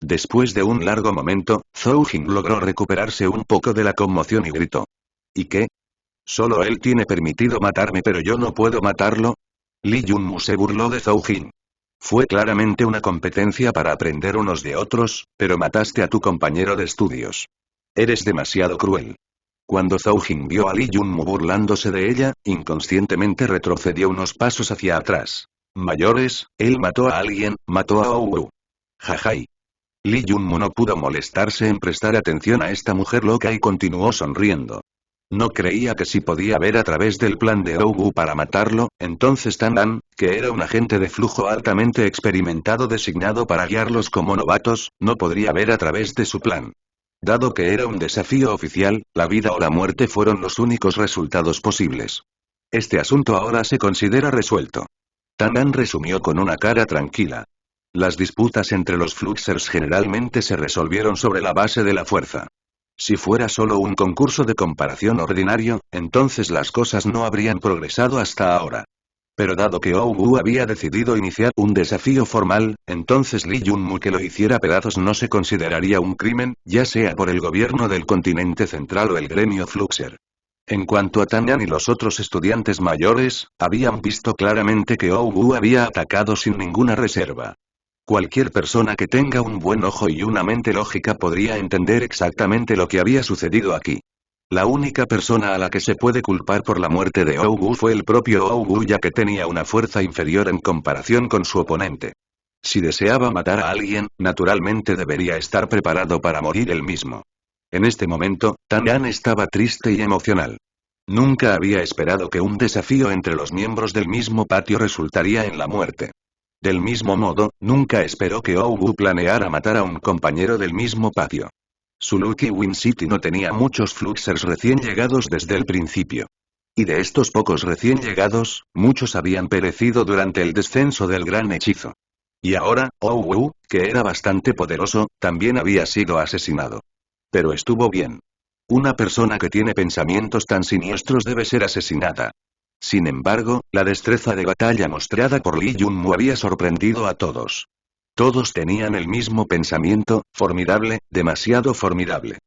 Después de un largo momento, Zhou Jing logró recuperarse un poco de la conmoción y gritó. ¿Y qué? Solo él tiene permitido matarme pero yo no puedo matarlo. Lee Junmu se burló de Zhou Jing. Fue claramente una competencia para aprender unos de otros, pero mataste a tu compañero de estudios. Eres demasiado cruel. Cuando Zhou Jing vio a Lee Junmu burlándose de ella, inconscientemente retrocedió unos pasos hacia atrás. Mayores, él mató a alguien, mató a Owu. Jajai. Lee Junmu no pudo molestarse en prestar atención a esta mujer loca y continuó sonriendo. No creía que si podía ver a través del plan de Owu para matarlo, entonces Tan An, que era un agente de flujo altamente experimentado designado para guiarlos como novatos, no podría ver a través de su plan. Dado que era un desafío oficial, la vida o la muerte fueron los únicos resultados posibles. Este asunto ahora se considera resuelto. Tan An resumió con una cara tranquila. Las disputas entre los Fluxers generalmente se resolvieron sobre la base de la fuerza. Si fuera solo un concurso de comparación ordinario, entonces las cosas no habrían progresado hasta ahora. Pero dado que Owu había decidido iniciar un desafío formal, entonces Lee Junmu que lo hiciera pedazos no se consideraría un crimen, ya sea por el gobierno del continente central o el gremio Fluxer. En cuanto a Tanyan y los otros estudiantes mayores, habían visto claramente que Owu había atacado sin ninguna reserva. Cualquier persona que tenga un buen ojo y una mente lógica podría entender exactamente lo que había sucedido aquí. La única persona a la que se puede culpar por la muerte de Owu fue el propio Owu ya que tenía una fuerza inferior en comparación con su oponente. Si deseaba matar a alguien, naturalmente debería estar preparado para morir él mismo. En este momento, Tan estaba triste y emocional. Nunca había esperado que un desafío entre los miembros del mismo patio resultaría en la muerte. Del mismo modo, nunca esperó que Owu planeara matar a un compañero del mismo patio. Su Lucky Win City no tenía muchos Fluxers recién llegados desde el principio. Y de estos pocos recién llegados, muchos habían perecido durante el descenso del gran hechizo. Y ahora, Owu, que era bastante poderoso, también había sido asesinado. Pero estuvo bien. Una persona que tiene pensamientos tan siniestros debe ser asesinada. Sin embargo, la destreza de batalla mostrada por Lee Junmu había sorprendido a todos. Todos tenían el mismo pensamiento, formidable, demasiado formidable.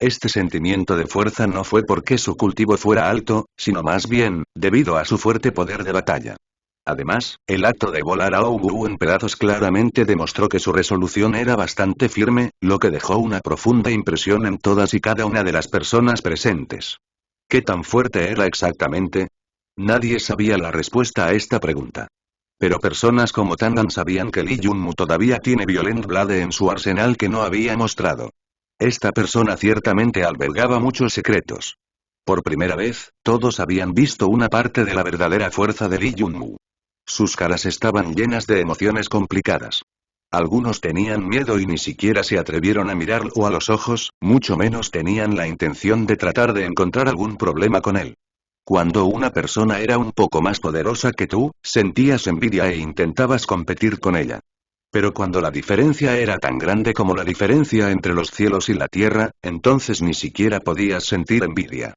Este sentimiento de fuerza no fue porque su cultivo fuera alto, sino más bien, debido a su fuerte poder de batalla. Además, el acto de volar a Owu en pedazos claramente demostró que su resolución era bastante firme, lo que dejó una profunda impresión en todas y cada una de las personas presentes. ¿Qué tan fuerte era exactamente? Nadie sabía la respuesta a esta pregunta. Pero personas como Tandan sabían que Lee Junmu todavía tiene Violent Blade en su arsenal que no había mostrado. Esta persona ciertamente albergaba muchos secretos. Por primera vez, todos habían visto una parte de la verdadera fuerza de Lee Junmu. Sus caras estaban llenas de emociones complicadas. Algunos tenían miedo y ni siquiera se atrevieron a mirarlo a los ojos, mucho menos tenían la intención de tratar de encontrar algún problema con él. Cuando una persona era un poco más poderosa que tú, sentías envidia e intentabas competir con ella. Pero cuando la diferencia era tan grande como la diferencia entre los cielos y la tierra, entonces ni siquiera podías sentir envidia.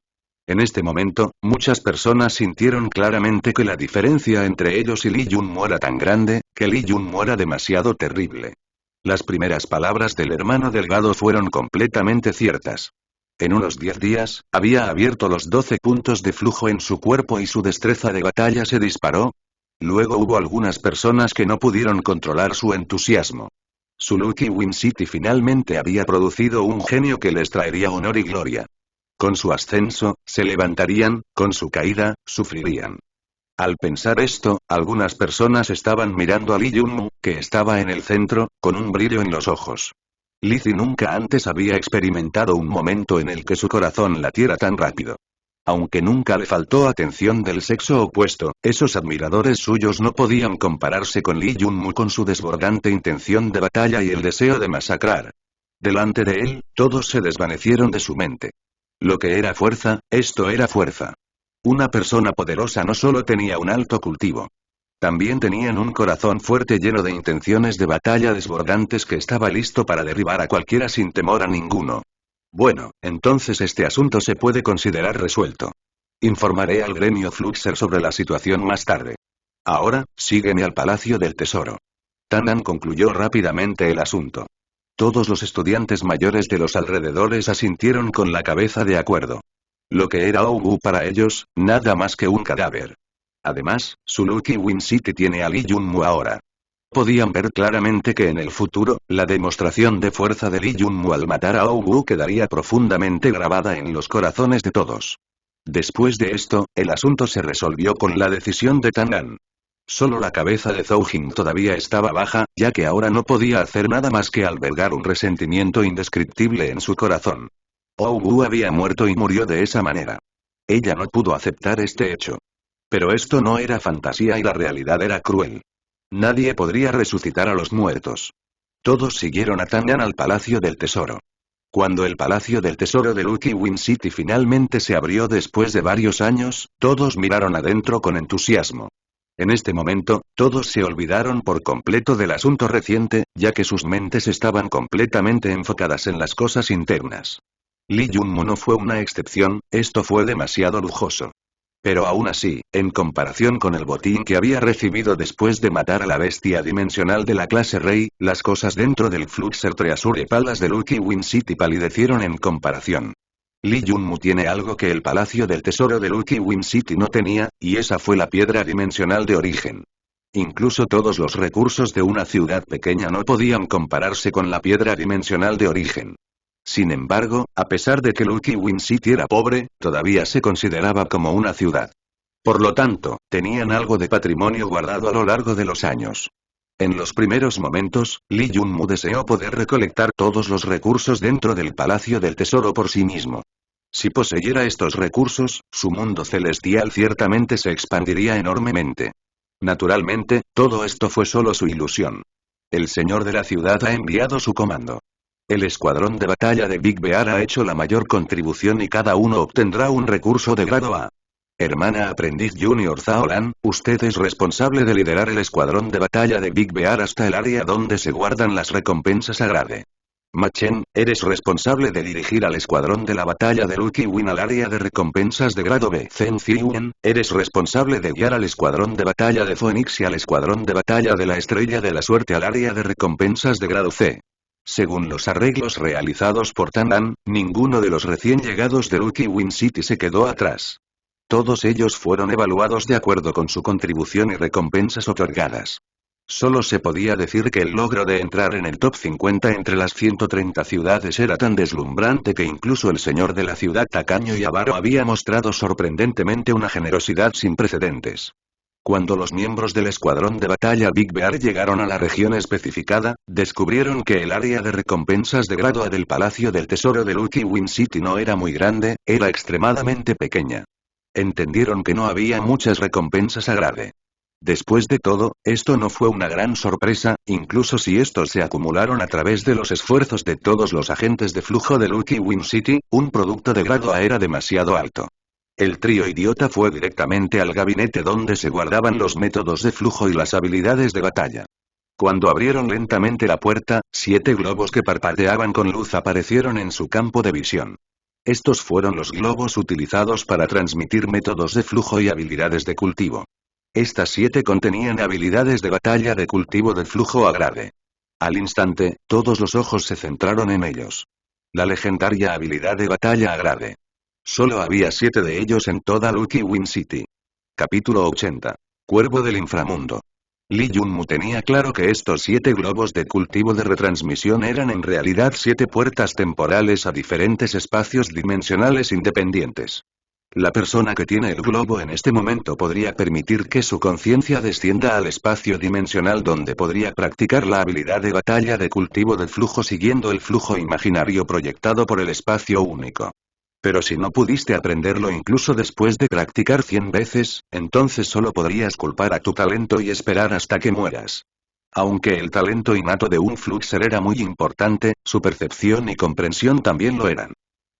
En este momento, muchas personas sintieron claramente que la diferencia entre ellos y Lee Junmu era tan grande, que Lee Junmu era demasiado terrible. Las primeras palabras del hermano delgado fueron completamente ciertas. En unos 10 días, había abierto los 12 puntos de flujo en su cuerpo y su destreza de batalla se disparó. Luego hubo algunas personas que no pudieron controlar su entusiasmo. Su Lucky Win City finalmente había producido un genio que les traería honor y gloria. Con su ascenso, se levantarían, con su caída, sufrirían. Al pensar esto, algunas personas estaban mirando a Lee Junmu, que estaba en el centro, con un brillo en los ojos. Lizzie nunca antes había experimentado un momento en el que su corazón latiera tan rápido. Aunque nunca le faltó atención del sexo opuesto, esos admiradores suyos no podían compararse con Lee Junmu con su desbordante intención de batalla y el deseo de masacrar. Delante de él, todos se desvanecieron de su mente. Lo que era fuerza, esto era fuerza. Una persona poderosa no solo tenía un alto cultivo. También tenían un corazón fuerte lleno de intenciones de batalla desbordantes que estaba listo para derribar a cualquiera sin temor a ninguno. Bueno, entonces este asunto se puede considerar resuelto. Informaré al gremio Fluxer sobre la situación más tarde. Ahora, sígueme al Palacio del Tesoro. Tanan concluyó rápidamente el asunto. Todos los estudiantes mayores de los alrededores asintieron con la cabeza de acuerdo. Lo que era Owu para ellos, nada más que un cadáver. Además, su Lucky Win City tiene a Lee Junmu ahora. Podían ver claramente que en el futuro, la demostración de fuerza de Lee Junmu al matar a Owu quedaría profundamente grabada en los corazones de todos. Después de esto, el asunto se resolvió con la decisión de Tanan. Solo la cabeza de Zhou Jing todavía estaba baja, ya que ahora no podía hacer nada más que albergar un resentimiento indescriptible en su corazón. Owu había muerto y murió de esa manera. Ella no pudo aceptar este hecho. Pero esto no era fantasía y la realidad era cruel. Nadie podría resucitar a los muertos. Todos siguieron a Tanan al Palacio del Tesoro. Cuando el Palacio del Tesoro de Lucky Win City finalmente se abrió después de varios años, todos miraron adentro con entusiasmo. En este momento, todos se olvidaron por completo del asunto reciente, ya que sus mentes estaban completamente enfocadas en las cosas internas. Lee Junmu no fue una excepción, esto fue demasiado lujoso. Pero aún así, en comparación con el botín que había recibido después de matar a la bestia dimensional de la clase Rey, las cosas dentro del Fluxer Treasure Palace de Lucky Win City palidecieron en comparación. Lee Junmu tiene algo que el Palacio del Tesoro de Lucky Win City no tenía, y esa fue la piedra dimensional de origen. Incluso todos los recursos de una ciudad pequeña no podían compararse con la piedra dimensional de origen. Sin embargo, a pesar de que Lucky Win City era pobre, todavía se consideraba como una ciudad. Por lo tanto, tenían algo de patrimonio guardado a lo largo de los años. En los primeros momentos, Lee Junmu deseó poder recolectar todos los recursos dentro del Palacio del Tesoro por sí mismo. Si poseyera estos recursos, su mundo celestial ciertamente se expandiría enormemente. Naturalmente, todo esto fue solo su ilusión. El señor de la ciudad ha enviado su comando. El escuadrón de batalla de Big Bear ha hecho la mayor contribución y cada uno obtendrá un recurso de grado A. Hermana aprendiz Junior Zaolan, usted es responsable de liderar el escuadrón de batalla de Big Bear hasta el área donde se guardan las recompensas sagrade. Ma Chen, eres responsable de dirigir al escuadrón de la batalla de Lucky Win al área de recompensas de grado B. Zhen Ziwen, eres responsable de guiar al escuadrón de batalla de Phoenix y al escuadrón de batalla de la Estrella de la Suerte al área de recompensas de grado C. Según los arreglos realizados por Tandan, ninguno de los recién llegados de Lucky Win City se quedó atrás. Todos ellos fueron evaluados de acuerdo con su contribución y recompensas otorgadas. Solo se podía decir que el logro de entrar en el top 50 entre las 130 ciudades era tan deslumbrante que incluso el señor de la ciudad tacaño y avaro había mostrado sorprendentemente una generosidad sin precedentes. Cuando los miembros del escuadrón de batalla Big Bear llegaron a la región especificada, descubrieron que el área de recompensas de grado A del Palacio del Tesoro de Lucky Win City no era muy grande, era extremadamente pequeña. Entendieron que no había muchas recompensas a grade. Después de todo, esto no fue una gran sorpresa, incluso si estos se acumularon a través de los esfuerzos de todos los agentes de flujo de Lucky Win City, un producto de grado A era demasiado alto. El trío idiota fue directamente al gabinete donde se guardaban los métodos de flujo y las habilidades de batalla. Cuando abrieron lentamente la puerta, 7 globos que parpadeaban con luz aparecieron en su campo de visión. Estos fueron los globos utilizados para transmitir métodos de flujo y habilidades de cultivo. Estas 7 contenían habilidades de batalla de cultivo de flujo a grade. Al instante, todos los ojos se centraron en ellos. La legendaria habilidad de batalla a grade. Solo había 7 de ellos en toda Lucky Win City. Capítulo 80. Cuervo del inframundo. Lee Junmu tenía claro que estos 7 globos de cultivo de retransmisión eran en realidad 7 puertas temporales a diferentes espacios dimensionales independientes. La persona que tiene el globo en este momento podría permitir que su conciencia descienda al espacio dimensional donde podría practicar la habilidad de batalla de cultivo del flujo siguiendo el flujo imaginario proyectado por el espacio único. Pero si no pudiste aprenderlo incluso después de practicar 100 veces, entonces solo podrías culpar a tu talento y esperar hasta que mueras. Aunque el talento innato de un Fluxer era muy importante, su percepción y comprensión también lo eran.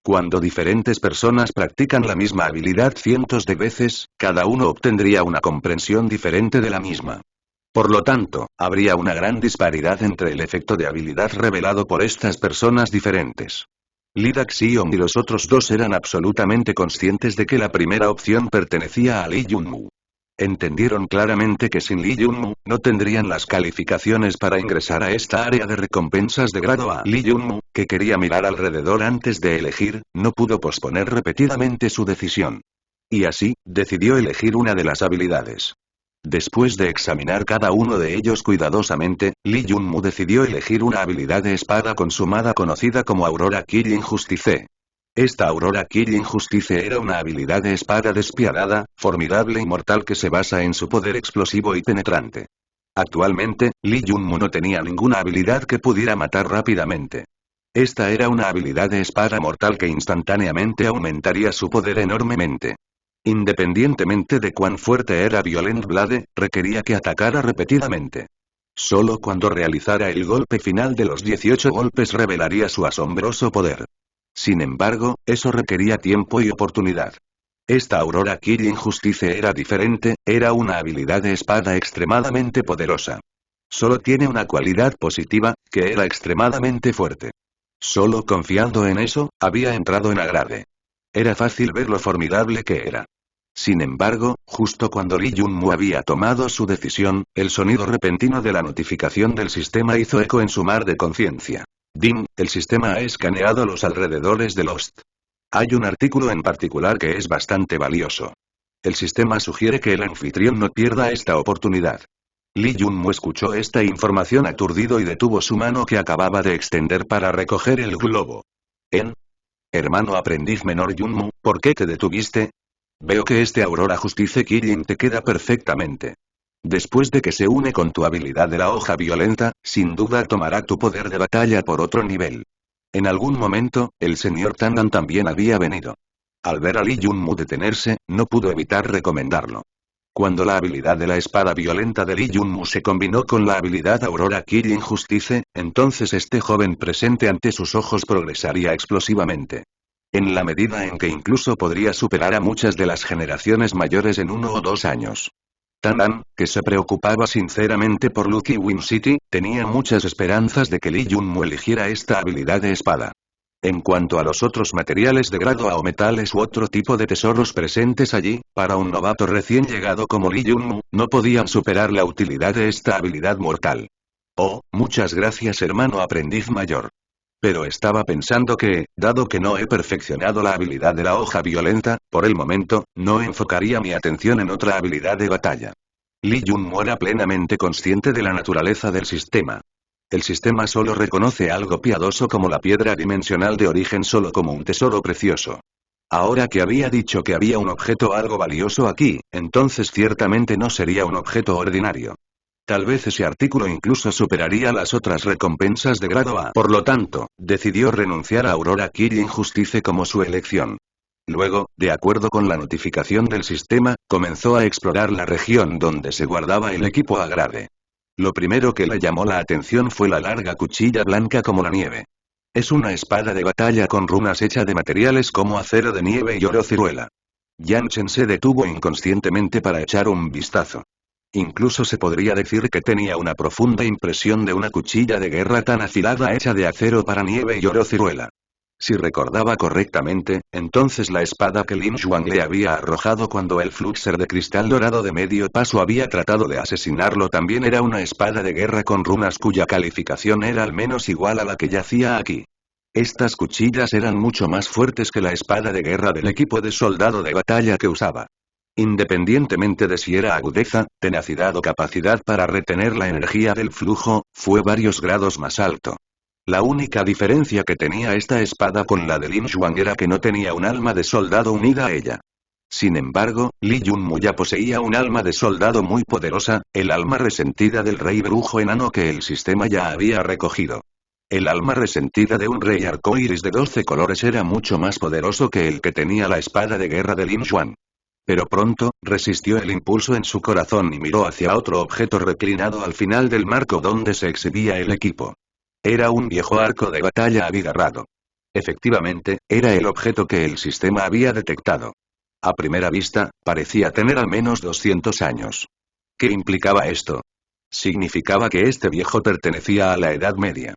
Cuando diferentes personas practican la misma habilidad cientos de veces, cada uno obtendría una comprensión diferente de la misma. Por lo tanto, habría una gran disparidad entre el efecto de habilidad revelado por estas personas diferentes. Lee Daxion y los otros dos eran absolutamente conscientes de que la primera opción pertenecía a Lee Junmu. Entendieron claramente que sin Lee Junmu, no tendrían las calificaciones para ingresar a esta área de recompensas de grado A. Lee Junmu, que quería mirar alrededor antes de elegir, no pudo posponer repetidamente su decisión. Y así, decidió elegir una de las habilidades. Después de examinar cada uno de ellos cuidadosamente, Lee Junmu decidió elegir una habilidad de espada consumada conocida como Aurora Killing Justice. Esta Aurora Killing Justice era una habilidad de espada despiadada, formidable y mortal que se basa en su poder explosivo y penetrante. Actualmente, Lee Junmu no tenía ninguna habilidad que pudiera matar rápidamente. Esta era una habilidad de espada mortal que instantáneamente aumentaría su poder enormemente. Independientemente de cuán fuerte era Violent Blade, requería que atacara repetidamente. Solo cuando realizara el golpe final de los 18 golpes revelaría su asombroso poder. Sin embargo, eso requería tiempo y oportunidad. Esta Aurora Killing Justice era diferente, era una habilidad de espada extremadamente poderosa. Solo tiene una cualidad positiva, que era extremadamente fuerte. Solo confiando en eso, había entrado en agrade. Era fácil ver lo formidable que era. Sin embargo, justo cuando Lee Junmu había tomado su decisión, el sonido repentino de la notificación del sistema hizo eco en su mar de conciencia. Ding, el sistema ha escaneado los alrededores de Lost. Hay un artículo en particular que es bastante valioso. El sistema sugiere que el anfitrión no pierda esta oportunidad. Lee Junmu escuchó esta información aturdido y detuvo su mano que acababa de extender para recoger el globo. Hermano aprendiz menor Junmu, ¿por qué te detuviste? Veo que este Aurora Justice Killing te queda perfectamente. Después de que se une con tu habilidad de la hoja violenta, sin duda tomará tu poder de batalla por otro nivel. En algún momento, el señor Tandan también había venido. Al ver a Lee Junmu detenerse, no pudo evitar recomendarlo. Cuando la habilidad de la espada violenta de Lee Junmu se combinó con la habilidad Aurora Killing Justice, entonces este joven presente ante sus ojos progresaría explosivamente. En la medida en que incluso podría superar a muchas de las generaciones mayores en 1 o 2 años. Tandan, que se preocupaba sinceramente por Lucky Win City, tenía muchas esperanzas de que Lee Junmu eligiera esta habilidad de espada. En cuanto a los otros materiales de grado A o metales u otro tipo de tesoros presentes allí, para un novato recién llegado como Lee Junmu, no podían superar la utilidad de esta habilidad mortal. Oh, muchas gracias hermano aprendiz mayor. Pero estaba pensando que, dado que no he perfeccionado la habilidad de la hoja violenta, por el momento, no enfocaría mi atención en otra habilidad de batalla. Li Yunmu era plenamente consciente de la naturaleza del sistema. El sistema solo reconoce algo piadoso como la piedra dimensional de origen solo como un tesoro precioso. Ahora que había dicho que había un objeto algo valioso aquí, entonces ciertamente no sería un objeto ordinario. Tal vez ese artículo incluso superaría las otras recompensas de grado A. Por lo tanto, decidió renunciar a Aurora Kirin Justice como su elección. Luego, de acuerdo con la notificación del sistema, comenzó a explorar la región donde se guardaba el equipo Agrade. Lo primero que le llamó la atención fue la larga cuchilla blanca como la nieve. Es una espada de batalla con runas hecha de materiales como acero de nieve y oro ciruela. Yan Chen se detuvo inconscientemente para echar un vistazo. Incluso se podría decir que tenía una profunda impresión de una cuchilla de guerra tan afilada hecha de acero para nieve y oro ciruela. Si recordaba correctamente, entonces la espada que Lin Xuan le había arrojado cuando el Fluxer de cristal dorado de medio paso había tratado de asesinarlo también era una espada de guerra con runas cuya calificación era al menos igual a la que yacía aquí. Estas cuchillas eran mucho más fuertes que la espada de guerra del equipo de soldado de batalla que usaba. Independientemente de si era agudeza, tenacidad o capacidad para retener la energía del flujo, fue varios grados más alto. La única diferencia que tenía esta espada con la de Lin Xuan era que no tenía un alma de soldado unida a ella. Sin embargo, Li Yunmu ya poseía un alma de soldado muy poderosa, el alma resentida del rey brujo enano que el sistema ya había recogido. El alma resentida de un rey arcoíris de 12 colores era mucho más poderoso que el que tenía la espada de guerra de Lin Xuan. Pero pronto, resistió el impulso en su corazón y miró hacia otro objeto reclinado al final del marco donde se exhibía el equipo. Era un viejo arco de batalla abigarrado. Efectivamente, era el objeto que el sistema había detectado. A primera vista, parecía tener al menos 200 años. ¿Qué implicaba esto? Significaba que este viejo pertenecía a la Edad Media.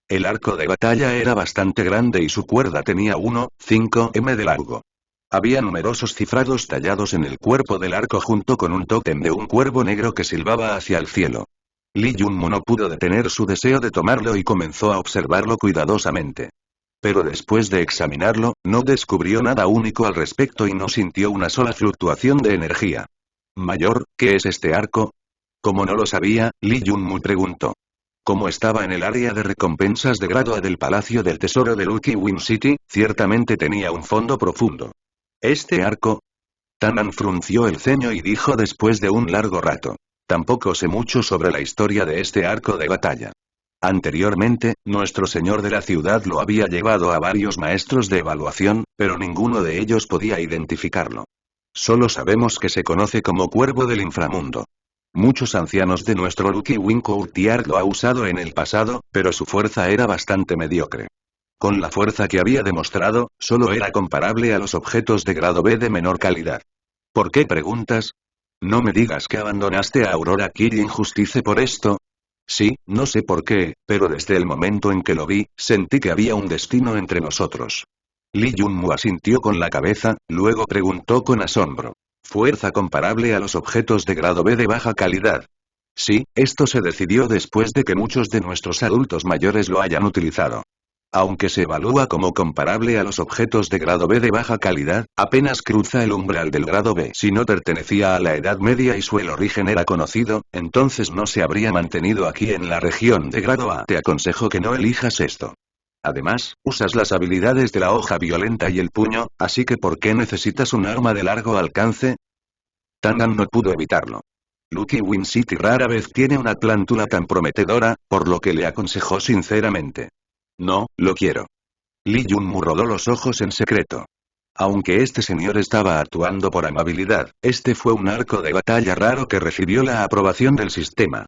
El arco de batalla era bastante grande y su cuerda tenía 1,5 m de largo. Había numerosos cifrados tallados en el cuerpo del arco junto con un tótem de un cuervo negro que silbaba hacia el cielo. Li Yunmu no pudo detener su deseo de tomarlo y comenzó a observarlo cuidadosamente. Pero después de examinarlo, no descubrió nada único al respecto y no sintió una sola fluctuación de energía. Mayor, ¿qué es este arco? Como no lo sabía, Li Yunmu preguntó. Como estaba en el área de recompensas de grado A del Palacio del Tesoro de Lucky Win City, ciertamente tenía un fondo profundo. ¿Este arco? Tanan frunció el ceño y dijo después de un largo rato. Tampoco sé mucho sobre la historia de este arco de batalla. Anteriormente, nuestro señor de la ciudad lo había llevado a varios maestros de evaluación, pero ninguno de ellos podía identificarlo. Solo sabemos que se conoce como cuervo del inframundo. Muchos ancianos de nuestro Lucky Win Courtyard lo ha usado en el pasado, pero su fuerza era bastante mediocre. Con la fuerza que había demostrado, solo era comparable a los objetos de grado B de menor calidad. ¿Por qué preguntas? No me digas que abandonaste a Aurora Kirin Justice por esto. Sí, no sé por qué, pero desde el momento en que lo vi, sentí que había un destino entre nosotros. Li Yunmu asintió con la cabeza, luego preguntó con asombro. ¿Fuerza comparable a los objetos de grado B de baja calidad? Sí, esto se decidió después de que muchos de nuestros adultos mayores lo hayan utilizado. Aunque se evalúa como comparable a los objetos de grado B de baja calidad, apenas cruza el umbral del grado B. Si no pertenecía a la Edad Media y su origen era conocido, entonces no se habría mantenido aquí en la región de grado A. Te aconsejo que no elijas esto. Además, usas las habilidades de la hoja violenta y el puño, así que ¿por qué necesitas un arma de largo alcance? Tanan no pudo evitarlo. Lucky Win City rara vez tiene una plántula tan prometedora, por lo que le aconsejó sinceramente. No, lo quiero. Li Yunmu rodó los ojos en secreto. Aunque este señor estaba actuando por amabilidad, este fue un arco de batalla raro que recibió la aprobación del sistema.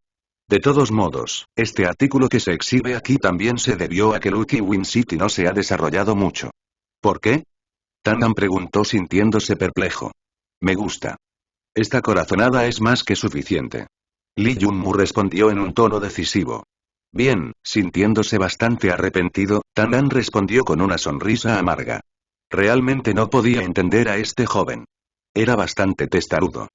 De todos modos, este artículo que se exhibe aquí también se debió a que Lucky Win City no se ha desarrollado mucho. ¿Por qué? Tanan preguntó sintiéndose perplejo. Me gusta. Esta corazonada es más que suficiente. Li Yunmu respondió en un tono decisivo. Bien, sintiéndose bastante arrepentido, Tanan respondió con una sonrisa amarga. Realmente no podía entender a este joven. Era bastante testarudo.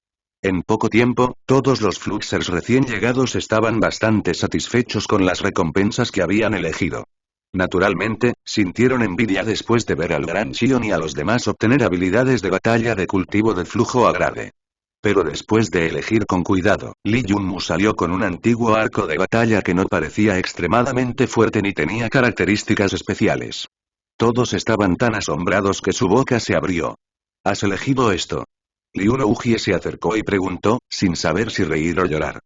En poco tiempo, todos los Fluxers recién llegados estaban bastante satisfechos con las recompensas que habían elegido. Naturalmente, sintieron envidia después de ver al Gran Xion y a los demás obtener habilidades de batalla de cultivo de flujo agrade. Pero después de elegir con cuidado, Li Yunmu salió con un antiguo arco de batalla que no parecía extremadamente fuerte ni tenía características especiales. Todos estaban tan asombrados que su boca se abrió. ¿Has elegido esto? Liu Nouji se acercó y preguntó, sin saber si reír o llorar.